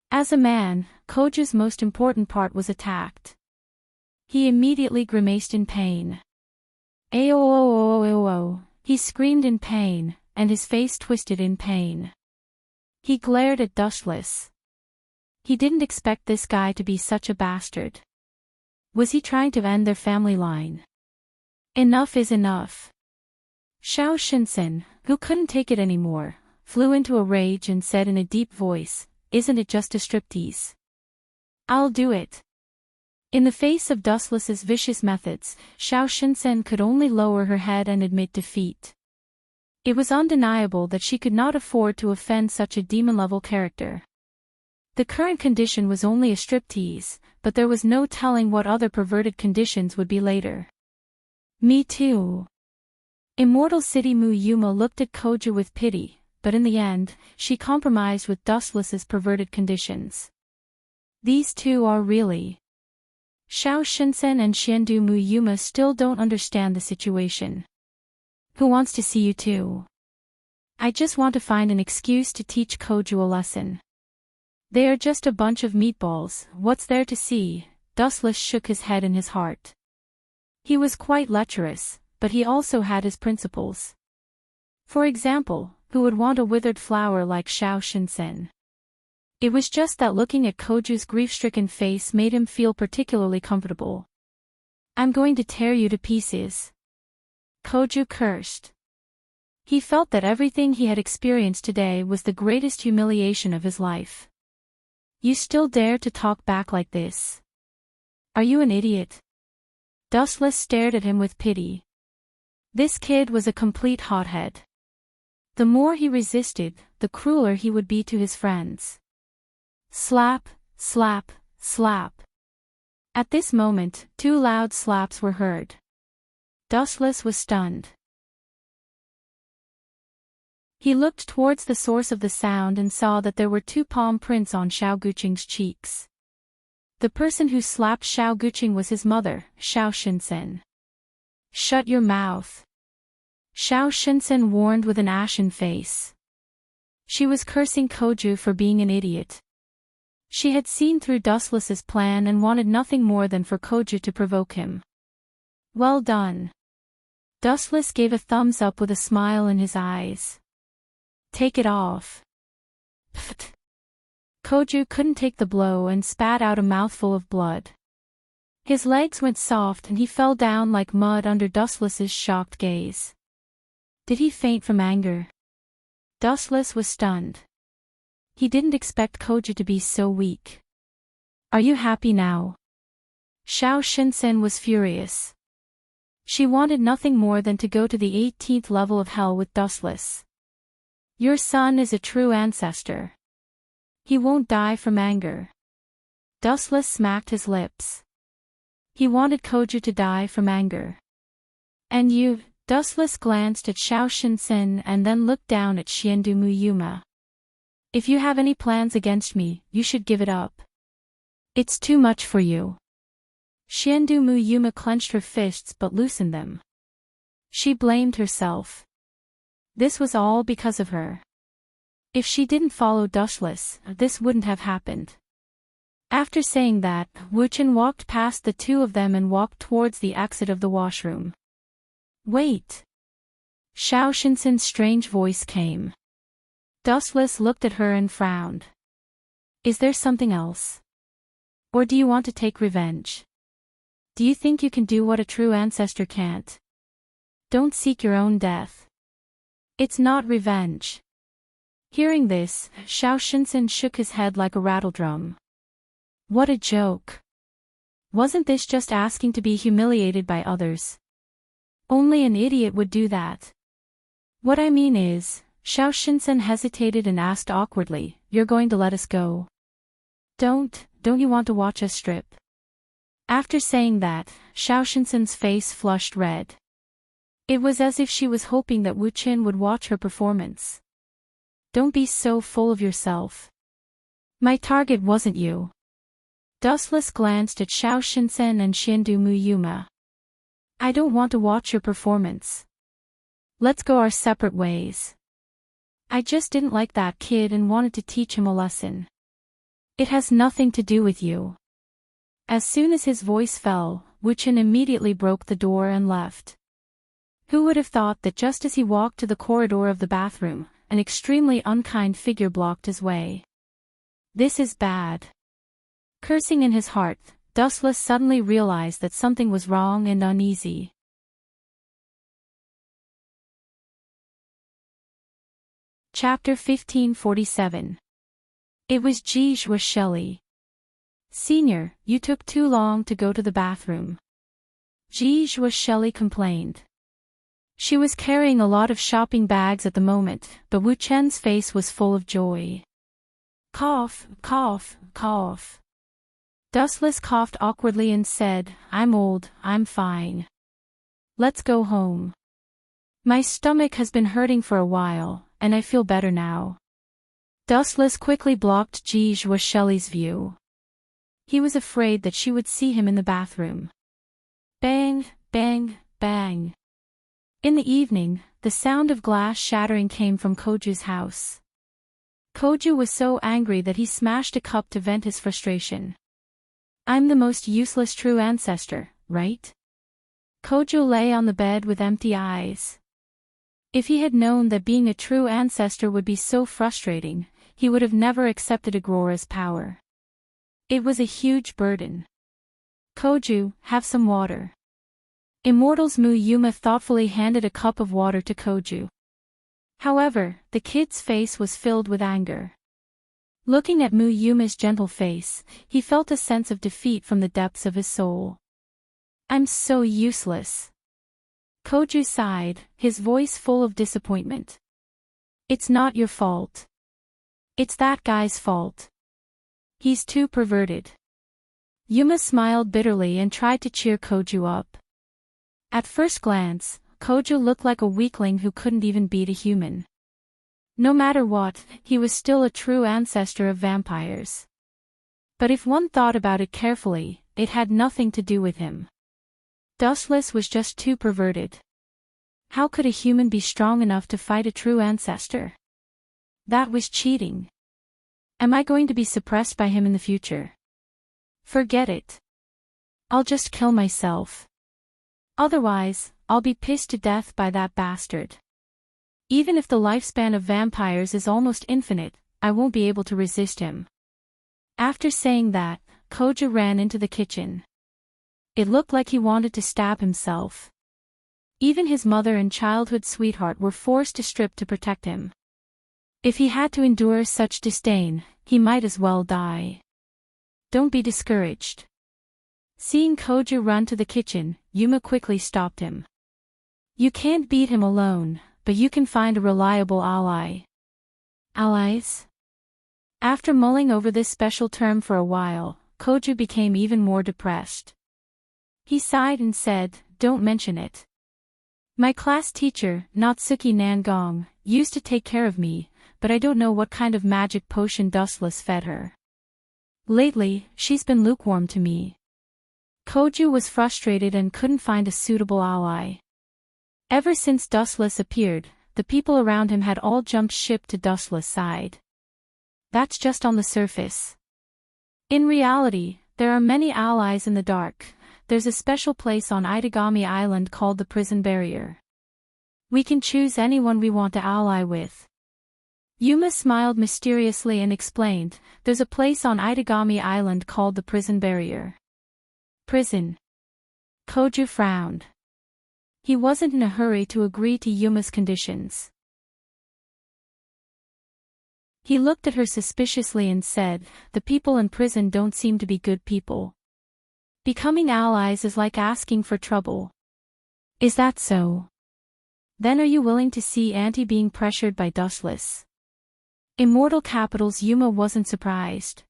As a man, Koju's most important part was attacked. He immediately grimaced in pain. Ayo! He screamed in pain, and his face twisted in pain. He glared at Dustless. He didn't expect this guy to be such a bastard. Was he trying to end their family line? Enough is enough. Xiao Shinsen, who couldn't take it anymore, flew into a rage and said in a deep voice, "Isn't it just a striptease? I'll do it." In the face of Dustless's vicious methods, Xiao Shinsen could only lower her head and admit defeat. It was undeniable that she could not afford to offend such a demon-level character. The current condition was only a striptease, but there was no telling what other perverted conditions would be later. Me too. Immortal City Mu Yuma looked at Koju with pity, but in the end, she compromised with Dustless's perverted conditions. These two are really... Xiao Shinsen and Xiandu Mu Yuma still don't understand the situation. Who wants to see you too? I just want to find an excuse to teach Koju a lesson. They are just a bunch of meatballs, what's there to see? Dustless shook his head in his heart. He was quite lecherous, but he also had his principles. For example, who would want a withered flower like Xiao Shinsen? It was just that looking at Koju's grief-stricken face made him feel particularly comfortable. I'm going to tear you to pieces. Koju cursed. He felt that everything he had experienced today was the greatest humiliation of his life. You still dare to talk back like this? Are you an idiot? Dustless stared at him with pity. This kid was a complete hothead. The more he resisted, the crueler he would be to his friends. Slap, slap, slap. At this moment, two loud slaps were heard. Dustless was stunned. He looked towards the source of the sound and saw that there were two palm prints on Xiao Guqing's cheeks. The person who slapped Xiao Guqing was his mother, Xiao Shinsen. Shut your mouth. Xiao Shinsen warned with an ashen face. She was cursing Koju for being an idiot. She had seen through Dustless's plan and wanted nothing more than for Koju to provoke him. Well done. Dustless gave a thumbs up with a smile in his eyes. Take it off. Pfft. Koju couldn't take the blow and spat out a mouthful of blood. His legs went soft and he fell down like mud under Dustless's shocked gaze. Did he faint from anger? Dustless was stunned. He didn't expect Koju to be so weak. Are you happy now? Xiao Shinsen was furious. She wanted nothing more than to go to the 18th level of hell with Dustless. Your son is a true ancestor. He won't die from anger. Dustless smacked his lips. He wanted Koju to die from anger. And you, Dustless glanced at Xiao Shinsen and then looked down at Xiandu Muyuma. If you have any plans against me, you should give it up. It's too much for you. Xiandu Muyuma clenched her fists but loosened them. She blamed herself. This was all because of her. If she didn't follow Dustless, this wouldn't have happened. After saying that, Wu Chen walked past the two of them and walked towards the exit of the washroom. Wait! Xiao Shinsen's strange voice came. Dustless looked at her and frowned. Is there something else? Or do you want to take revenge? Do you think you can do what a true ancestor can't? Don't seek your own death. It's not revenge. Hearing this, Xiao Shinsen shook his head like a rattledrum. What a joke. Wasn't this just asking to be humiliated by others? Only an idiot would do that. What I mean is, Xiao Shinsen hesitated and asked awkwardly, you're going to let us go? Don't you want to watch us strip? After saying that, Xiao Shinsen's face flushed red. It was as if she was hoping that Wu Chen would watch her performance. Don't be so full of yourself. My target wasn't you. Dustless glanced at Xiao Shinsen and Xiandu Muyuma. I don't want to watch your performance. Let's go our separate ways. I just didn't like that kid and wanted to teach him a lesson. It has nothing to do with you. As soon as his voice fell, Wu Chen immediately broke the door and left. Who would have thought that just as he walked to the corridor of the bathroom, an extremely unkind figure blocked his way? This is bad. Cursing in his heart, Dustless suddenly realized that something was wrong and uneasy. Chapter 1547. It was Jijua Shelley. Senior, you took too long to go to the bathroom. Jijua Shelley complained. She was carrying a lot of shopping bags at the moment, but Wu Chen's face was full of joy. Cough, cough, cough. Dustless coughed awkwardly and said, I'm old, I'm fine. Let's go home. My stomach has been hurting for a while, and I feel better now. Dustless quickly blocked Jijua Shelley's view. He was afraid that she would see him in the bathroom. Bang, bang, bang. In the evening, the sound of glass shattering came from Koju's house. Koju was so angry that he smashed a cup to vent his frustration. I'm the most useless true ancestor, right? Koju lay on the bed with empty eyes. If he had known that being a true ancestor would be so frustrating, he would have never accepted Agrora's power. It was a huge burden. Koju, have some water. Immortal's Muyuma thoughtfully handed a cup of water to Koju. However, the kid's face was filled with anger. Looking at Muyuma's gentle face, he felt a sense of defeat from the depths of his soul. I'm so useless. Koju sighed, his voice full of disappointment. It's not your fault. It's that guy's fault. He's too perverted. Yuma smiled bitterly and tried to cheer Koju up. At first glance, Koju looked like a weakling who couldn't even beat a human. No matter what, he was still a true ancestor of vampires. But if one thought about it carefully, it had nothing to do with him. Dustless was just too perverted. How could a human be strong enough to fight a true ancestor? That was cheating. Am I going to be suppressed by him in the future? Forget it. I'll just kill myself. Otherwise, I'll be pissed to death by that bastard. Even if the lifespan of vampires is almost infinite, I won't be able to resist him. After saying that, Koju ran into the kitchen. It looked like he wanted to stab himself. Even his mother and childhood sweetheart were forced to strip to protect him. If he had to endure such disdain, he might as well die. Don't be discouraged. Seeing Koju run to the kitchen, Yuma quickly stopped him. You can't beat him alone, but you can find a reliable ally. Allies? After mulling over this special term for a while, Koju became even more depressed. He sighed and said, don't mention it. My class teacher, Natsuki Nangong, used to take care of me, but I don't know what kind of magic potion Dustless fed her. Lately, she's been lukewarm to me. Koju was frustrated and couldn't find a suitable ally. Ever since Dustless appeared, the people around him had all jumped ship to Dustless' side. That's just on the surface. In reality, there are many allies in the dark. There's a special place on Itagami Island called the Prison Barrier. We can choose anyone we want to ally with. Yuma smiled mysteriously and explained, there's a place on Itagami Island called the Prison Barrier. Prison. Koju frowned. He wasn't in a hurry to agree to Yuma's conditions. He looked at her suspiciously and said, the people in prison don't seem to be good people. Becoming allies is like asking for trouble. Is that so? Then are you willing to see Auntie being pressured by Dustless? Immortal Capital's Yuma wasn't surprised.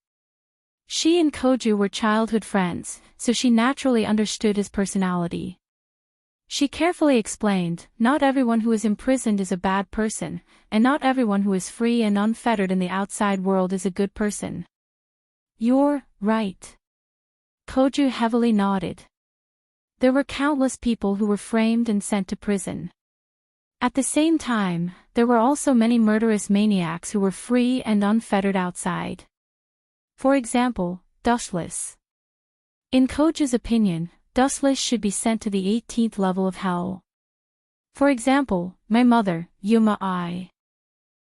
She and Koju were childhood friends, so she naturally understood his personality. She carefully explained, not everyone who is imprisoned is a bad person, and not everyone who is free and unfettered in the outside world is a good person. You're right. Koju heavily nodded. There were countless people who were framed and sent to prison. At the same time, there were also many murderous maniacs who were free and unfettered outside. For example, Dustless. In Koju's opinion, Dustless should be sent to the 18th level of hell. For example, my mother, Yuma I.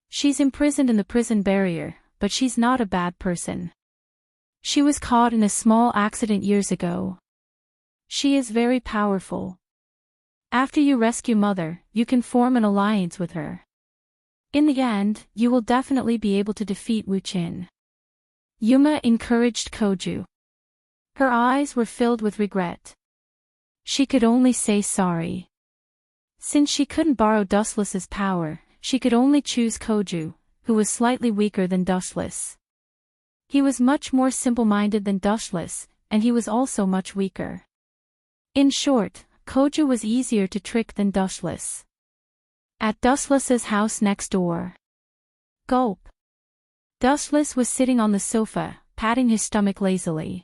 She's imprisoned in the prison barrier, but she's not a bad person. She was caught in a small accident years ago. She is very powerful. After you rescue Mother, you can form an alliance with her. In the end, you will definitely be able to defeat Wu Qin. Yuma encouraged Koju. Her eyes were filled with regret. She could only say sorry. Since she couldn't borrow Dustless's power, she could only choose Koju, who was slightly weaker than Dustless. He was much more simple-minded than Dustless, and he was also much weaker. In short, Koju was easier to trick than Dustless. At Dustless's house next door. Gulp. Dustless was sitting on the sofa, patting his stomach lazily.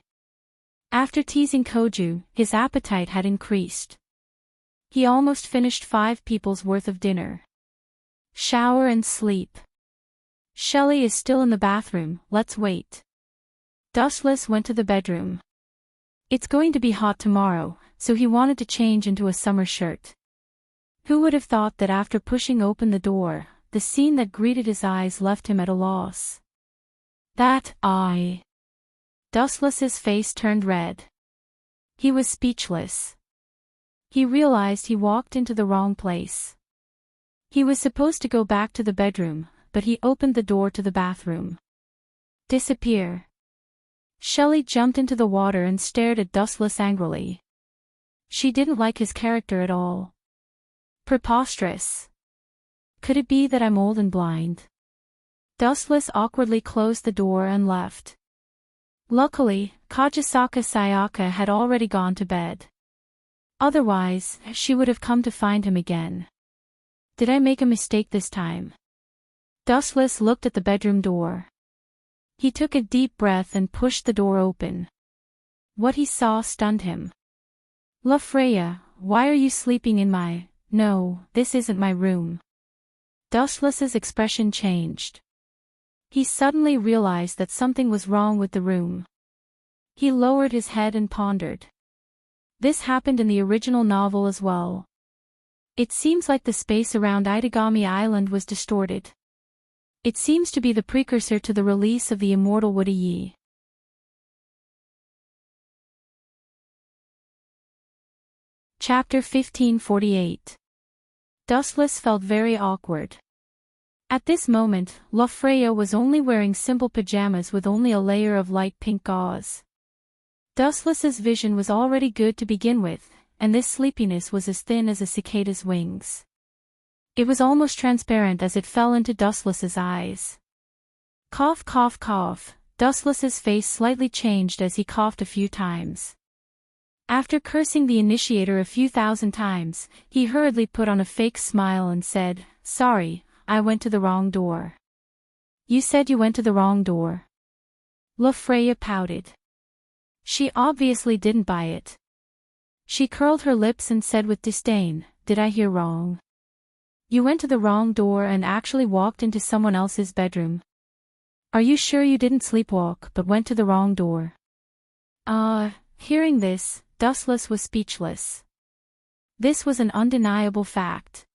After teasing Koju, his appetite had increased. He almost finished 5 people's worth of dinner. Shower and sleep. Shelly is still in the bathroom, let's wait. Dustless went to the bedroom. It's going to be hot tomorrow, so he wanted to change into a summer shirt. Who would have thought that after pushing open the door, the scene that greeted his eyes left him at a loss. Dustless's face turned red. He was speechless. He realized he walked into the wrong place. He was supposed to go back to the bedroom, but he opened the door to the bathroom. Disappear. Shelly jumped into the water and stared at Dustless angrily. She didn't like his character at all. Preposterous. Could it be that I'm old and blind? Dustless awkwardly closed the door and left. Luckily, Kajisaka Sayaka had already gone to bed. Otherwise, she would have come to find him again. Did I make a mistake this time? Dustless looked at the bedroom door. He took a deep breath and pushed the door open. What he saw stunned him. La Freya, why are you sleeping in my... No, this isn't my room. Dustless's expression changed. He suddenly realized that something was wrong with the room. He lowered his head and pondered. This happened in the original novel as well. It seems like the space around Itagami Island was distorted. It seems to be the precursor to the release of the immortal Woody Yi. Chapter 1548. Dustless felt very awkward. At this moment, La Freya was only wearing simple pajamas with only a layer of light pink gauze. Dustless's vision was already good to begin with, and this sleepiness was as thin as a cicada's wings. It was almost transparent as it fell into Dustless's eyes. Cough, cough, cough. Dustless's face slightly changed as he coughed a few times. After cursing the initiator a few thousand times, he hurriedly put on a fake smile and said, "Sorry, I went to the wrong door." "You said you went to the wrong door." Lofreya pouted. She obviously didn't buy it. She curled her lips and said with disdain, "Did I hear wrong? You went to the wrong door and actually walked into someone else's bedroom? Are you sure you didn't sleepwalk but went to the wrong door?" Hearing this, Dustless was speechless. This was an undeniable fact.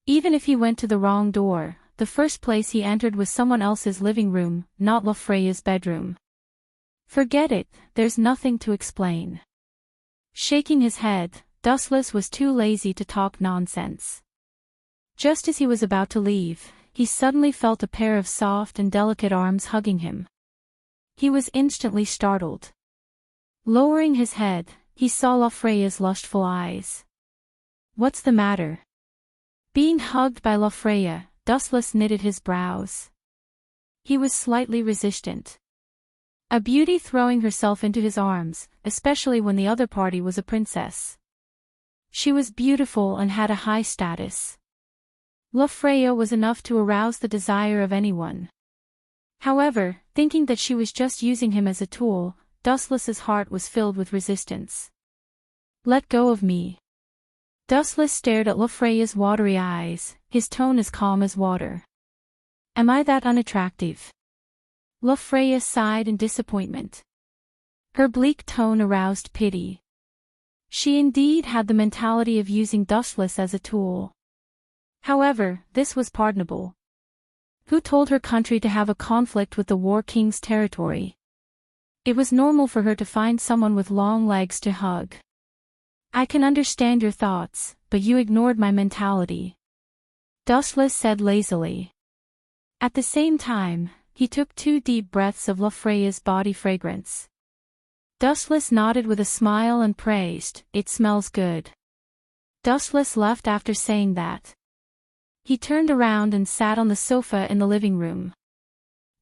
Even if he went to the wrong door, the first place he entered was someone else's living room, not Lofreya's bedroom. "Forget it, there's nothing to explain." Shaking his head, Dustless was too lazy to talk nonsense. Just as he was about to leave, he suddenly felt a pair of soft and delicate arms hugging him. He was instantly startled. Lowering his head, he saw Lofreya's lustful eyes. "What's the matter?" Being hugged by Lofreya, Dustless knitted his brows. He was slightly resistant. A beauty throwing herself into his arms, especially when the other party was a princess. She was beautiful and had a high status. Lofreya was enough to arouse the desire of anyone. However, thinking that she was just using him as a tool, Dustless's heart was filled with resistance. "Let go of me." Dustless stared at Lofreya's watery eyes, his tone as calm as water. "Am I that unattractive?" Lofreya sighed in disappointment. Her bleak tone aroused pity. She indeed had the mentality of using Dustless as a tool. However, this was pardonable. Who told her country to have a conflict with the War King's territory? It was normal for her to find someone with long legs to hug. "I can understand your thoughts, but you ignored my mentality," Dustless said lazily. At the same time, he took 2 deep breaths of Lofreya's body fragrance. Dustless nodded with a smile and praised, "It smells good." Dustless left after saying that. He turned around and sat on the sofa in the living room.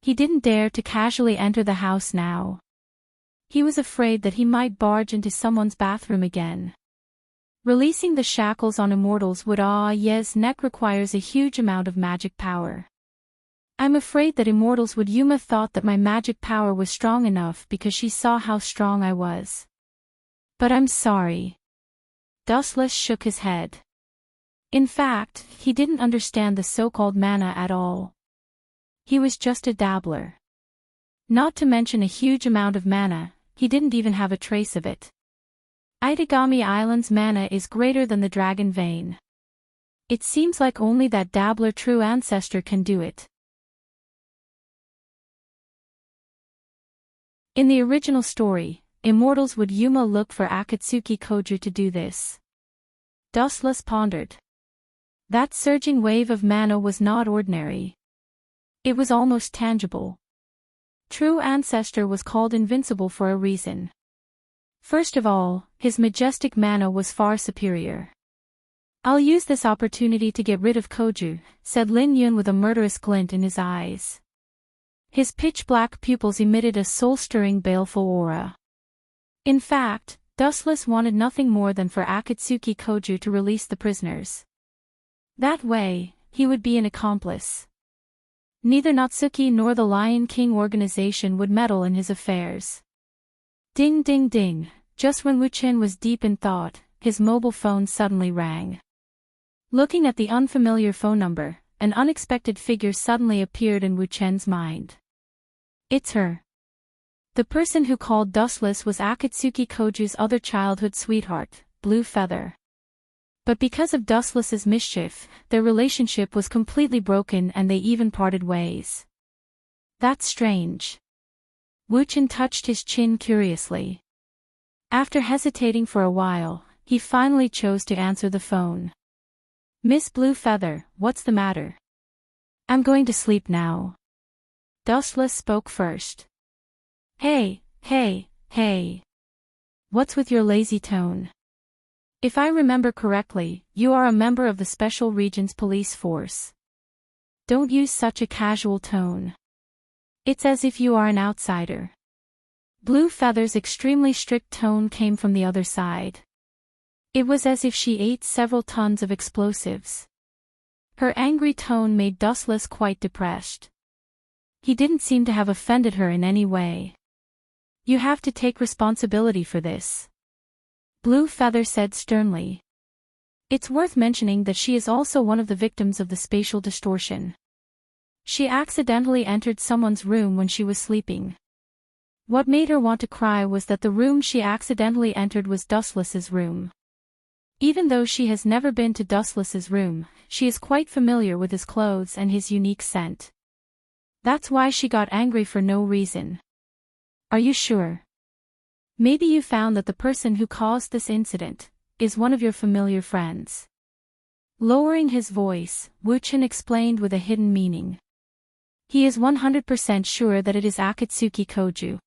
He didn't dare to casually enter the house now. He was afraid that he might barge into someone's bathroom again. Releasing the shackles on immortals would Yez neck requires a huge amount of magic power. I'm afraid that immortals would Yuma thought that my magic power was strong enough because she saw how strong I was. But I'm sorry. Dustless shook his head. In fact, he didn't understand the so-called mana at all. He was just a dabbler. Not to mention a huge amount of mana, he didn't even have a trace of it. Itagami Island's mana is greater than the dragon vein. It seems like only that dabbler true ancestor can do it. In the original story, immortals would Yuma look for Akatsuki Koju to do this. Dustless pondered. That surging wave of mana was not ordinary. It was almost tangible. True ancestor was called invincible for a reason. First of all, his majestic mana was far superior. "I'll use this opportunity to get rid of Koju," said Lin Yun with a murderous glint in his eyes. His pitch-black pupils emitted a soul-stirring baleful aura. In fact, Dustless wanted nothing more than for Akatsuki Koju to release the prisoners. That way, he would be an accomplice. Neither Natsuki nor the Lion King organization would meddle in his affairs. Ding ding ding, just when Wu Qin was deep in thought, his mobile phone suddenly rang. Looking at the unfamiliar phone number, an unexpected figure suddenly appeared in Wu Chen's mind. It's her. The person who called Dustless was Akatsuki Koju's other childhood sweetheart, Blue Feather. But because of Dustless's mischief, their relationship was completely broken and they even parted ways. That's strange. Wu Chen touched his chin curiously. After hesitating for a while, he finally chose to answer the phone. "Miss Blue Feather, what's the matter?" "I'm going to sleep now." Dustless spoke first. Hey. What's with your lazy tone? If I remember correctly, you are a member of the Special Regions Police Force. Don't use such a casual tone. It's as if you are an outsider. Blue Feather's extremely strict tone came from the other side. It was as if she ate several tons of explosives. Her angry tone made Dustless quite depressed. He didn't seem to have offended her in any way. You have to take responsibility for this, Blue Feather said sternly. It's worth mentioning that she is also one of the victims of the spatial distortion. She accidentally entered someone's room when she was sleeping. What made her want to cry was that the room she accidentally entered was Dustless's room. Even though she has never been to Dustless's room, she is quite familiar with his clothes and his unique scent. That's why she got angry for no reason. Are you sure? Maybe you found that the person who caused this incident is one of your familiar friends. Lowering his voice, Wu-chan explained with a hidden meaning. He is 100% sure that it is Akatsuki Koju.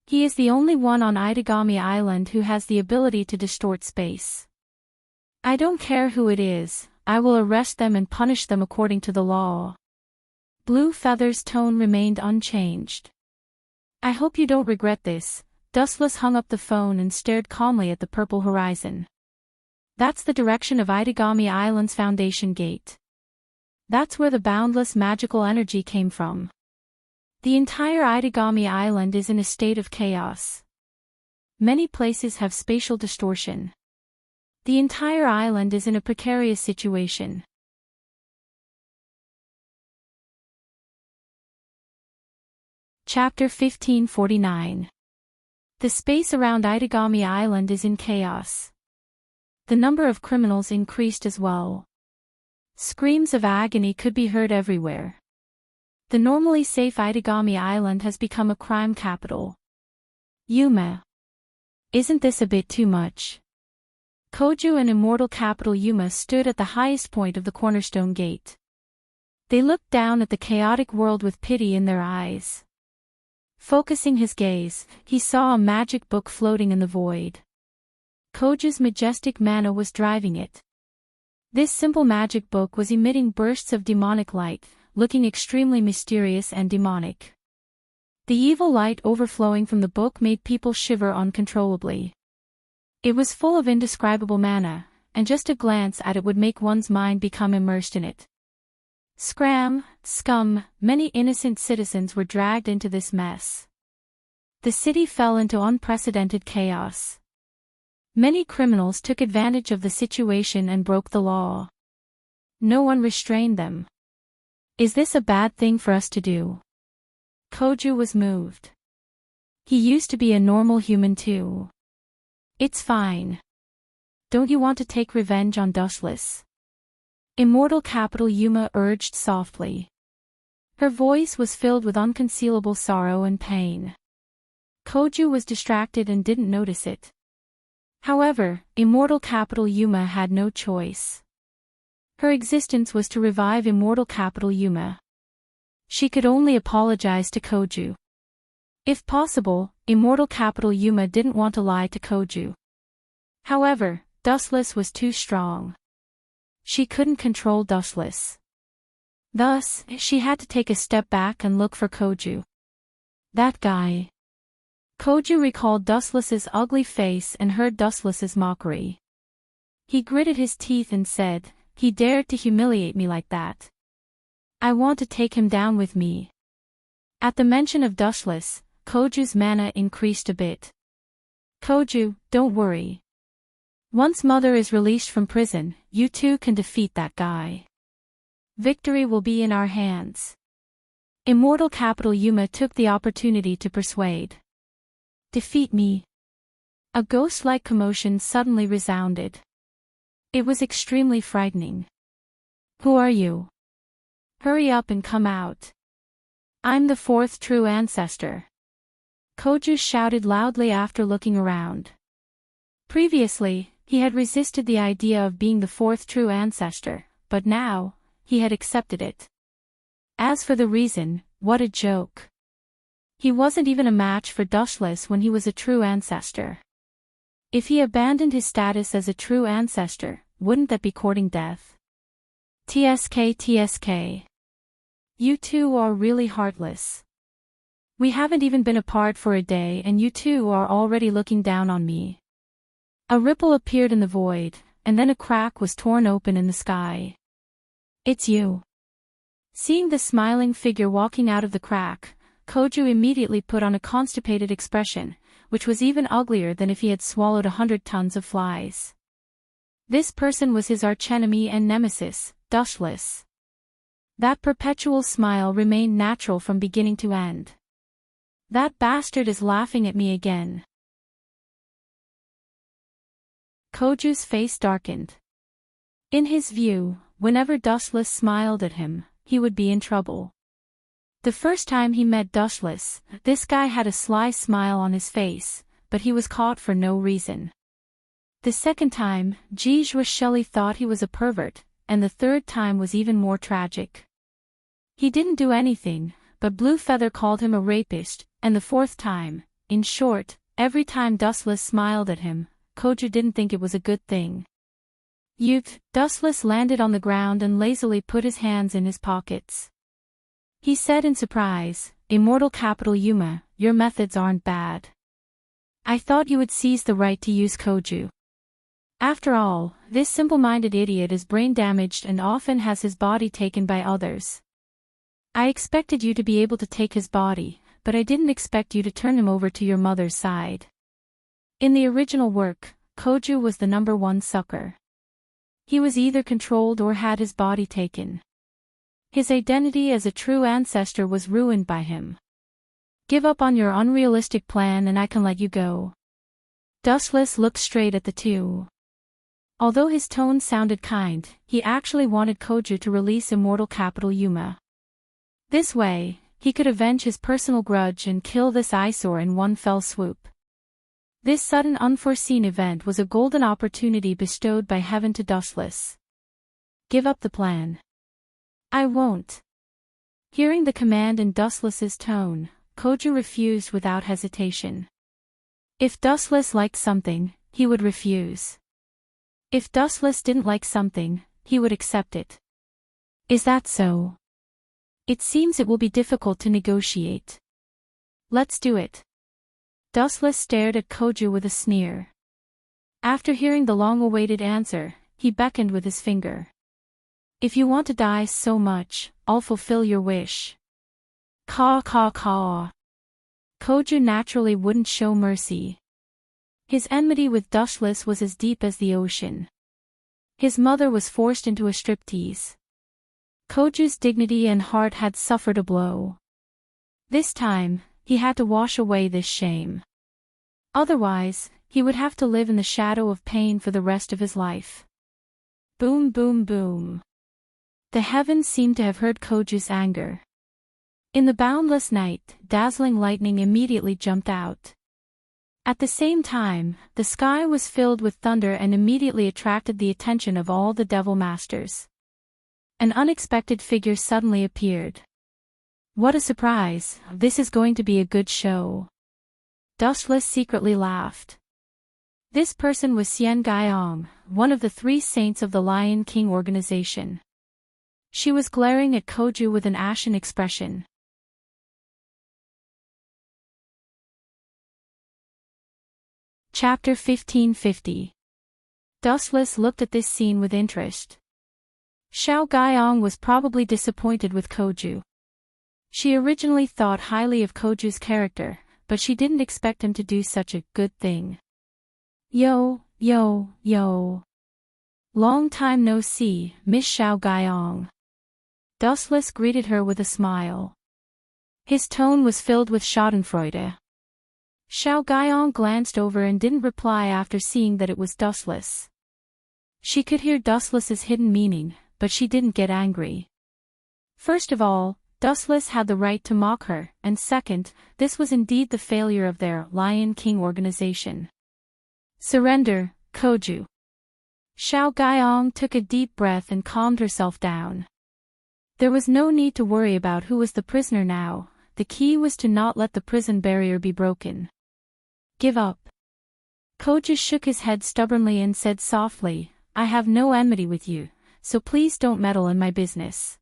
He is the only one on Itagami Island who has the ability to distort space. I don't care who it is, I will arrest them and punish them according to the law. Blue Feather's tone remained unchanged. I hope you don't regret this. Dustless hung up the phone and stared calmly at the purple horizon. That's the direction of Itagami Island's foundation gate. That's where the boundless magical energy came from. The entire Itagami Island is in a state of chaos. Many places have spatial distortion. The entire island is in a precarious situation. Chapter 1549. The space around Itagami Island is in chaos. The number of criminals increased as well. Screams of agony could be heard everywhere. The normally safe Itagami Island has become a crime capital. Yuma. Isn't this a bit too much? Koju and Immortal Capital Yuma stood at the highest point of the cornerstone gate. They looked down at the chaotic world with pity in their eyes. Focusing his gaze, he saw a magic book floating in the void. Koju's majestic mana was driving it. This simple magic book was emitting bursts of demonic light, looking extremely mysterious and demonic. The evil light overflowing from the book made people shiver uncontrollably. It was full of indescribable mana, and just a glance at it would make one's mind become immersed in it. Scram, scum, many innocent citizens were dragged into this mess. The city fell into unprecedented chaos. Many criminals took advantage of the situation and broke the law. No one restrained them. Is this a bad thing for us to do? Koju was moved. He used to be a normal human too. It's fine. Don't you want to take revenge on Dustless? Immortal Capital Yuma urged softly. Her voice was filled with unconcealable sorrow and pain. Koju was distracted and didn't notice it. However, Immortal Capital Yuma had no choice. Her existence was to revive Immortal Capital Yuma. She could only apologize to Koju. If possible, Immortal Capital Yuma didn't want to lie to Koju. However, Dustless was too strong. She couldn't control Dustless. Thus, she had to take a step back and look for Koju. That guy. Koju recalled Dustless's ugly face and heard Dustless's mockery. He gritted his teeth and said, he dared to humiliate me like that. I want to take him down with me. At the mention of Dustless, Koju's mana increased a bit. Koju, don't worry. Once Mother is released from prison, you too can defeat that guy. Victory will be in our hands. Immortal Capital Yuma took the opportunity to persuade. Defeat me. A ghost-like commotion suddenly resounded. It was extremely frightening. Who are you? Hurry up and come out. I'm the fourth true ancestor. Koju shouted loudly after looking around. Previously, he had resisted the idea of being the fourth true ancestor, but now, he had accepted it. As for the reason, what a joke. He wasn't even a match for Dustless when he was a true ancestor. If he abandoned his status as a true ancestor, wouldn't that be courting death? TSK. You two are really heartless. We haven't even been apart for a day and you two are already looking down on me. A ripple appeared in the void, and then a crack was torn open in the sky. It's you. Seeing the smiling figure walking out of the crack, Koju immediately put on a constipated expression, which was even uglier than if he had swallowed 100 tons of flies. This person was his archenemy and nemesis, Dushless. That perpetual smile remained natural from beginning to end. That bastard is laughing at me again. Koju's face darkened. In his view, whenever Dushless smiled at him, he would be in trouble. The first time he met Dushless, this guy had a sly smile on his face, but he was caught for no reason. The second time, Shelley thought he was a pervert, and the third time was even more tragic. He didn't do anything, but Blue Feather called him a rapist, and the fourth time, in short, every time Dustless smiled at him, Koju didn't think it was a good thing. Dustless landed on the ground and lazily put his hands in his pockets. He said in surprise, Immortal Capital Yuma, your methods aren't bad. I thought you would seize the right to use Koju. After all, this simple-minded idiot is brain-damaged and often has his body taken by others. I expected you to be able to take his body, but I didn't expect you to turn him over to your mother's side. In the original work, Koju was the #1 sucker. He was either controlled or had his body taken. His identity as a true ancestor was ruined by him. Give up on your unrealistic plan and I can let you go. Dustless looked straight at the two. Although his tone sounded kind, he actually wanted Koju to release Immortal Capital Yuma. This way, he could avenge his personal grudge and kill this eyesore in one fell swoop. This sudden unforeseen event was a golden opportunity bestowed by heaven to Dustless. Give up the plan. I won't. Hearing the command in Dustless's tone, Koju refused without hesitation. If Dustless liked something, he would refuse. If Dustless didn't like something, he would accept it. Is that so? It seems it will be difficult to negotiate. Let's do it. Dustless stared at Koju with a sneer. After hearing the long-awaited answer, he beckoned with his finger. If you want to die so much, I'll fulfill your wish. Caw caw caw. Koju naturally wouldn't show mercy. His enmity with Dustless was as deep as the ocean. His mother was forced into a striptease. Koju's dignity and heart had suffered a blow. This time, he had to wash away this shame. Otherwise, he would have to live in the shadow of pain for the rest of his life. Boom boom boom. The heavens seemed to have heard Koju's anger. In the boundless night, dazzling lightning immediately jumped out. At the same time, the sky was filled with thunder and immediately attracted the attention of all the Devil Masters. An unexpected figure suddenly appeared. What a surprise, this is going to be a good show. Dustless secretly laughed. This person was Xian Gaiong, one of the 3 saints of the Lion King organization. She was glaring at Koju with an ashen expression. Chapter 1550. Dustless looked at this scene with interest. Xiao Gaiong was probably disappointed with Koju. She originally thought highly of Koju's character, but she didn't expect him to do such a good thing. Yo. Long time no see, Miss Xiao Gaiong. Dustless greeted her with a smile. His tone was filled with schadenfreude. Xiao Gaiong glanced over and didn't reply after seeing that it was Dustless. She could hear Dustless's hidden meaning, but she didn't get angry. First of all, Dustless had the right to mock her, and second, this was indeed the failure of their Lion King organization. Surrender, Koju. Xiao Gaiong took a deep breath and calmed herself down. There was no need to worry about who was the prisoner now, the key was to not let the prison barrier be broken. Give up. Koju shook his head stubbornly and said softly, I have no enmity with you, so please don't meddle in my business.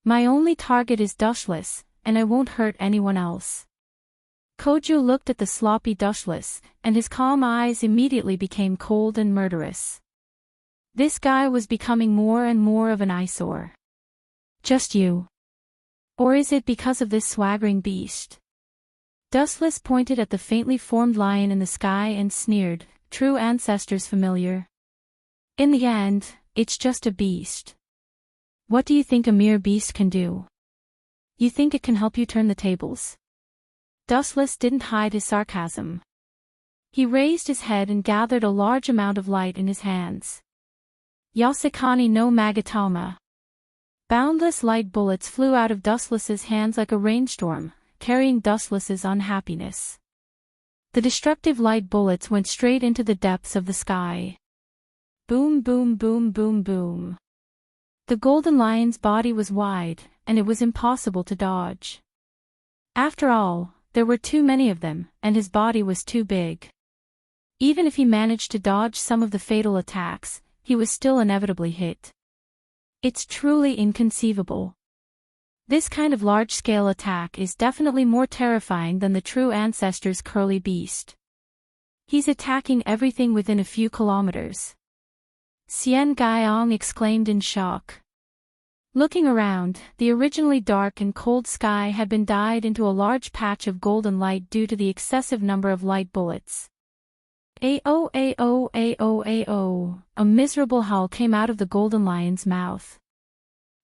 My only target is Dustless, and I won't hurt anyone else. Koju looked at the sloppy dustless, and his calm eyes immediately became cold and murderous. This guy was becoming more and more of an eyesore. Just you. Or is it because of this swaggering beast? Dustless pointed at the faintly formed lion in the sky and sneered, true ancestors familiar. In the end, it's just a beast. What do you think a mere beast can do? You think it can help you turn the tables? Dustless didn't hide his sarcasm. He raised his head and gathered a large amount of light in his hands. Yasekani no Magatama. Boundless light bullets flew out of Dustless's hands like a rainstorm, carrying Dustless's unhappiness. The destructive light bullets went straight into the depths of the sky. Boom, boom, boom, boom, boom. The golden lion's body was wide, and it was impossible to dodge. After all, there were too many of them, and his body was too big. Even if he managed to dodge some of the fatal attacks, he was still inevitably hit. It's truly inconceivable. This kind of large-scale attack is definitely more terrifying than the true ancestor's curly beast. He's attacking everything within a few kilometers. Xian Gaiyong exclaimed in shock. Looking around, the originally dark and cold sky had been dyed into a large patch of golden light due to the excessive number of light bullets. Ao ao ao ao, a miserable howl came out of the golden lion's mouth.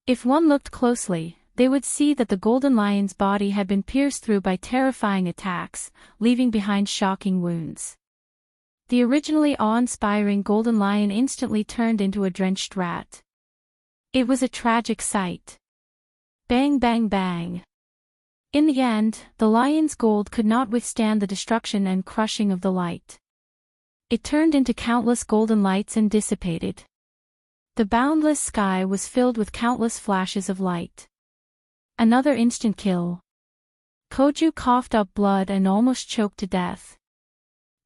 If one looked closely, they would see that the golden lion's body had been pierced through by terrifying attacks, leaving behind shocking wounds. The originally awe-inspiring golden lion instantly turned into a drenched rat. It was a tragic sight. Bang bang bang. In the end, the lion's gold could not withstand the destruction and crushing of the light. It turned into countless golden lights and dissipated. The boundless sky was filled with countless flashes of light. Another instant kill. Koju coughed up blood and almost choked to death.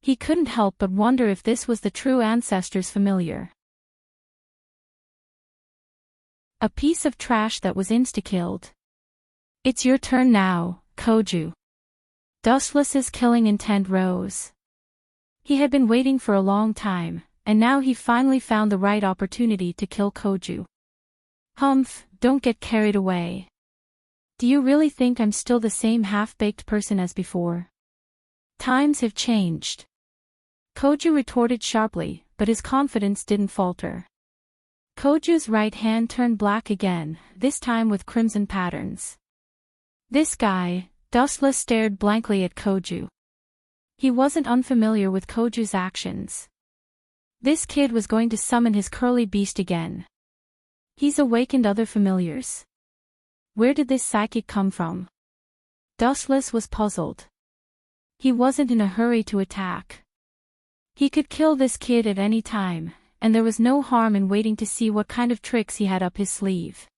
He couldn't help but wonder if this was the true ancestor's familiar. A piece of trash that was insta-killed. It's your turn now, Koju. Dustless's killing intent rose. He had been waiting for a long time, and now he finally found the right opportunity to kill Koju. Humph, don't get carried away. Do you really think I'm still the same half-baked person as before? Times have changed. Koju retorted sharply, but his confidence didn't falter. Koju's right hand turned black again, this time with crimson patterns. This guy, Dustless stared blankly at Koju. He wasn't unfamiliar with Koju's actions. This kid was going to summon his curly beast again. He's awakened other familiars. Where did this psychic come from? Dustless was puzzled. He wasn't in a hurry to attack. He could kill this kid at any time, and there was no harm in waiting to see what kind of tricks he had up his sleeve.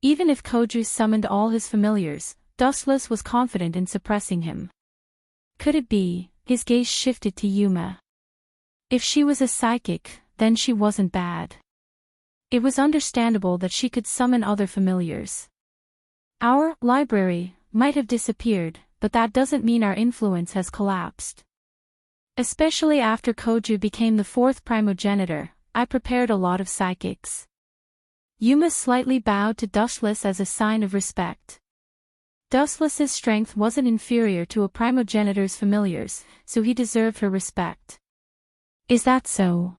Even if Koju summoned all his familiars, Dustless was confident in suppressing him. Could it be? His gaze shifted to Yuma. If she was a psychic, then she wasn't bad. It was understandable that she could summon other familiars. Our library might have disappeared, but that doesn't mean our influence has collapsed. Especially after Koju became the fourth primogenitor, I prepared a lot of psychics. Yuma slightly bowed to Dustless as a sign of respect. Dustless's strength wasn't inferior to a primogenitor's familiars, so he deserved her respect. Is that so?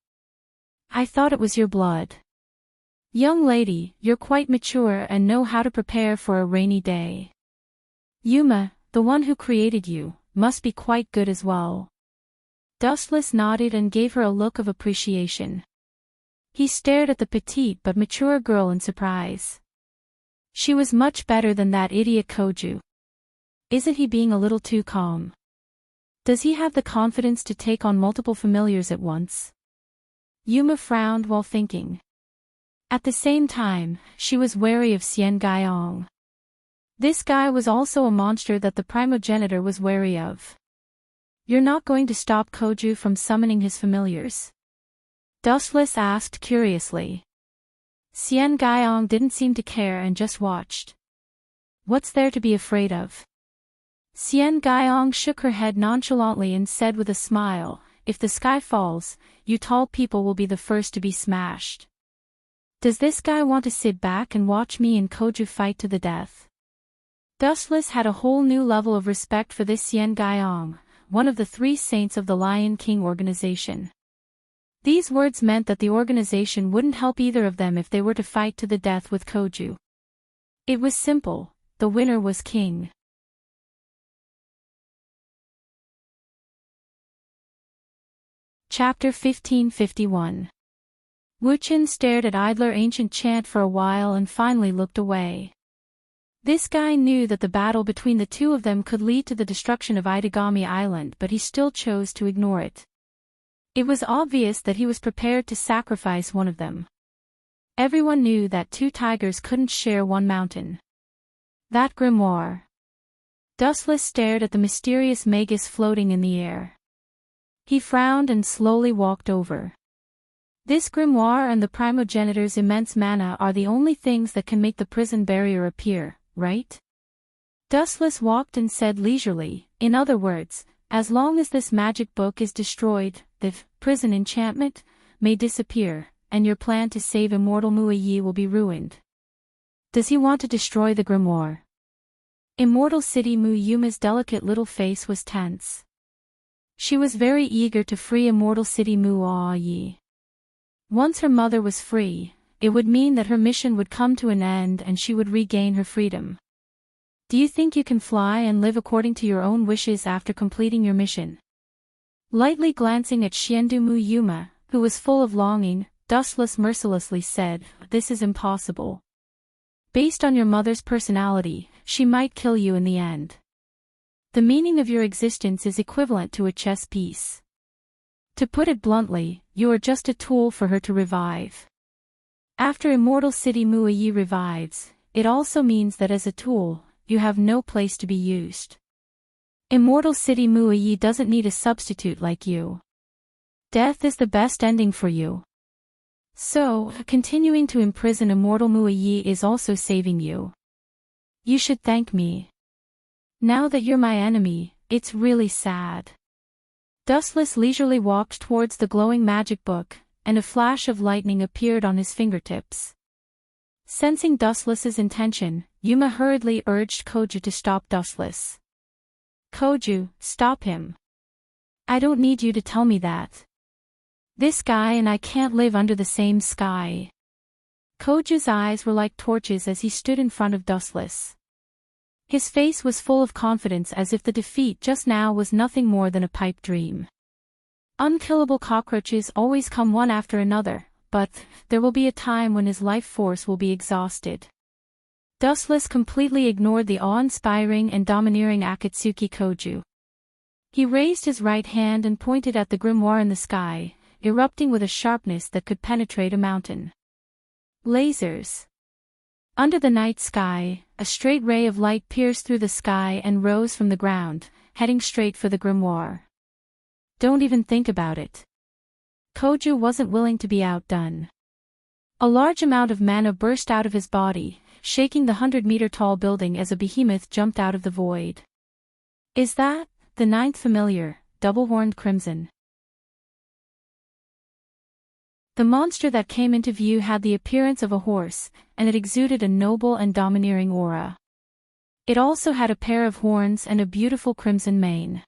I thought it was your blood. Young lady, you're quite mature and know how to prepare for a rainy day. Yuma, the one who created you, must be quite good as well. Dustless nodded and gave her a look of appreciation. He stared at the petite but mature girl in surprise. She was much better than that idiot Koju. Isn't he being a little too calm? Does he have the confidence to take on multiple familiars at once? Yuma frowned while thinking. At the same time, she was wary of Xian Gaiyong. This guy was also a monster that the primogenitor was wary of. You're not going to stop Koju from summoning his familiars? Dustless asked curiously. Xian Gaiyong didn't seem to care and just watched. What's there to be afraid of? Xian Gaiong shook her head nonchalantly and said with a smile, if the sky falls, you tall people will be the first to be smashed. Does this guy want to sit back and watch me and Koju fight to the death? Dustless had a whole new level of respect for this Xian Gaiong, one of the 3 saints of the Lion King organization. These words meant that the organization wouldn't help either of them if they were to fight to the death with Koju. It was simple, the winner was king. Chapter 1551. Wu Qin stared at Idler Ancient Chant for a while and finally looked away. This guy knew that the battle between the two of them could lead to the destruction of Itagami Island, but he still chose to ignore it. It was obvious that he was prepared to sacrifice one of them. Everyone knew that 2 tigers couldn't share one mountain. That grimoire. Dustless stared at the mysterious magus floating in the air. He frowned and slowly walked over. This grimoire and the primogenitor's immense mana are the only things that can make the prison barrier appear, right? Dustless walked and said leisurely, in other words, as long as this magic book is destroyed, the prison enchantment may disappear, and your plan to save immortal Mu Yi will be ruined. Does he want to destroy the grimoire? Immortal City Mu Yuma's delicate little face was tense. She was very eager to free Immortal City Mu Yi. Once her mother was free, it would mean that her mission would come to an end and she would regain her freedom. Do you think you can fly and live according to your own wishes after completing your mission? Lightly glancing at Xiandu Mu Yuma, who was full of longing, Dustless mercilessly said, this is impossible. Based on your mother's personality, she might kill you in the end. The meaning of your existence is equivalent to a chess piece. To put it bluntly, you are just a tool for her to revive. After Immortal City Mu Yi revives, it also means that as a tool, you have no place to be used. Immortal City Mu Yi doesn't need a substitute like you. Death is the best ending for you. So, continuing to imprison Immortal Mu Yi is also saving you. You should thank me. Now that you're my enemy, it's really sad. Dustless leisurely walked towards the glowing magic book, and a flash of lightning appeared on his fingertips. Sensing Dustless's intention, Yuma hurriedly urged Koju to stop Dustless. Koju, stop him. I don't need you to tell me that. This guy and I can't live under the same sky. Koju's eyes were like torches as he stood in front of Dustless. His face was full of confidence as if the defeat just now was nothing more than a pipe dream. Unkillable cockroaches always come one after another, but there will be a time when his life force will be exhausted. Dustless completely ignored the awe-inspiring and domineering Akatsuki Koju. He raised his right hand and pointed at the grimoire in the sky, erupting with a sharpness that could penetrate a mountain. Lasers. Under the night sky, a straight ray of light pierced through the sky and rose from the ground, heading straight for the grimoire. Don't even think about it. Koju wasn't willing to be outdone. A large amount of mana burst out of his body, shaking the 100-meter-tall building as a behemoth jumped out of the void. Is that the 9th familiar, double-horned crimson? The monster that came into view had the appearance of a horse, and it exuded a noble and domineering aura. It also had a pair of horns and a beautiful crimson mane.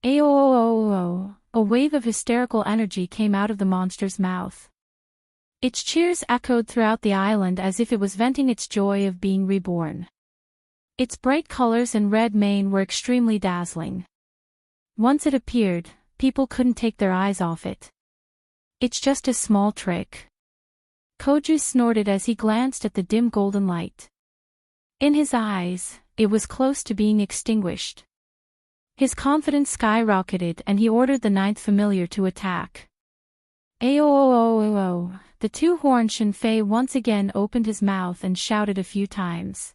Aooooooo! A wave of hysterical energy came out of the monster's mouth. Its cheers echoed throughout the island as if it was venting its joy of being reborn. Its bright colors and red mane were extremely dazzling. Once it appeared, people couldn't take their eyes off it. It's just a small trick. Koju snorted as he glanced at the dim golden light. In his eyes, it was close to being extinguished. His confidence skyrocketed and he ordered the 9th familiar to attack. Aooooooo! The two-horned Shinfei once again opened his mouth and shouted a few times.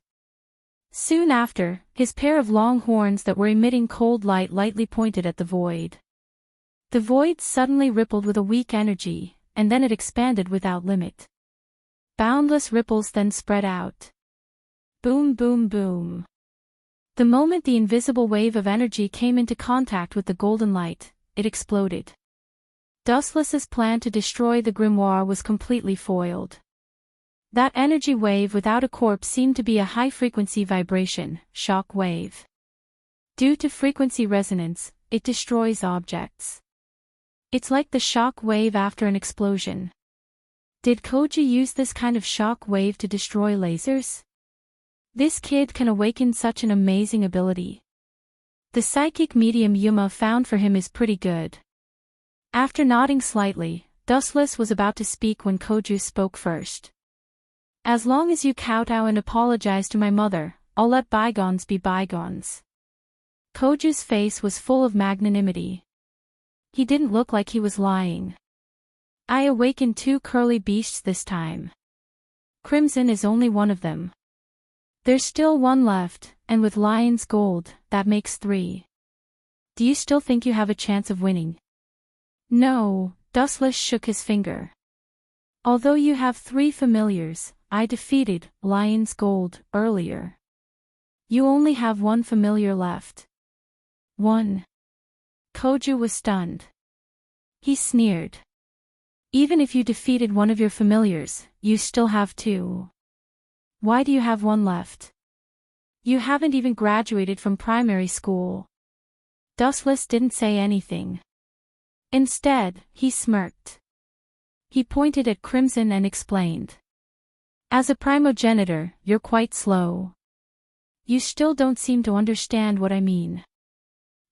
Soon after, his pair of long horns that were emitting cold light lightly pointed at the void. The void suddenly rippled with a weak energy, and then it expanded without limit. Boundless ripples then spread out. Boom boom boom. The moment the invisible wave of energy came into contact with the golden light, it exploded. Dustless's plan to destroy the grimoire was completely foiled. That energy wave without a corpse seemed to be a high-frequency vibration, shock wave. Due to frequency resonance, it destroys objects. It's like the shock wave after an explosion. Did Koji use this kind of shock wave to destroy lasers? This kid can awaken such an amazing ability. The psychic medium Yuma found for him is pretty good. After nodding slightly, Dustless was about to speak when Koju spoke first. As long as you kowtow and apologize to my mother, I'll let bygones be bygones. Koju's face was full of magnanimity. He didn't look like he was lying. I awakened 2 curly beasts this time. Crimson is only one of them. There's still one left, and with Lion's Gold, that makes 3. Do you still think you have a chance of winning? No, Dustless shook his finger. Although you have 3 familiars, I defeated Lion's Gold earlier. You only have 1 familiar left. 1. Koju was stunned. He sneered. Even if you defeated one of your familiars, you still have 2. Why do you have 1 left? You haven't even graduated from primary school. Dustless didn't say anything. Instead, he smirked. He pointed at Crimson and explained. As a primogenitor, you're quite slow. You still don't seem to understand what I mean.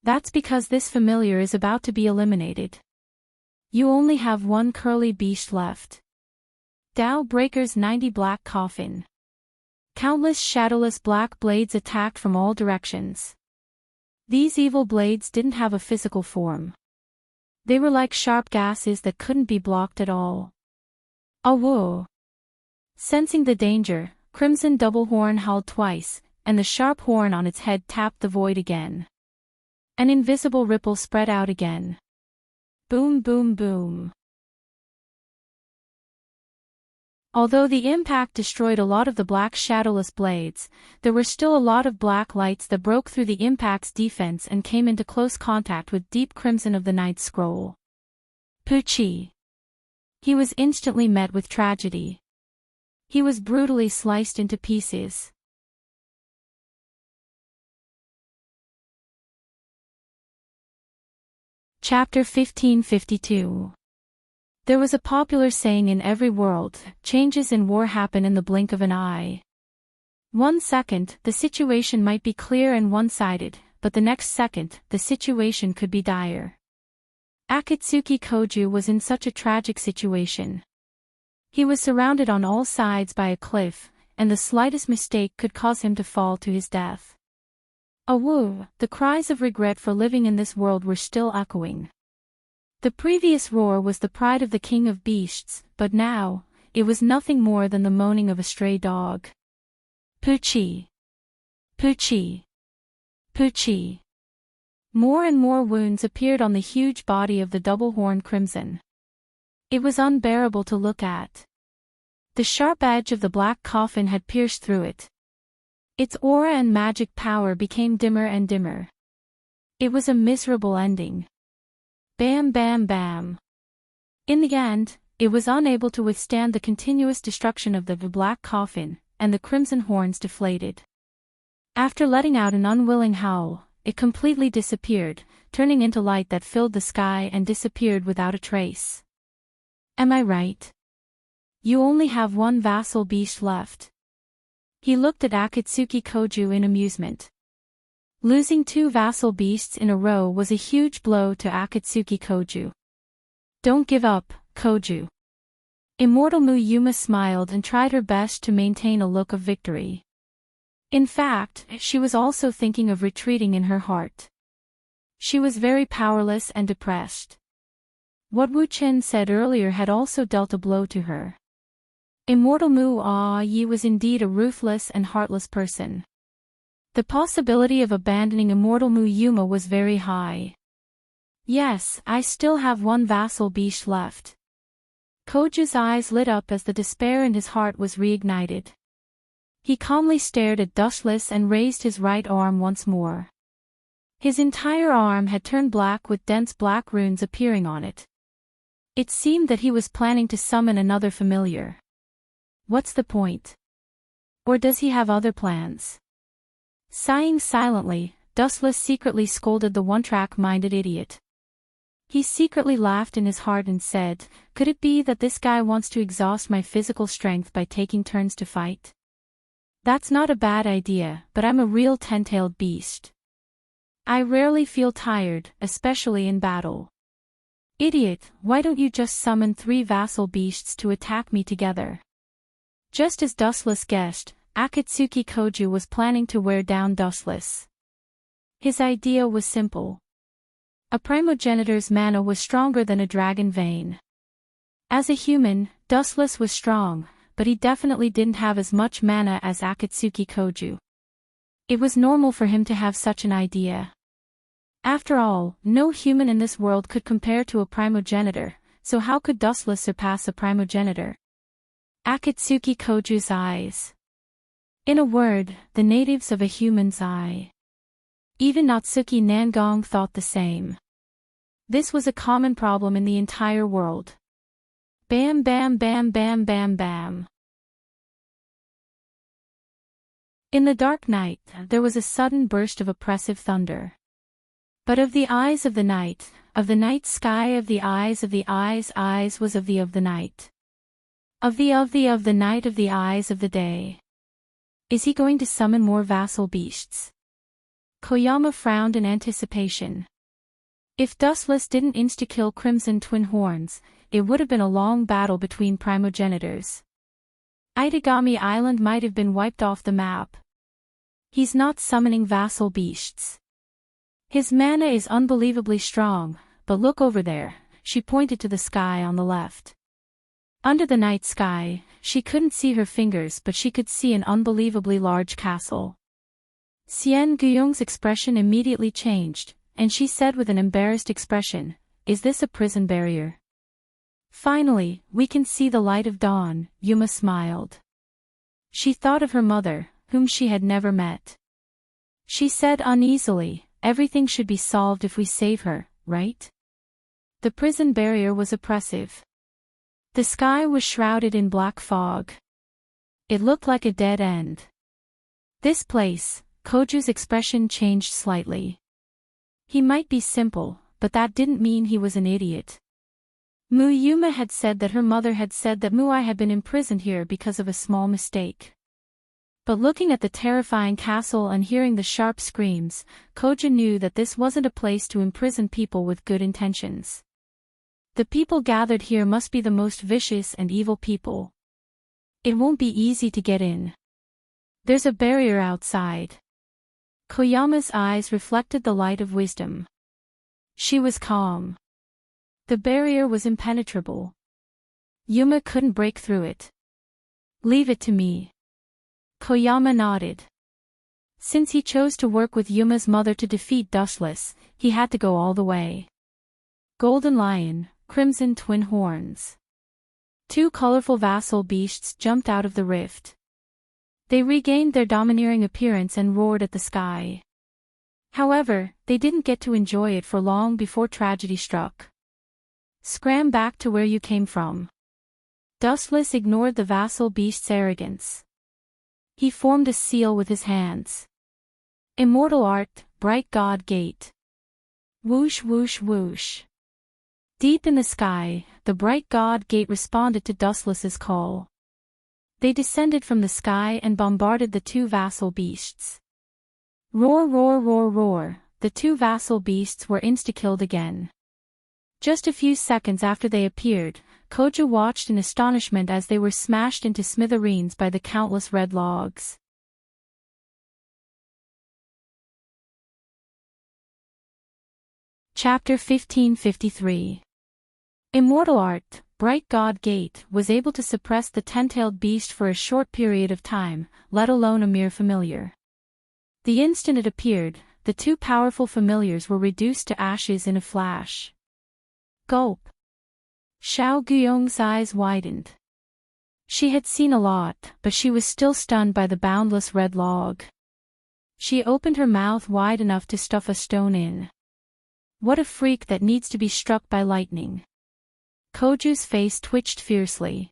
That's because this familiar is about to be eliminated. You only have 1 curly beast left. Tao Breaker's 90 Black Coffin. Countless shadowless black blades attacked from all directions. These evil blades didn't have a physical form. They were like sharp gases that couldn't be blocked at all. Awoo! Sensing the danger, Crimson Double Horn howled twice, and the sharp horn on its head tapped the void again. An invisible ripple spread out again. Boom boom boom. Although the impact destroyed a lot of the black shadowless blades, there were still a lot of black lights that broke through the impact's defense and came into close contact with deep crimson of the Night Scroll. Poochie. He was instantly met with tragedy. He was brutally sliced into pieces. Chapter 1552. There was a popular saying in every world, changes in war happen in the blink of an eye. 1 second, the situation might be clear and one-sided, but the next second, the situation could be dire. Akatsuki Koju was in such a tragic situation. He was surrounded on all sides by a cliff, and the slightest mistake could cause him to fall to his death. Awoo! The cries of regret for living in this world were still echoing. The previous roar was the pride of the king of beasts, but now, it was nothing more than the moaning of a stray dog. Poochie! Poochie! Poochie! More and more wounds appeared on the huge body of the double-horned crimson. It was unbearable to look at. The sharp edge of the black coffin had pierced through it. Its aura and magic power became dimmer and dimmer. It was a miserable ending. Bam bam bam. In the end, it was unable to withstand the continuous destruction of the black coffin, and the crimson horns deflated. After letting out an unwilling howl, it completely disappeared, turning into light that filled the sky and disappeared without a trace. Am I right? You only have 1 vassal beast left. He looked at Akatsuki Koju in amusement. Losing 2 vassal beasts in a row was a huge blow to Akatsuki Koju. Don't give up, Koju. Immortal Muyuma smiled and tried her best to maintain a look of victory. In fact, she was also thinking of retreating in her heart. She was very powerless and depressed. What Wu Chen said earlier had also dealt a blow to her. Immortal Mu-Yi was indeed a ruthless and heartless person. The possibility of abandoning Immortal Muyuma was very high. Yes, I still have 1 vassal beast left. Koju's eyes lit up as the despair in his heart was reignited. He calmly stared at Dustless and raised his right arm once more. His entire arm had turned black with dense black runes appearing on it. It seemed that he was planning to summon another familiar. What's the point? Or does he have other plans? Sighing silently, Dustless secretly scolded the one-track-minded idiot. He secretly laughed in his heart and said, "Could it be that this guy wants to exhaust my physical strength by taking turns to fight? That's not a bad idea, but I'm a real ten-tailed beast. I rarely feel tired, especially in battle. Idiot, why don't you just summon 3 vassal beasts to attack me together?" Just as Dustless guessed, Akatsuki Koju was planning to wear down Dustless. His idea was simple. A primogenitor's mana was stronger than a dragon vein. As a human, Dustless was strong, but he definitely didn't have as much mana as Akatsuki Koju. It was normal for him to have such an idea. After all, no human in this world could compare to a primogenitor, so how could Dustless surpass a primogenitor? Akatsuki Koju's eyes. In a word, the natives of a human's eye. Even Natsuki Nangong thought the same. This was a common problem in the entire world. Bam bam bam bam bam bam. In the dark night, there was a sudden burst of oppressive thunder. But of the eyes of the night, of the night sky, of the eyes was of the night. Of the night, of the eyes of the day. Is he going to summon more vassal beasts? Koyama frowned in anticipation. If Dustless didn't insta-kill Crimson Twin Horns, it would have been a long battle between primogenitors. Itagami Island might have been wiped off the map. He's not summoning vassal beasts. His mana is unbelievably strong, but look over there, she pointed to the sky on the left. Under the night sky, she couldn't see her fingers but she could see an unbelievably large castle. Xian Guyong's expression immediately changed, and she said with an embarrassed expression, "Is this a prison barrier?" "Finally, we can see the light of dawn," Yuma smiled. She thought of her mother, whom she had never met. She said uneasily, "Everything should be solved if we save her, right?" The prison barrier was oppressive. The sky was shrouded in black fog. It looked like a dead end. This place, Koju's expression changed slightly. He might be simple, but that didn't mean he was an idiot. Yuma had said that her mother had said that Muai had been imprisoned here because of a small mistake. But looking at the terrifying castle and hearing the sharp screams, Koju knew that this wasn't a place to imprison people with good intentions. The people gathered here must be the most vicious and evil people. It won't be easy to get in. There's a barrier outside. Koyama's eyes reflected the light of wisdom. She was calm. The barrier was impenetrable. Yuma couldn't break through it. "Leave it to me." Koyama nodded. Since he chose to work with Yuma's mother to defeat Dustless, he had to go all the way. Golden Lion, Crimson Twin Horns. 2 colorful vassal beasts jumped out of the rift. They regained their domineering appearance and roared at the sky. However, they didn't get to enjoy it for long before tragedy struck. "Scram back to where you came from." Dustless ignored the vassal beast's arrogance. He formed a seal with his hands. "Immortal art, bright god gate." Whoosh whoosh whoosh. Deep in the sky, the bright god gate responded to Dustless's call. They descended from the sky and bombarded the 2 vassal beasts. Roar roar roar roar, the 2 vassal beasts were insta-killed again. Just a few seconds after they appeared, Koju watched in astonishment as they were smashed into smithereens by the countless red logs. Chapter 1553. Immortal Art, Bright God Gate, was able to suppress the ten-tailed beast for a short period of time, let alone a mere familiar. The instant it appeared, the 2 powerful familiars were reduced to ashes in a flash. Gulp. Xiao Guyong's eyes widened. She had seen a lot, but she was still stunned by the boundless red log. She opened her mouth wide enough to stuff a stone in. What a freak that needs to be struck by lightning. Koju's face twitched fiercely.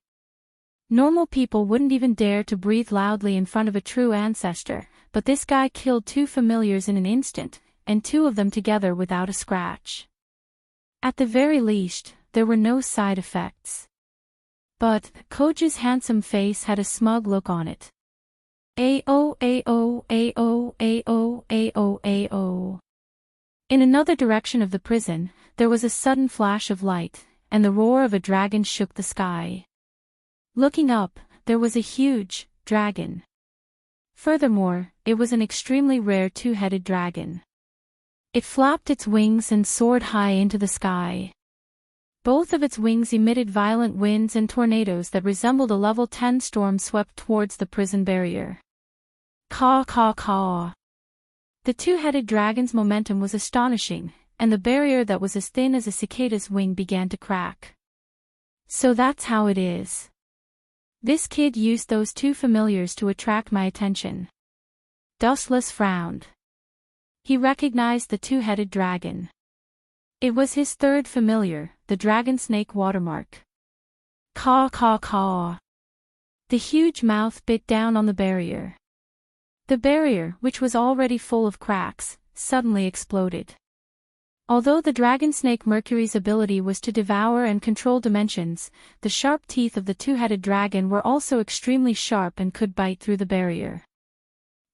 Normal people wouldn't even dare to breathe loudly in front of a true ancestor, but this guy killed 2 familiars in an instant, and 2 of them together without a scratch. At the very least, there were no side effects. But Koju's handsome face had a smug look on it. Ayo, ayo, ayo, ayo, ayo, ayo. In another direction of the prison, there was a sudden flash of light, and the roar of a dragon shook the sky. Looking up, there was a huge dragon. Furthermore, it was an extremely rare 2-headed dragon. It flapped its wings and soared high into the sky. Both of its wings emitted violent winds and tornadoes that resembled a level 10 storm swept towards the prison barrier. Caw caw caw. The 2-headed dragon's momentum was astonishing, and the barrier that was as thin as a cicada's wing began to crack. So that's how it is. This kid used those 2 familiars to attract my attention. Dustless frowned. He recognized the 2-headed dragon. It was his 3rd familiar, the dragon snake watermark. Caw caw caw. The huge mouth bit down on the barrier. The barrier, which was already full of cracks, suddenly exploded. Although the dragon snake Mercury's ability was to devour and control dimensions, the sharp teeth of the 2-headed dragon were also extremely sharp and could bite through the barrier.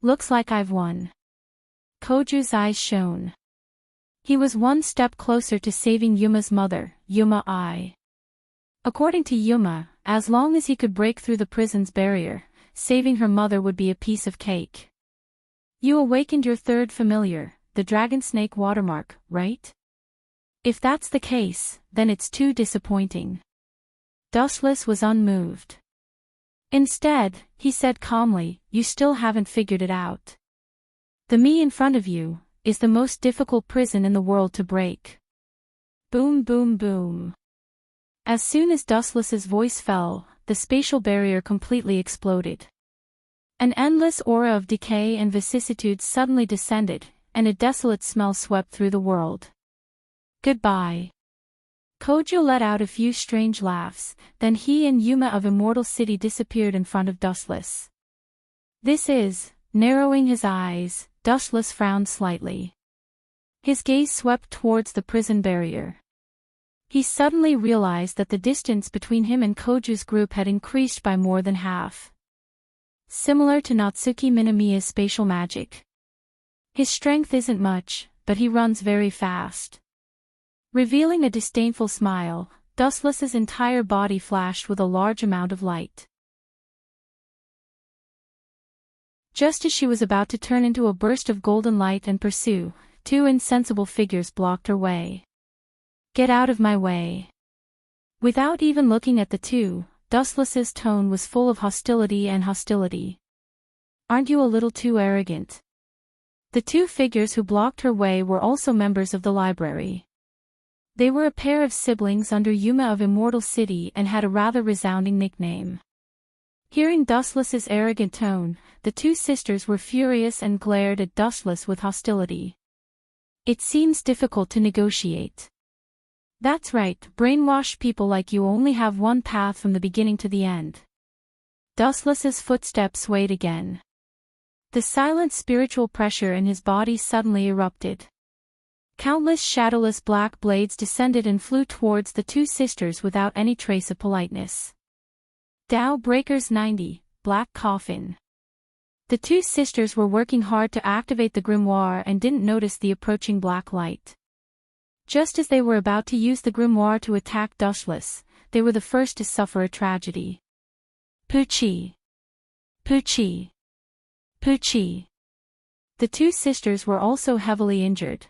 Looks like I've won. Koju's eyes shone. He was 1 step closer to saving Yuma's mother, Yuma I. According to Yuma, as long as he could break through the prison's barrier, saving her mother would be a piece of cake. You awakened your 3rd familiar, the dragon snake watermark, right? If that's the case, then it's too disappointing. Dustless was unmoved. Instead, he said calmly, you still haven't figured it out. The me in front of you is the most difficult prison in the world to break. Boom boom boom. As soon as Dustless's voice fell, the spatial barrier completely exploded. An endless aura of decay and vicissitude suddenly descended, and a desolate smell swept through the world. Goodbye. Koju let out a few strange laughs, then he and Yuma of Immortal City disappeared in front of Dustless. This is, narrowing his eyes, Dustless frowned slightly. His gaze swept towards the prison barrier. He suddenly realized that the distance between him and Koju's group had increased by more than half. Similar to Natsuki Minamiya's spatial magic. His strength isn't much, but he runs very fast. Revealing a disdainful smile, Dustless's entire body flashed with a large amount of light. Just as she was about to turn into a burst of golden light and pursue, 2 insensible figures blocked her way. Get out of my way. Without even looking at the 2, Dustless's tone was full of hostility and hostility. Aren't you a little too arrogant? The 2 figures who blocked her way were also members of the library. They were a pair of siblings under Yuma of Immortal City and had a rather resounding nickname. Hearing Dustless's arrogant tone, the 2 sisters were furious and glared at Dustless with hostility. It seems difficult to negotiate. That's right, brainwashed people like you only have one path from the beginning to the end. Dustless's footsteps swayed again. The silent spiritual pressure in his body suddenly erupted. Countless shadowless black blades descended and flew towards the 2 sisters without any trace of politeness. Tao Breakers 90, Black Coffin. The 2 sisters were working hard to activate the grimoire and didn't notice the approaching black light. Just as they were about to use the grimoire to attack Dustless, they were the first to suffer a tragedy. Poochie! Poochie! Poochie! The 2 sisters were also heavily injured.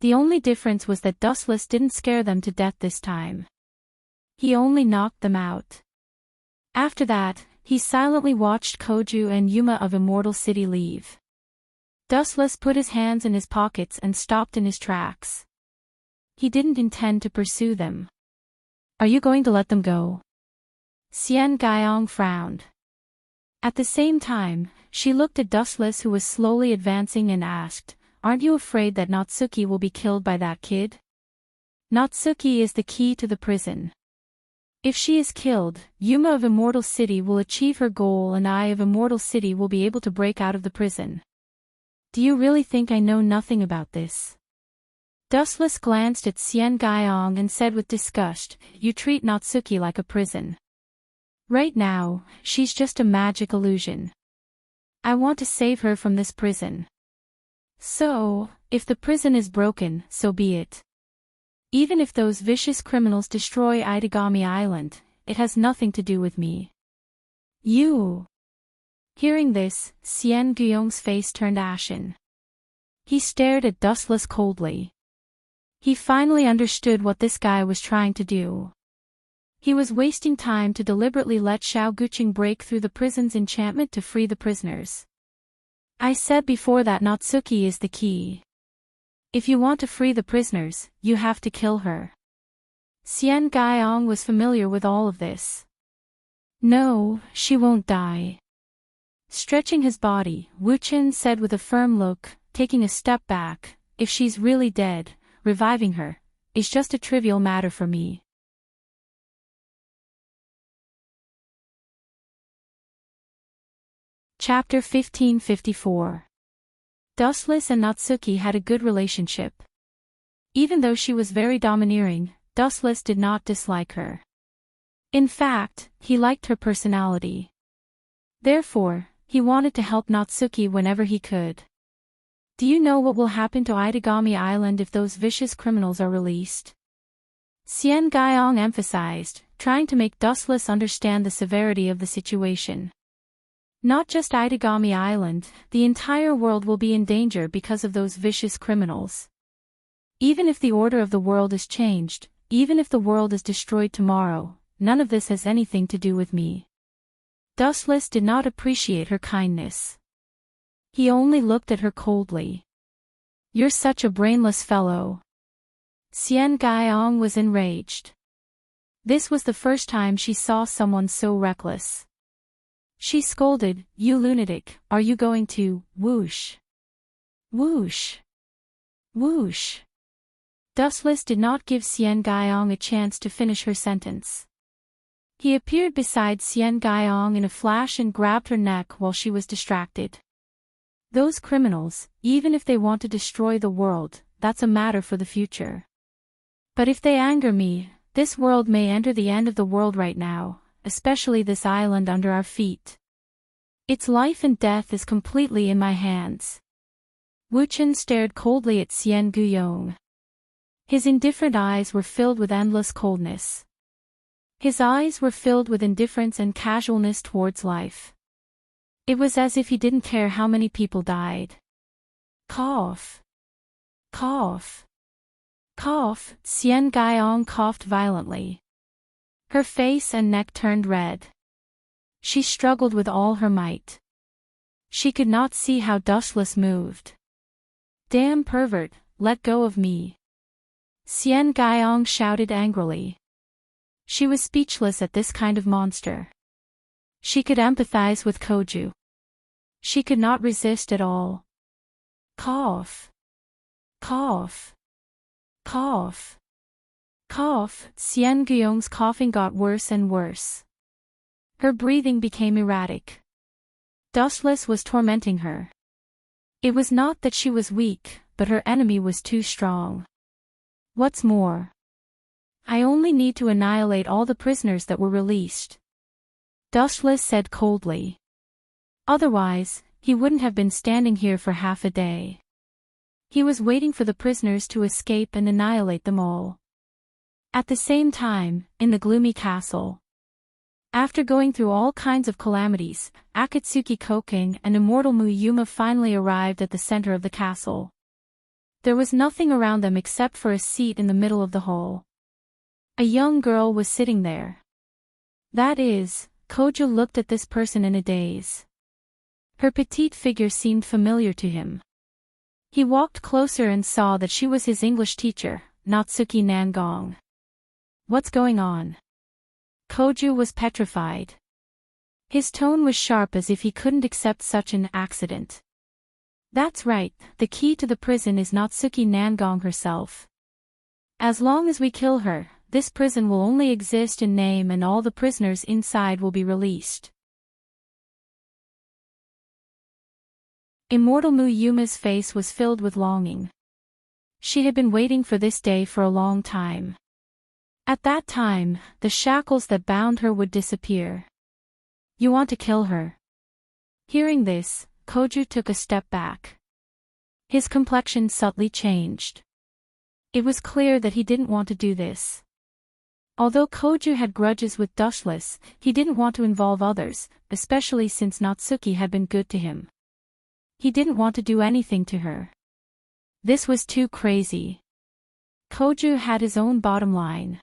The only difference was that Dustless didn't scare them to death this time. He only knocked them out. After that, he silently watched Koju and Yuma of Immortal City leave. Dustless put his hands in his pockets and stopped in his tracks. He didn't intend to pursue them. Are you going to let them go? Xian Gaiyong frowned. At the same time, she looked at Dustless, who was slowly advancing, and asked, "Aren't you afraid that Natsuki will be killed by that kid? Natsuki is the key to the prison. If she is killed, Yuma of Immortal City will achieve her goal and I of Immortal City will be able to break out of the prison. Do you really think I know nothing about this?" Dustless glanced at Xian Gaiyong and said with disgust, "You treat Natsuki like a prison. Right now, she's just a magic illusion. I want to save her from this prison. So, if the prison is broken, so be it. Even if those vicious criminals destroy Itagami Island, it has nothing to do with me." "You." Hearing this, Xian Guiyong's face turned ashen. He stared at Dustless coldly. He finally understood what this guy was trying to do. He was wasting time to deliberately let Xiao Guqing break through the prison's enchantment to free the prisoners. "I said before that Natsuki is the key. If you want to free the prisoners, you have to kill her." Xian Gaiyong was familiar with all of this. "No, she won't die." Stretching his body, Wu Qin said with a firm look, taking a step back, "If she's really dead, reviving her is just a trivial matter for me." Chapter 1554. Dustless and Natsuki had a good relationship. Even though she was very domineering, Dustless did not dislike her. In fact, he liked her personality. Therefore, he wanted to help Natsuki whenever he could. "Do you know what will happen to Itagami Island if those vicious criminals are released?" Xian Gaiyong emphasized, trying to make Dustless understand the severity of the situation. "Not just Itagami Island, the entire world will be in danger because of those vicious criminals. Even if the order of the world is changed, even if the world is destroyed tomorrow, none of this has anything to do with me." Dustless did not appreciate her kindness. He only looked at her coldly. "You're such a brainless fellow." Xian Gaiyong was enraged. This was the first time she saw someone so reckless. She scolded, "You lunatic, are you going to, whoosh? Whoosh. Whoosh." Dustless did not give Xian Gaiyong a chance to finish her sentence. He appeared beside Xian Gaiyong in a flash and grabbed her neck while she was distracted. "Those criminals, even if they want to destroy the world, that's a matter for the future. But if they anger me, this world may enter the end of the world right now, especially this island under our feet. Its life and death is completely in my hands." Wu Qin stared coldly at Xian Guiyong. His indifferent eyes were filled with endless coldness. His eyes were filled with indifference and casualness towards life. It was as if he didn't care how many people died. Cough. Cough. Cough. Xian Gaiyong coughed violently. Her face and neck turned red. She struggled with all her might. She could not see how Dustless moved. "Damn pervert, let go of me." Xian Gaiyong shouted angrily. She was speechless at this kind of monster. She could empathize with Koju. She could not resist at all. Cough. Cough. Cough. Cough. Xian Guiyong's coughing got worse and worse. Her breathing became erratic. Dustless was tormenting her. It was not that she was weak, but her enemy was too strong. What's more, I only need to annihilate all the prisoners that were released. Dustless said coldly. Otherwise, he wouldn't have been standing here for half a day. He was waiting for the prisoners to escape and annihilate them all. At the same time, in the gloomy castle. After going through all kinds of calamities, Akatsuki Koking and Immortal Muyuma finally arrived at the center of the castle. There was nothing around them except for a seat in the middle of the hall. A young girl was sitting there. That is, Kojo looked at this person in a daze. Her petite figure seemed familiar to him. He walked closer and saw that she was his English teacher, Natsuki Nangong. What's going on? Koju was petrified. His tone was sharp as if he couldn't accept such an accident. That's right, the key to the prison is Natsuki Nangong herself. As long as we kill her, this prison will only exist in name and all the prisoners inside will be released. Immortal Mu-Yuma's face was filled with longing. She had been waiting for this day for a long time. At that time, the shackles that bound her would disappear. You want to kill her? Hearing this, Koju took a step back. His complexion subtly changed. It was clear that he didn't want to do this. Although Koju had grudges with Dushless, he didn't want to involve others, especially since Natsuki had been good to him. He didn't want to do anything to her. This was too crazy. Koju had his own bottom line.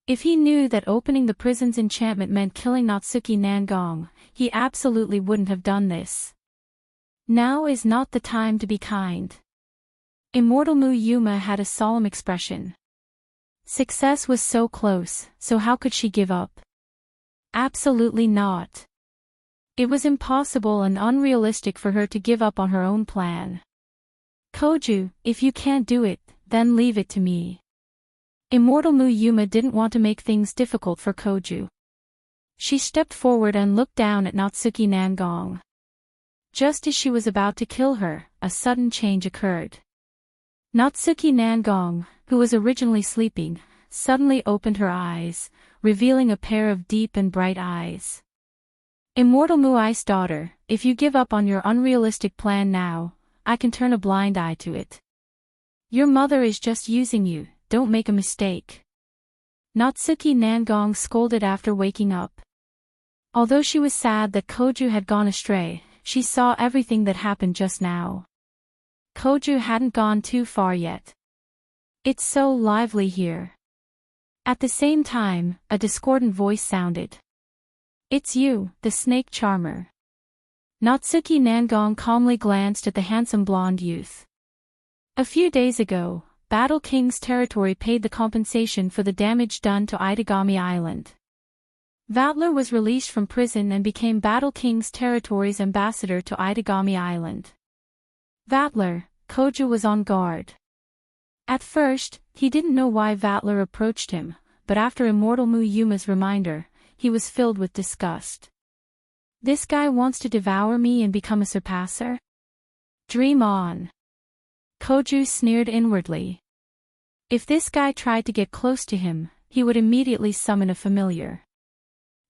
If he knew that opening the prison's enchantment meant killing Natsuki Nangong, he absolutely wouldn't have done this. Now is not the time to be kind. Immortal Mu-Yuma had a solemn expression. Success was so close, so how could she give up? Absolutely not. It was impossible and unrealistic for her to give up on her own plan. Koju, if you can't do it, then leave it to me. Immortal Mu-Yuma didn't want to make things difficult for Koju. She stepped forward and looked down at Natsuki Nangong. Just as she was about to kill her, a sudden change occurred. Natsuki Nangong, who was originally sleeping, suddenly opened her eyes, revealing a pair of deep and bright eyes. Immortal Mu-I's daughter, if you give up on your unrealistic plan now, I can turn a blind eye to it. Your mother is just using you, don't make a mistake. Natsuki Nangong scolded after waking up. Although she was sad that Koju had gone astray, she saw everything that happened just now. Koju hadn't gone too far yet. It's so lively here. At the same time, a discordant voice sounded. It's you, the snake charmer. Natsuki Nangong calmly glanced at the handsome blonde youth. A few days ago, Battle King's territory paid the compensation for the damage done to Itagami Island. Vatler was released from prison and became Battle King's territory's ambassador to Itagami Island. Vatler, Koju was on guard. At first, he didn't know why Vatler approached him, but after Immortal Mu-Yuma's reminder, he was filled with disgust. This guy wants to devour me and become a surpasser? Dream on. Koju sneered inwardly. If this guy tried to get close to him, he would immediately summon a familiar.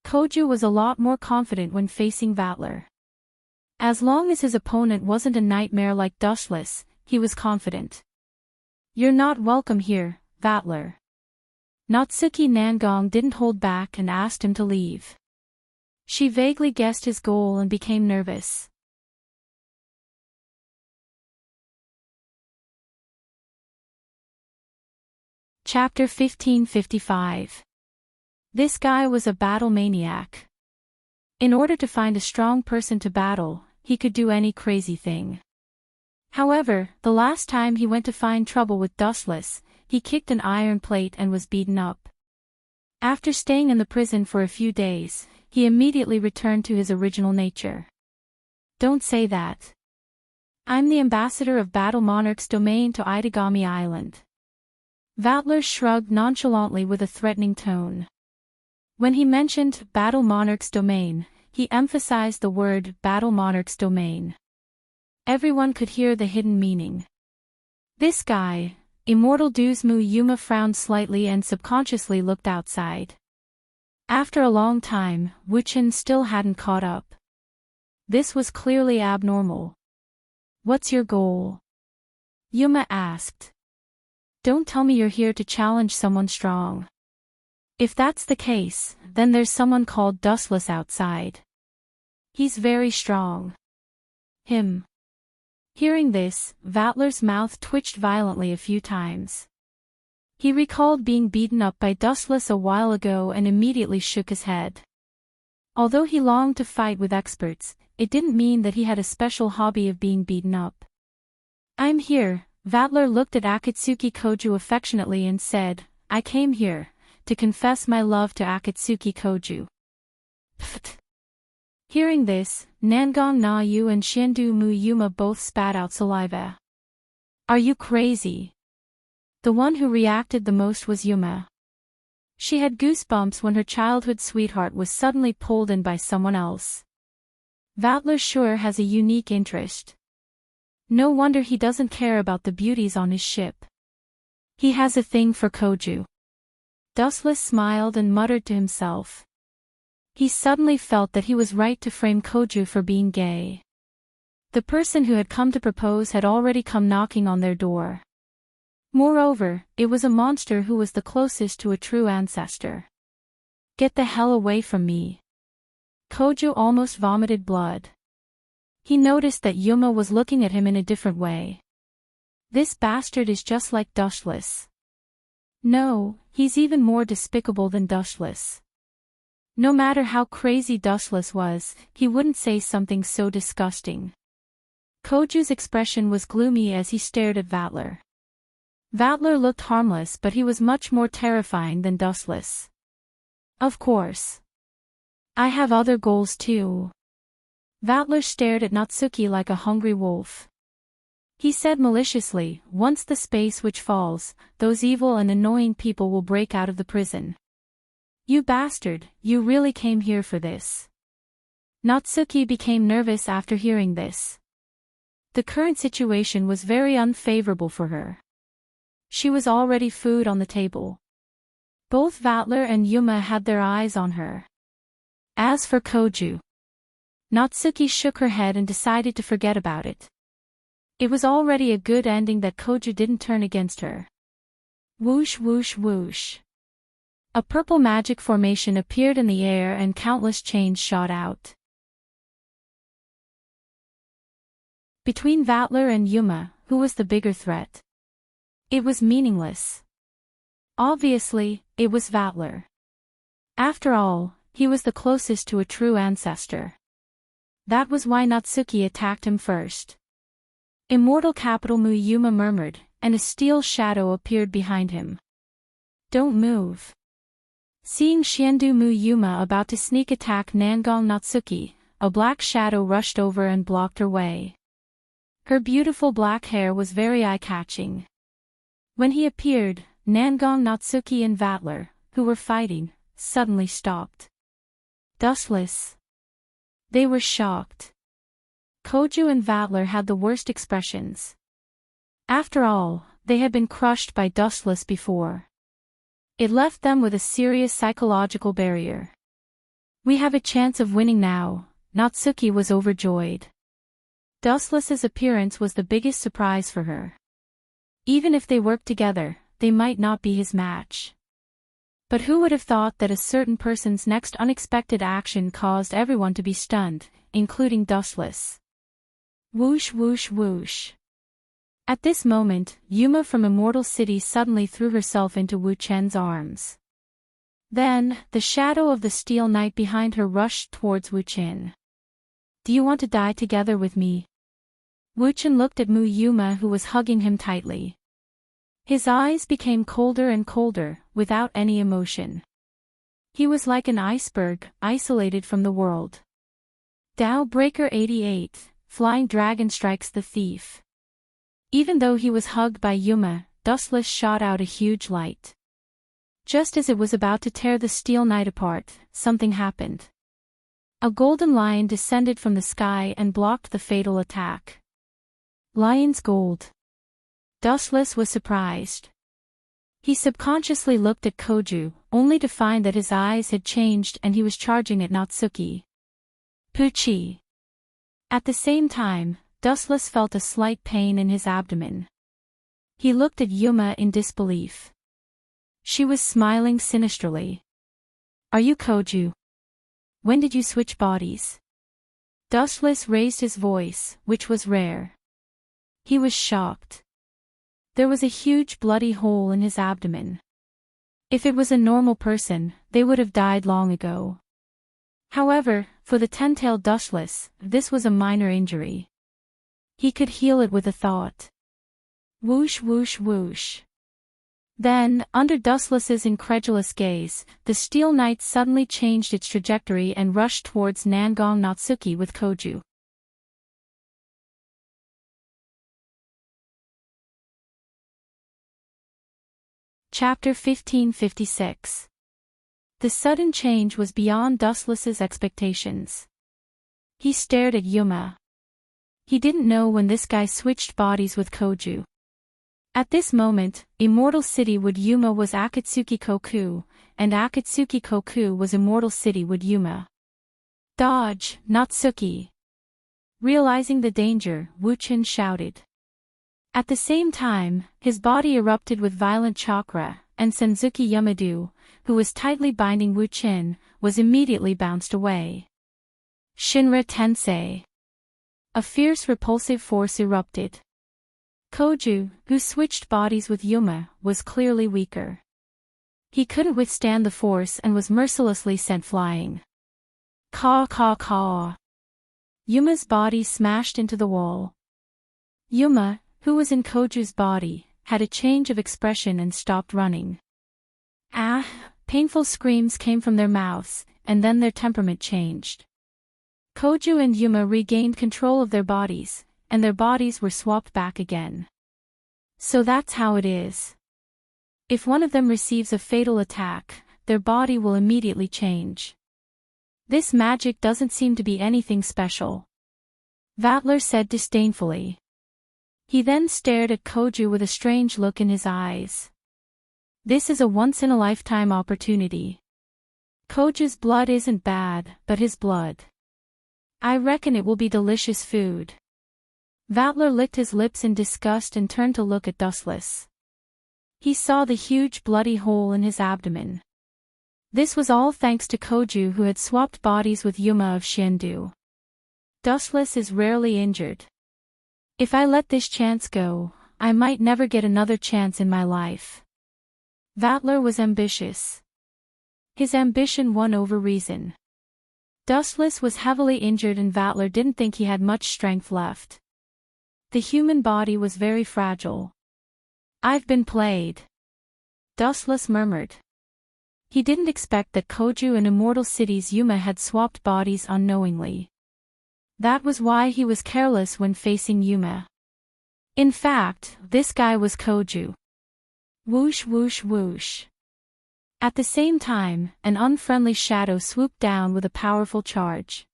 Koju was a lot more confident when facing Vatler. As long as his opponent wasn't a nightmare like Dushless, he was confident. You're not welcome here, Vatler. Natsuki Nangong didn't hold back and asked him to leave. She vaguely guessed his goal and became nervous. Chapter 1555. This guy was a battle maniac. In order to find a strong person to battle, he could do any crazy thing. However, the last time he went to find trouble with Dustless, he kicked an iron plate and was beaten up. After staying in the prison for a few days, he immediately returned to his original nature. Don't say that. I'm the ambassador of Battle Monarch's domain to Itagami Island. Vatler shrugged nonchalantly with a threatening tone. When he mentioned Battle Monarch's domain, he emphasized the word Battle Monarch's domain. Everyone could hear the hidden meaning. This guy, Immortal Du's Mu-Yuma frowned slightly and subconsciously looked outside. After a long time, Wuchen still hadn't caught up. This was clearly abnormal. What's your goal? Yuma asked. Don't tell me you're here to challenge someone strong. If that's the case, then there's someone called Dustless outside. He's very strong. Him. Hearing this, Vatler's mouth twitched violently a few times. He recalled being beaten up by Dustless a while ago and immediately shook his head. Although he longed to fight with experts, it didn't mean that he had a special hobby of being beaten up. I'm here. Vatler looked at Akatsuki Koju affectionately and said, I came here to confess my love to Akatsuki Koju. Pfft. Hearing this, Nangon Na Yu and Shiendu Mu Yuma both spat out saliva. Are you crazy? The one who reacted the most was Yuma. She had goosebumps when her childhood sweetheart was suddenly pulled in by someone else. Vatler sure has a unique interest. No wonder he doesn't care about the beauties on his ship. He has a thing for Koju. Dustless smiled and muttered to himself. He suddenly felt that he was right to frame Koju for being gay. The person who had come to propose had already come knocking on their door. Moreover, it was a monster who was the closest to a true ancestor. Get the hell away from me. Koju almost vomited blood. He noticed that Yuma was looking at him in a different way. This bastard is just like Dustless. No, he's even more despicable than Dustless. No matter how crazy Dustless was, he wouldn't say something so disgusting. Koju's expression was gloomy as he stared at Vatler. Vatler looked harmless, but he was much more terrifying than Dustless. Of course. I have other goals too. Vatler stared at Natsuki like a hungry wolf. He said maliciously, once the space witch falls, those evil and annoying people will break out of the prison. You bastard, you really came here for this. Natsuki became nervous after hearing this. The current situation was very unfavorable for her. She was already food on the table. Both Vatler and Yuma had their eyes on her. As for Koju, Natsuki shook her head and decided to forget about it. It was already a good ending that Koju didn't turn against her. Whoosh whoosh whoosh. A purple magic formation appeared in the air and countless chains shot out. Between Vatler and Yuma, who was the bigger threat? It was meaningless. Obviously, it was Vatler. After all, he was the closest to a true ancestor. That was why Natsuki attacked him first. Immortal Capital Mu Yuma murmured, and a steel shadow appeared behind him. Don't move. Seeing Shiendu Mu Yuma about to sneak attack Nangon Natsuki, a black shadow rushed over and blocked her way. Her beautiful black hair was very eye-catching. When he appeared, Nangon Natsuki and Vatler, who were fighting, suddenly stopped. Dustless. They were shocked. Koju and Vatler had the worst expressions. After all, they had been crushed by Dustless before. It left them with a serious psychological barrier. We have a chance of winning now, Natsuki was overjoyed. Dustless's appearance was the biggest surprise for her. Even if they worked together, they might not be his match. But who would have thought that a certain person's next unexpected action caused everyone to be stunned, including Dustless. Whoosh whoosh whoosh. At this moment, Yuma from Immortal City suddenly threw herself into Wu Chen's arms. Then, the shadow of the Steel Knight behind her rushed towards Wu Chen. Do you want to die together with me? Wu Chen looked at Mu Yuma, who was hugging him tightly. His eyes became colder and colder, without any emotion. He was like an iceberg, isolated from the world. Tao Breaker 88, Flying Dragon Strikes the Thief. Even though he was hugged by Yuma, Dustless shot out a huge light. Just as it was about to tear the Steel Knight apart, something happened. A golden lion descended from the sky and blocked the fatal attack. Lion's gold. Dustless was surprised. He subconsciously looked at Koju, only to find that his eyes had changed and he was charging at Natsuki. Puchi. At the same time, Dustless felt a slight pain in his abdomen. He looked at Yuma in disbelief. She was smiling sinisterly. Are you Koju? When did you switch bodies? Dustless raised his voice, which was rare. He was shocked. There was a huge bloody hole in his abdomen. If it was a normal person, they would have died long ago. However, for the ten-tailed Dustless, this was a minor injury. He could heal it with a thought. Whoosh whoosh whoosh. Then, under Dustless's incredulous gaze, the Steel Knight suddenly changed its trajectory and rushed towards Nangong Natsuki with Koju. Chapter 1556. The sudden change was beyond Dustless's expectations. He stared at Yuma. He didn't know when this guy switched bodies with Koju. At this moment, Immortal City Wood Yuma was Akatsuki Koku, and Akatsuki Koku was Immortal City Wood Yuma. Dodge, Natsuki! Realizing the danger, Wuchen shouted. At the same time, his body erupted with violent chakra, and Senzuki Yamadu, who was tightly binding Wuchen, was immediately bounced away. Shinra Tensei! A fierce repulsive force erupted. Koju, who switched bodies with Yuma, was clearly weaker. He couldn't withstand the force and was mercilessly sent flying. Caw caw caw. Yuma's body smashed into the wall. Yuma, who was in Koju's body, had a change of expression and stopped running. Ah! Painful screams came from their mouths, and then their temperament changed. Koju and Yuma regained control of their bodies, and their bodies were swapped back again. So that's how it is. If one of them receives a fatal attack, their body will immediately change. This magic doesn't seem to be anything special. Vatler said disdainfully. He then stared at Koju with a strange look in his eyes. This is a once-in-a-lifetime opportunity. Koju's blood isn't bad, but his blood. I reckon it will be delicious food. Vatler licked his lips in disgust and turned to look at Dustless. He saw the huge bloody hole in his abdomen. This was all thanks to Koju, who had swapped bodies with Yuma of Xiandu. Dustless is rarely injured. If I let this chance go, I might never get another chance in my life. Vatler was ambitious. His ambition won over reason. Dustless was heavily injured and Vatler didn't think he had much strength left. The human body was very fragile. I've been played. Dustless murmured. He didn't expect that Koju and Immortal City's Yuma had swapped bodies unknowingly. That was why he was careless when facing Yuma. In fact, this guy was Koju. Whoosh whoosh whoosh. At the same time, an unfriendly shadow swooped down with a powerful charge.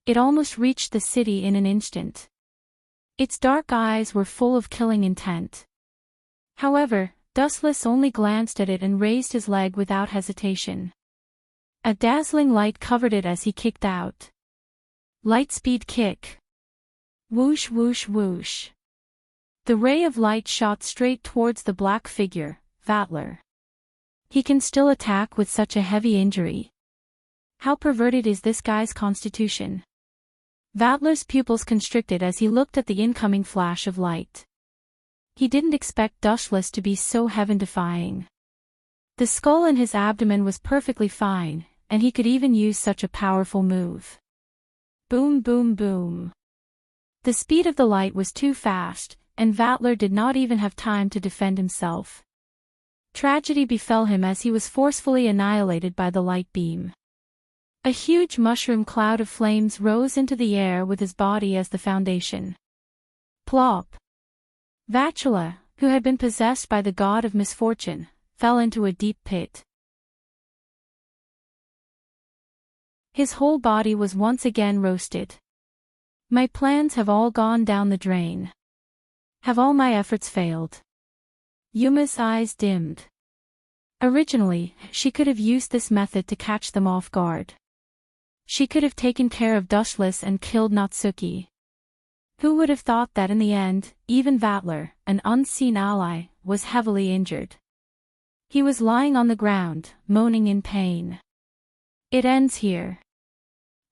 It almost reached the city in an instant. Its dark eyes were full of killing intent. However, Dustless only glanced at it and raised his leg without hesitation. A dazzling light covered it as he kicked out. Lightspeed kick. Whoosh whoosh whoosh. The ray of light shot straight towards the black figure, Vatler. He can still attack with such a heavy injury. How perverted is this guy's constitution? Vatler's pupils constricted as he looked at the incoming flash of light. He didn't expect Dustless to be so heaven-defying. The skull in his abdomen was perfectly fine, and he could even use such a powerful move. Boom boom boom. The speed of the light was too fast, and Vatler did not even have time to defend himself. Tragedy befell him as he was forcefully annihilated by the light beam. A huge mushroom cloud of flames rose into the air with his body as the foundation. Plop. Vatula, who had been possessed by the god of misfortune, fell into a deep pit. His whole body was once again roasted. My plans have all gone down the drain. Have all my efforts failed? Yuma's eyes dimmed. Originally, she could have used this method to catch them off guard. She could have taken care of Dustless and killed Natsuki. Who would have thought that in the end, even Vatler, an unseen ally, was heavily injured. He was lying on the ground, moaning in pain. It ends here.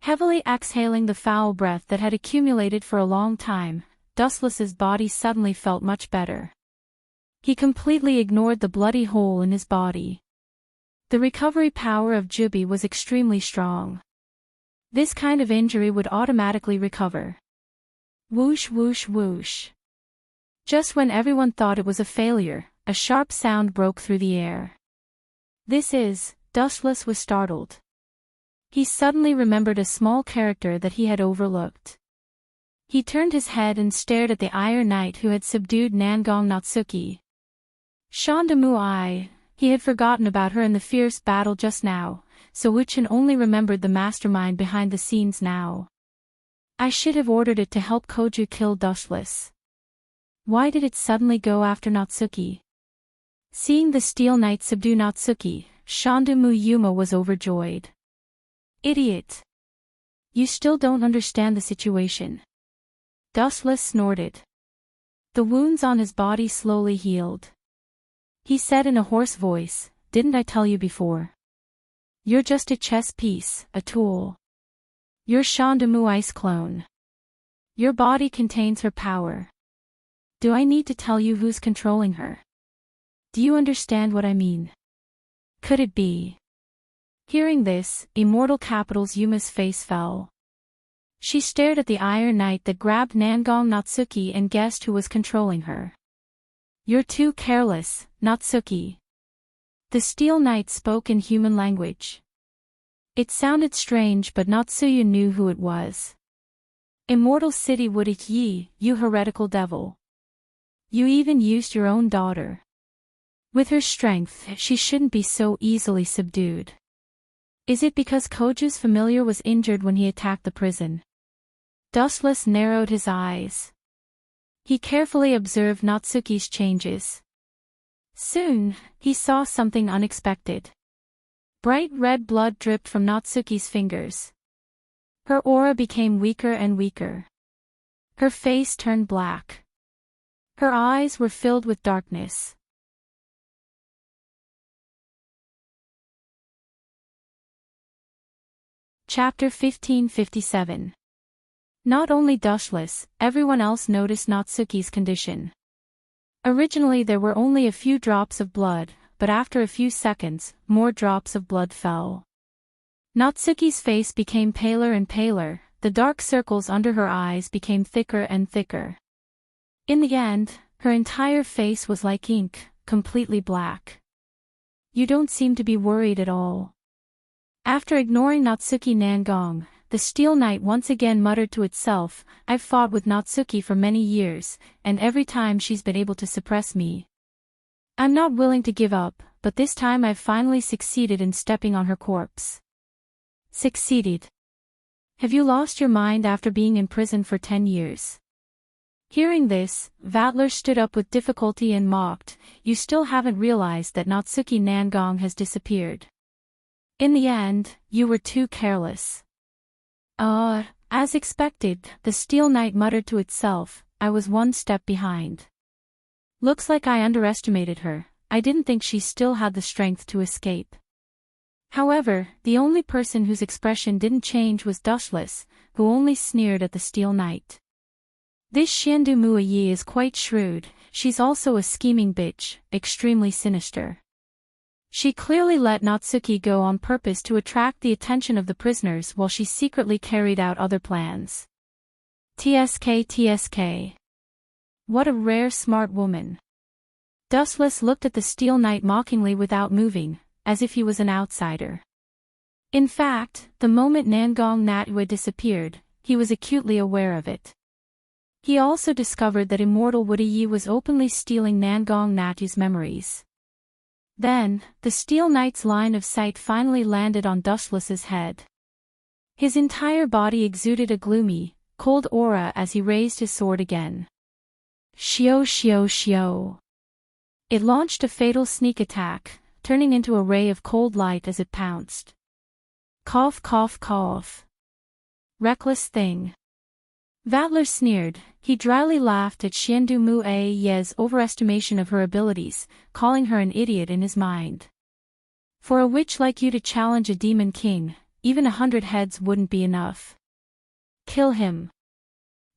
Heavily exhaling the foul breath that had accumulated for a long time, Dustless's body suddenly felt much better. He completely ignored the bloody hole in his body. The recovery power of Jubi was extremely strong. This kind of injury would automatically recover. Whoosh whoosh whoosh. Just when everyone thought it was a failure, a sharp sound broke through the air. "This is..." Dustless was startled. He suddenly remembered a small character that he had overlooked. He turned his head and stared at the Iron Knight who had subdued Nangong Natsuki. Shandamu. He had forgotten about her in the fierce battle just now, so Wuchen only remembered the mastermind behind the scenes now. "I should have ordered it to help Koju kill Dustless. Why did it suddenly go after Natsuki?" Seeing the Steel Knight subdue Natsuki, Shandamu Yuma was overjoyed. "Idiot! You still don't understand the situation." Dustless snorted. The wounds on his body slowly healed. He said in a hoarse voice, "Didn't I tell you before? You're just a chess piece, a tool. You're Shandamui's clone. Your body contains her power. Do I need to tell you who's controlling her? Do you understand what I mean? Could it be?" Hearing this, Immortal Capital's Yuma's face fell. She stared at the Iron Knight that grabbed Nangong Natsuki and guessed who was controlling her. "You're too careless, Natsuki." The Steel Knight spoke in human language. It sounded strange, but Natsuya knew who it was. "Immortal City would it ye, you heretical devil. You even used your own daughter. With her strength, she shouldn't be so easily subdued. Is it because Koju's familiar was injured when he attacked the prison?" Dustless narrowed his eyes. He carefully observed Natsuki's changes. Soon, he saw something unexpected. Bright red blood dripped from Natsuki's fingers. Her aura became weaker and weaker. Her face turned black. Her eyes were filled with darkness. Chapter 1557. Not only Dustless, everyone else noticed Natsuki's condition. Originally there were only a few drops of blood, but after a few seconds, more drops of blood fell. Natsuki's face became paler and paler, the dark circles under her eyes became thicker and thicker. In the end, her entire face was like ink, completely black. "You don't seem to be worried at all." After ignoring Natsuki Nangong, the Steel Knight once again muttered to itself, "I've fought with Natsuki for many years, and every time she's been able to suppress me. I'm not willing to give up, but this time I've finally succeeded in stepping on her corpse." Succeeded? Have you lost your mind after being in prison for 10 years? Hearing this, Vatler stood up with difficulty and mocked, "You still haven't realized that Natsuki Nangong has disappeared. In the end, you were too careless." As expected, the Steel Knight muttered to itself, "I was one step behind. Looks like I underestimated her. I didn't think she still had the strength to escape." However, the only person whose expression didn't change was Dustless, who only sneered at the Steel Knight. "This Xiandu Muayi is quite shrewd, she's also a scheming bitch, extremely sinister. She clearly let Natsuki go on purpose to attract the attention of the prisoners while she secretly carried out other plans. TSK. What a rare smart woman." Dustless looked at the Steel Knight mockingly without moving, as if he was an outsider. In fact, the moment Nangong Natue disappeared, he was acutely aware of it. He also discovered that Immortal Wudiyi was openly stealing Nangong Natue's memories. Then, the Steel Knight's line of sight finally landed on Dustless's head. His entire body exuded a gloomy, cold aura as he raised his sword again. Shio. It launched a fatal sneak attack, turning into a ray of cold light as it pounced. Cough. Reckless thing. Vatler sneered. He dryly laughed at Xiandu Muaye's overestimation of her abilities, calling her an idiot in his mind. "For a witch like you to challenge a demon king, even 100 heads wouldn't be enough. Kill him."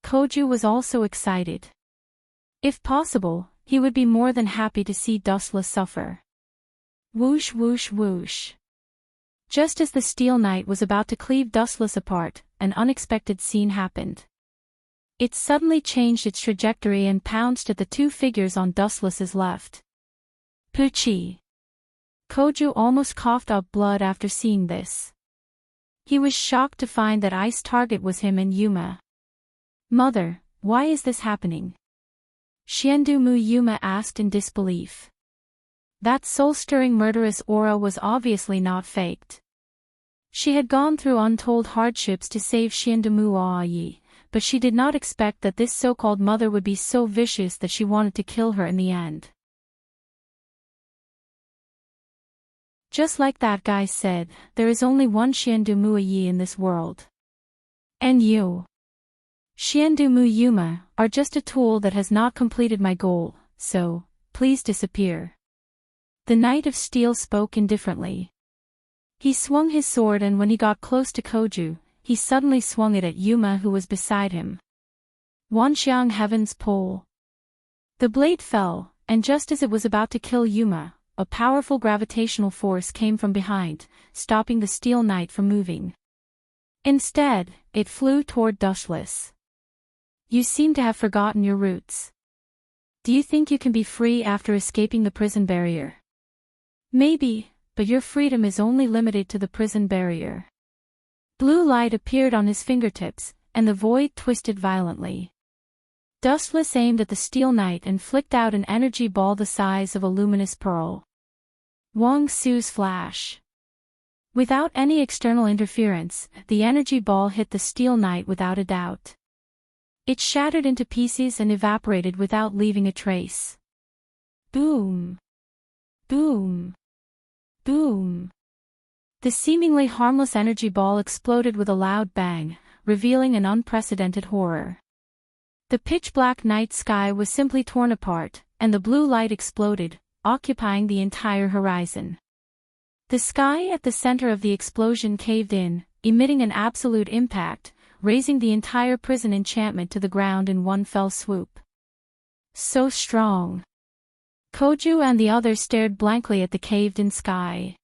Koju was also excited. If possible, he would be more than happy to see Dustless suffer. Whoosh. Just as the Steel Knight was about to cleave Dustless apart, an unexpected scene happened. It suddenly changed its trajectory and pounced at the two figures on Dustless's left. Poochie. Koju almost coughed up blood after seeing this. He was shocked to find that Ice's target was him and Yuma. Mother, why is this happening? Xiandumu Yuma asked in disbelief. That soul-stirring murderous aura was obviously not faked. She had gone through untold hardships to save Xiandumu Aoyi, but she did not expect that this so-called mother would be so vicious that she wanted to kill her in the end. Just like that guy said, there is only one Xiandumu Aoyi in this world. And you, Xiandumu Yuma, are just a tool that has not completed my goal, so, please disappear. The Knight of Steel spoke indifferently. He swung his sword, and when he got close to Koju, he suddenly swung it at Yuma, who was beside him. Wanxiang Heaven's Pole. The blade fell, and just as it was about to kill Yuma, a powerful gravitational force came from behind, stopping the Steel Knight from moving. Instead, it flew toward Dushless. You seem to have forgotten your roots. Do you think you can be free after escaping the prison barrier? Maybe, but your freedom is only limited to the prison barrier. Blue light appeared on his fingertips, and the void twisted violently. Dustless aimed at the Steel Knight and flicked out an energy ball the size of a luminous pearl. Wang Su's flash. Without any external interference, the energy ball hit the Steel Knight without a doubt. It shattered into pieces and evaporated without leaving a trace. Boom! Boom! Boom! The seemingly harmless energy ball exploded with a loud bang, revealing an unprecedented horror. The pitch-black night sky was simply torn apart, and the blue light exploded, occupying the entire horizon. The sky at the center of the explosion caved in, emitting an absolute impact, raising the entire prison enchantment to the ground in one fell swoop. So strong. Koju and the others stared blankly at the caved-in sky.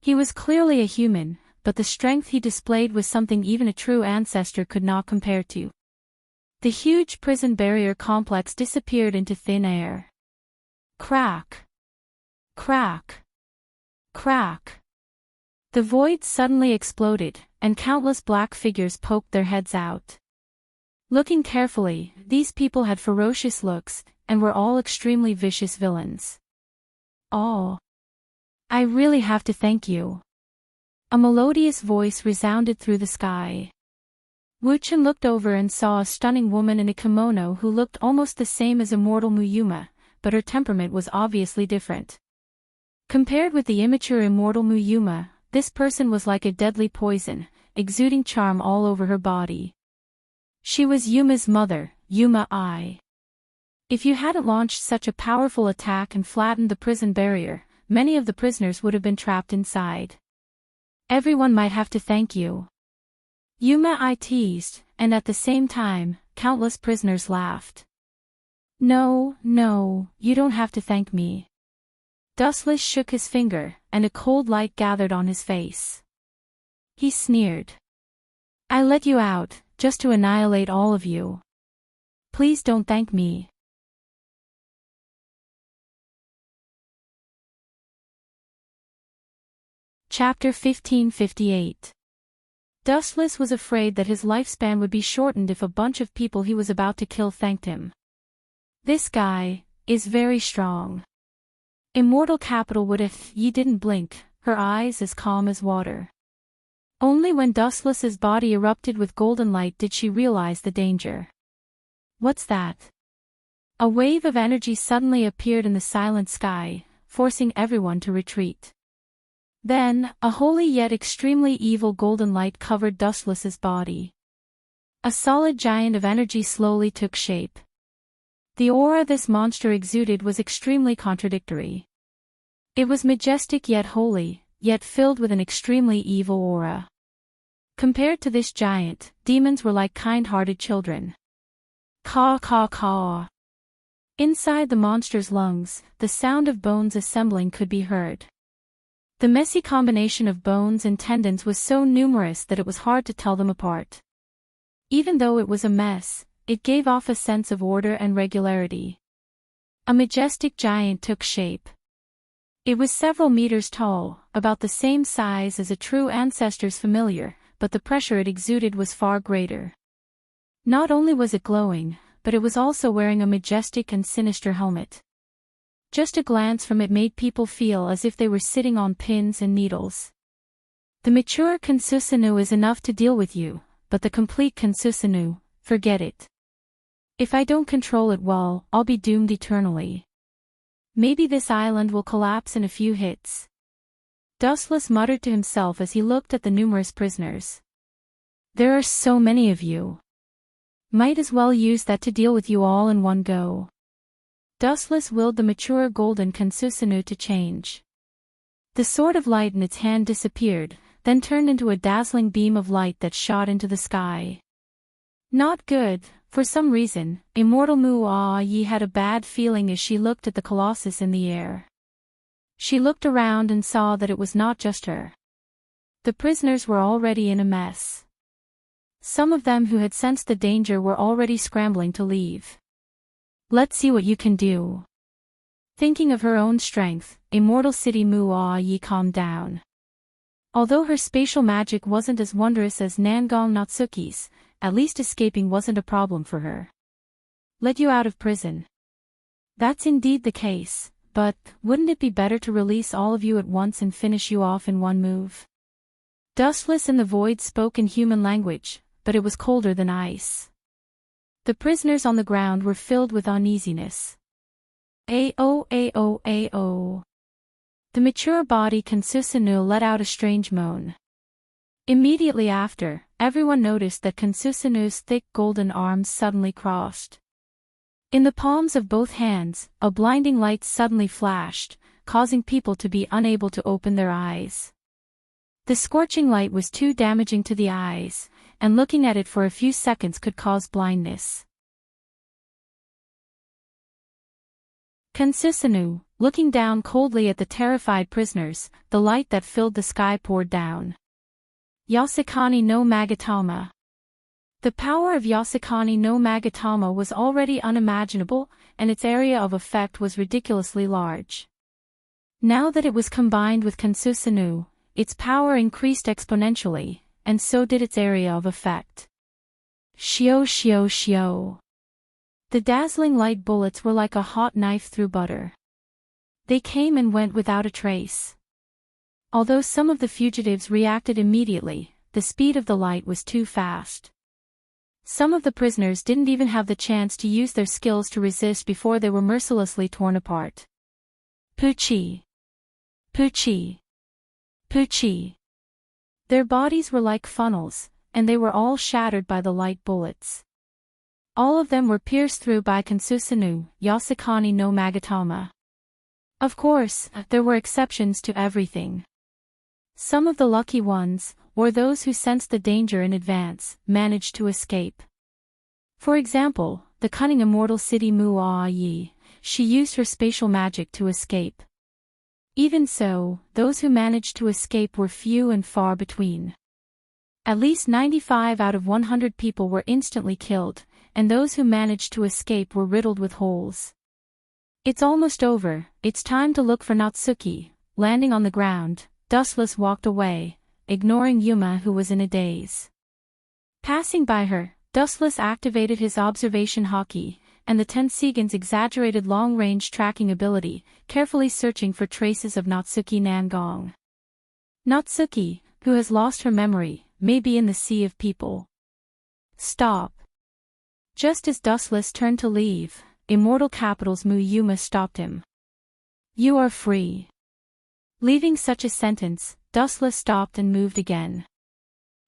He was clearly a human, but the strength he displayed was something even a true ancestor could not compare to. The huge prison barrier complex disappeared into thin air. Crack! Crack! Crack! The void suddenly exploded, and countless black figures poked their heads out. Looking carefully, these people had ferocious looks, and were all extremely vicious villains. Oh! I really have to thank you. A melodious voice resounded through the sky. Wuchen looked over and saw a stunning woman in a kimono who looked almost the same as immortal Muyuma, but her temperament was obviously different. Compared with the immature immortal Muyuma, this person was like a deadly poison, exuding charm all over her body. She was Yuma's mother, Yuma Ai. If you hadn't launched such a powerful attack and flattened the prison barrier, many of the prisoners would have been trapped inside. Everyone might have to thank you. Yuma Ai teased, and at the same time, countless prisoners laughed. No, you don't have to thank me. Dustless shook his finger, and a cold light gathered on his face. He sneered. I let you out, just to annihilate all of you. Please don't thank me. Chapter 1558. Dustless was afraid that his lifespan would be shortened if a bunch of people he was about to kill thanked him. This guy is very strong. Immortal Capital would if ye didn't blink, her eyes as calm as water. Only when Dustless's body erupted with golden light did she realize the danger. What's that? A wave of energy suddenly appeared in the silent sky, forcing everyone to retreat. Then, a holy yet extremely evil golden light covered Dustless's body. A solid giant of energy slowly took shape. The aura this monster exuded was extremely contradictory. It was majestic yet holy, yet filled with an extremely evil aura. Compared to this giant, demons were like kind-hearted children. Caw caw caw. Inside the monster's lungs, the sound of bones assembling could be heard. The messy combination of bones and tendons was so numerous that it was hard to tell them apart. Even though it was a mess, it gave off a sense of order and regularity. A majestic giant took shape. It was several meters tall, about the same size as a true ancestor's familiar, but the pressure it exuded was far greater. Not only was it glowing, but it was also wearing a majestic and sinister helmet. Just a glance from it made people feel as if they were sitting on pins and needles. The mature Kansusanu is enough to deal with you, but the complete Kansusanu, forget it. If I don't control it well, I'll be doomed eternally. Maybe this island will collapse in a few hits. Dustless muttered to himself as he looked at the numerous prisoners. There are so many of you. Might as well use that to deal with you all in one go. Dustless willed the mature golden Kansusanu to change. The sword of light in its hand disappeared, then turned into a dazzling beam of light that shot into the sky. Not good. For some reason, Immortal Mu-Ah-Yi had a bad feeling as she looked at the colossus in the air. She looked around and saw that it was not just her. The prisoners were already in a mess. Some of them who had sensed the danger were already scrambling to leave. Let's see what you can do. Thinking of her own strength, Immortal City Mu-Ah-Yi calmed down. Although her spatial magic wasn't as wondrous as Nangong Natsuki's, at least escaping wasn't a problem for her. Let you out of prison. That's indeed the case, but wouldn't it be better to release all of you at once and finish you off in one move? Dustless in the void spoke in human language, but it was colder than ice. The prisoners on the ground were filled with uneasiness. Ao. The mature body Kansusanu let out a strange moan. Immediately after, everyone noticed that Kansusanu's thick golden arms suddenly crossed. In the palms of both hands, a blinding light suddenly flashed, causing people to be unable to open their eyes. The scorching light was too damaging to the eyes, and looking at it for a few seconds could cause blindness. Kansusanu, looking down coldly at the terrified prisoners, the light that filled the sky poured down. Yasukani no Magatama. The power of Yasukani no Magatama was already unimaginable, and its area of effect was ridiculously large. Now that it was combined with Kansusanu, its power increased exponentially, and so did its area of effect. Shio. The dazzling light bullets were like a hot knife through butter. They came and went without a trace. Although some of the fugitives reacted immediately, the speed of the light was too fast. Some of the prisoners didn't even have the chance to use their skills to resist before they were mercilessly torn apart. Puchi. Their bodies were like funnels, and they were all shattered by the light bullets. All of them were pierced through by Kansusanu, Yasukani no Magatama. Of course, there were exceptions to everything. Some of the lucky ones, or those who sensed the danger in advance, managed to escape. For example, the cunning immortal city Mu-Ah-Yi, she used her spatial magic to escape. Even so, those who managed to escape were few and far between. At least 95 out of 100 people were instantly killed, and those who managed to escape were riddled with holes. It's almost over, it's time to look for Natsuki. Landing on the ground, Dustless walked away, ignoring Yuma who was in a daze. Passing by her, Dustless activated his observation haki, and the Tensegan's exaggerated long-range tracking ability, carefully searching for traces of Natsuki Nangong. Natsuki, who has lost her memory, may be in the sea of people. Stop. Just as Dustless turned to leave, Immortal Capital's Mu Yuma stopped him. You are free. Leaving such a sentence, Dustless stopped and moved again.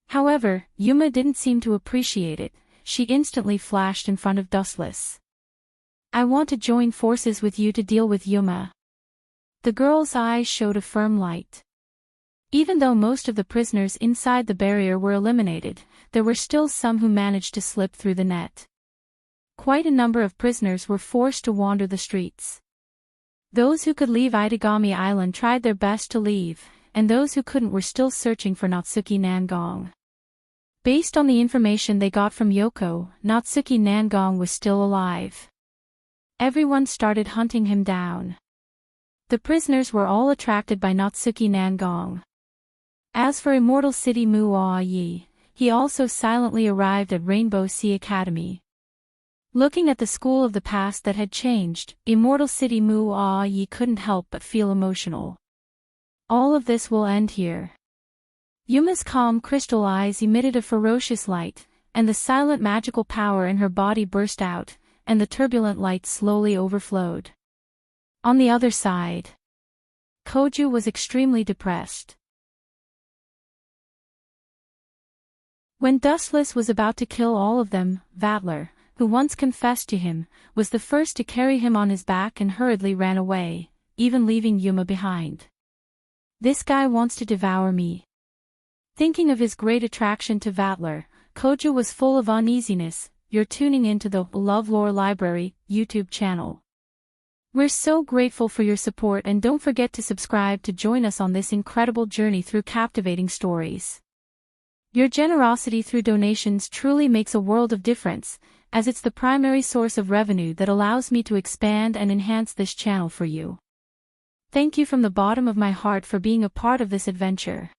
However, Yuma didn't seem to appreciate it. She instantly flashed in front of Dustless. I want to join forces with you to deal with Yuma. The girl's eyes showed a firm light. Even though most of the prisoners inside the barrier were eliminated, there were still some who managed to slip through the net. Quite a number of prisoners were forced to wander the streets. Those who could leave Itagami Island tried their best to leave, and those who couldn't were still searching for Natsuki Nangong. Based on the information they got from Yoko, Natsuki Nangong was still alive. Everyone started hunting him down. The prisoners were all attracted by Natsuki Nangong. As for Immortal City Muayi, he also silently arrived at Rainbow Sea Academy. Looking at the school of the past that had changed, Immortal City Muayi couldn't help but feel emotional. All of this will end here. Yuma's calm crystal eyes emitted a ferocious light, and the silent magical power in her body burst out, and the turbulent light slowly overflowed. On the other side, Koju was extremely depressed. When Dustless was about to kill all of them, Vatler, who once confessed to him, was the first to carry him on his back and hurriedly ran away, even leaving Yuma behind. This guy wants to devour me. Thinking of his great attraction to Vatler, Koju was full of uneasiness. You're tuning into the LoveLore Library YouTube channel. We're so grateful for your support, and don't forget to subscribe to join us on this incredible journey through captivating stories. Your generosity through donations truly makes a world of difference, as it's the primary source of revenue that allows me to expand and enhance this channel for you. Thank you from the bottom of my heart for being a part of this adventure.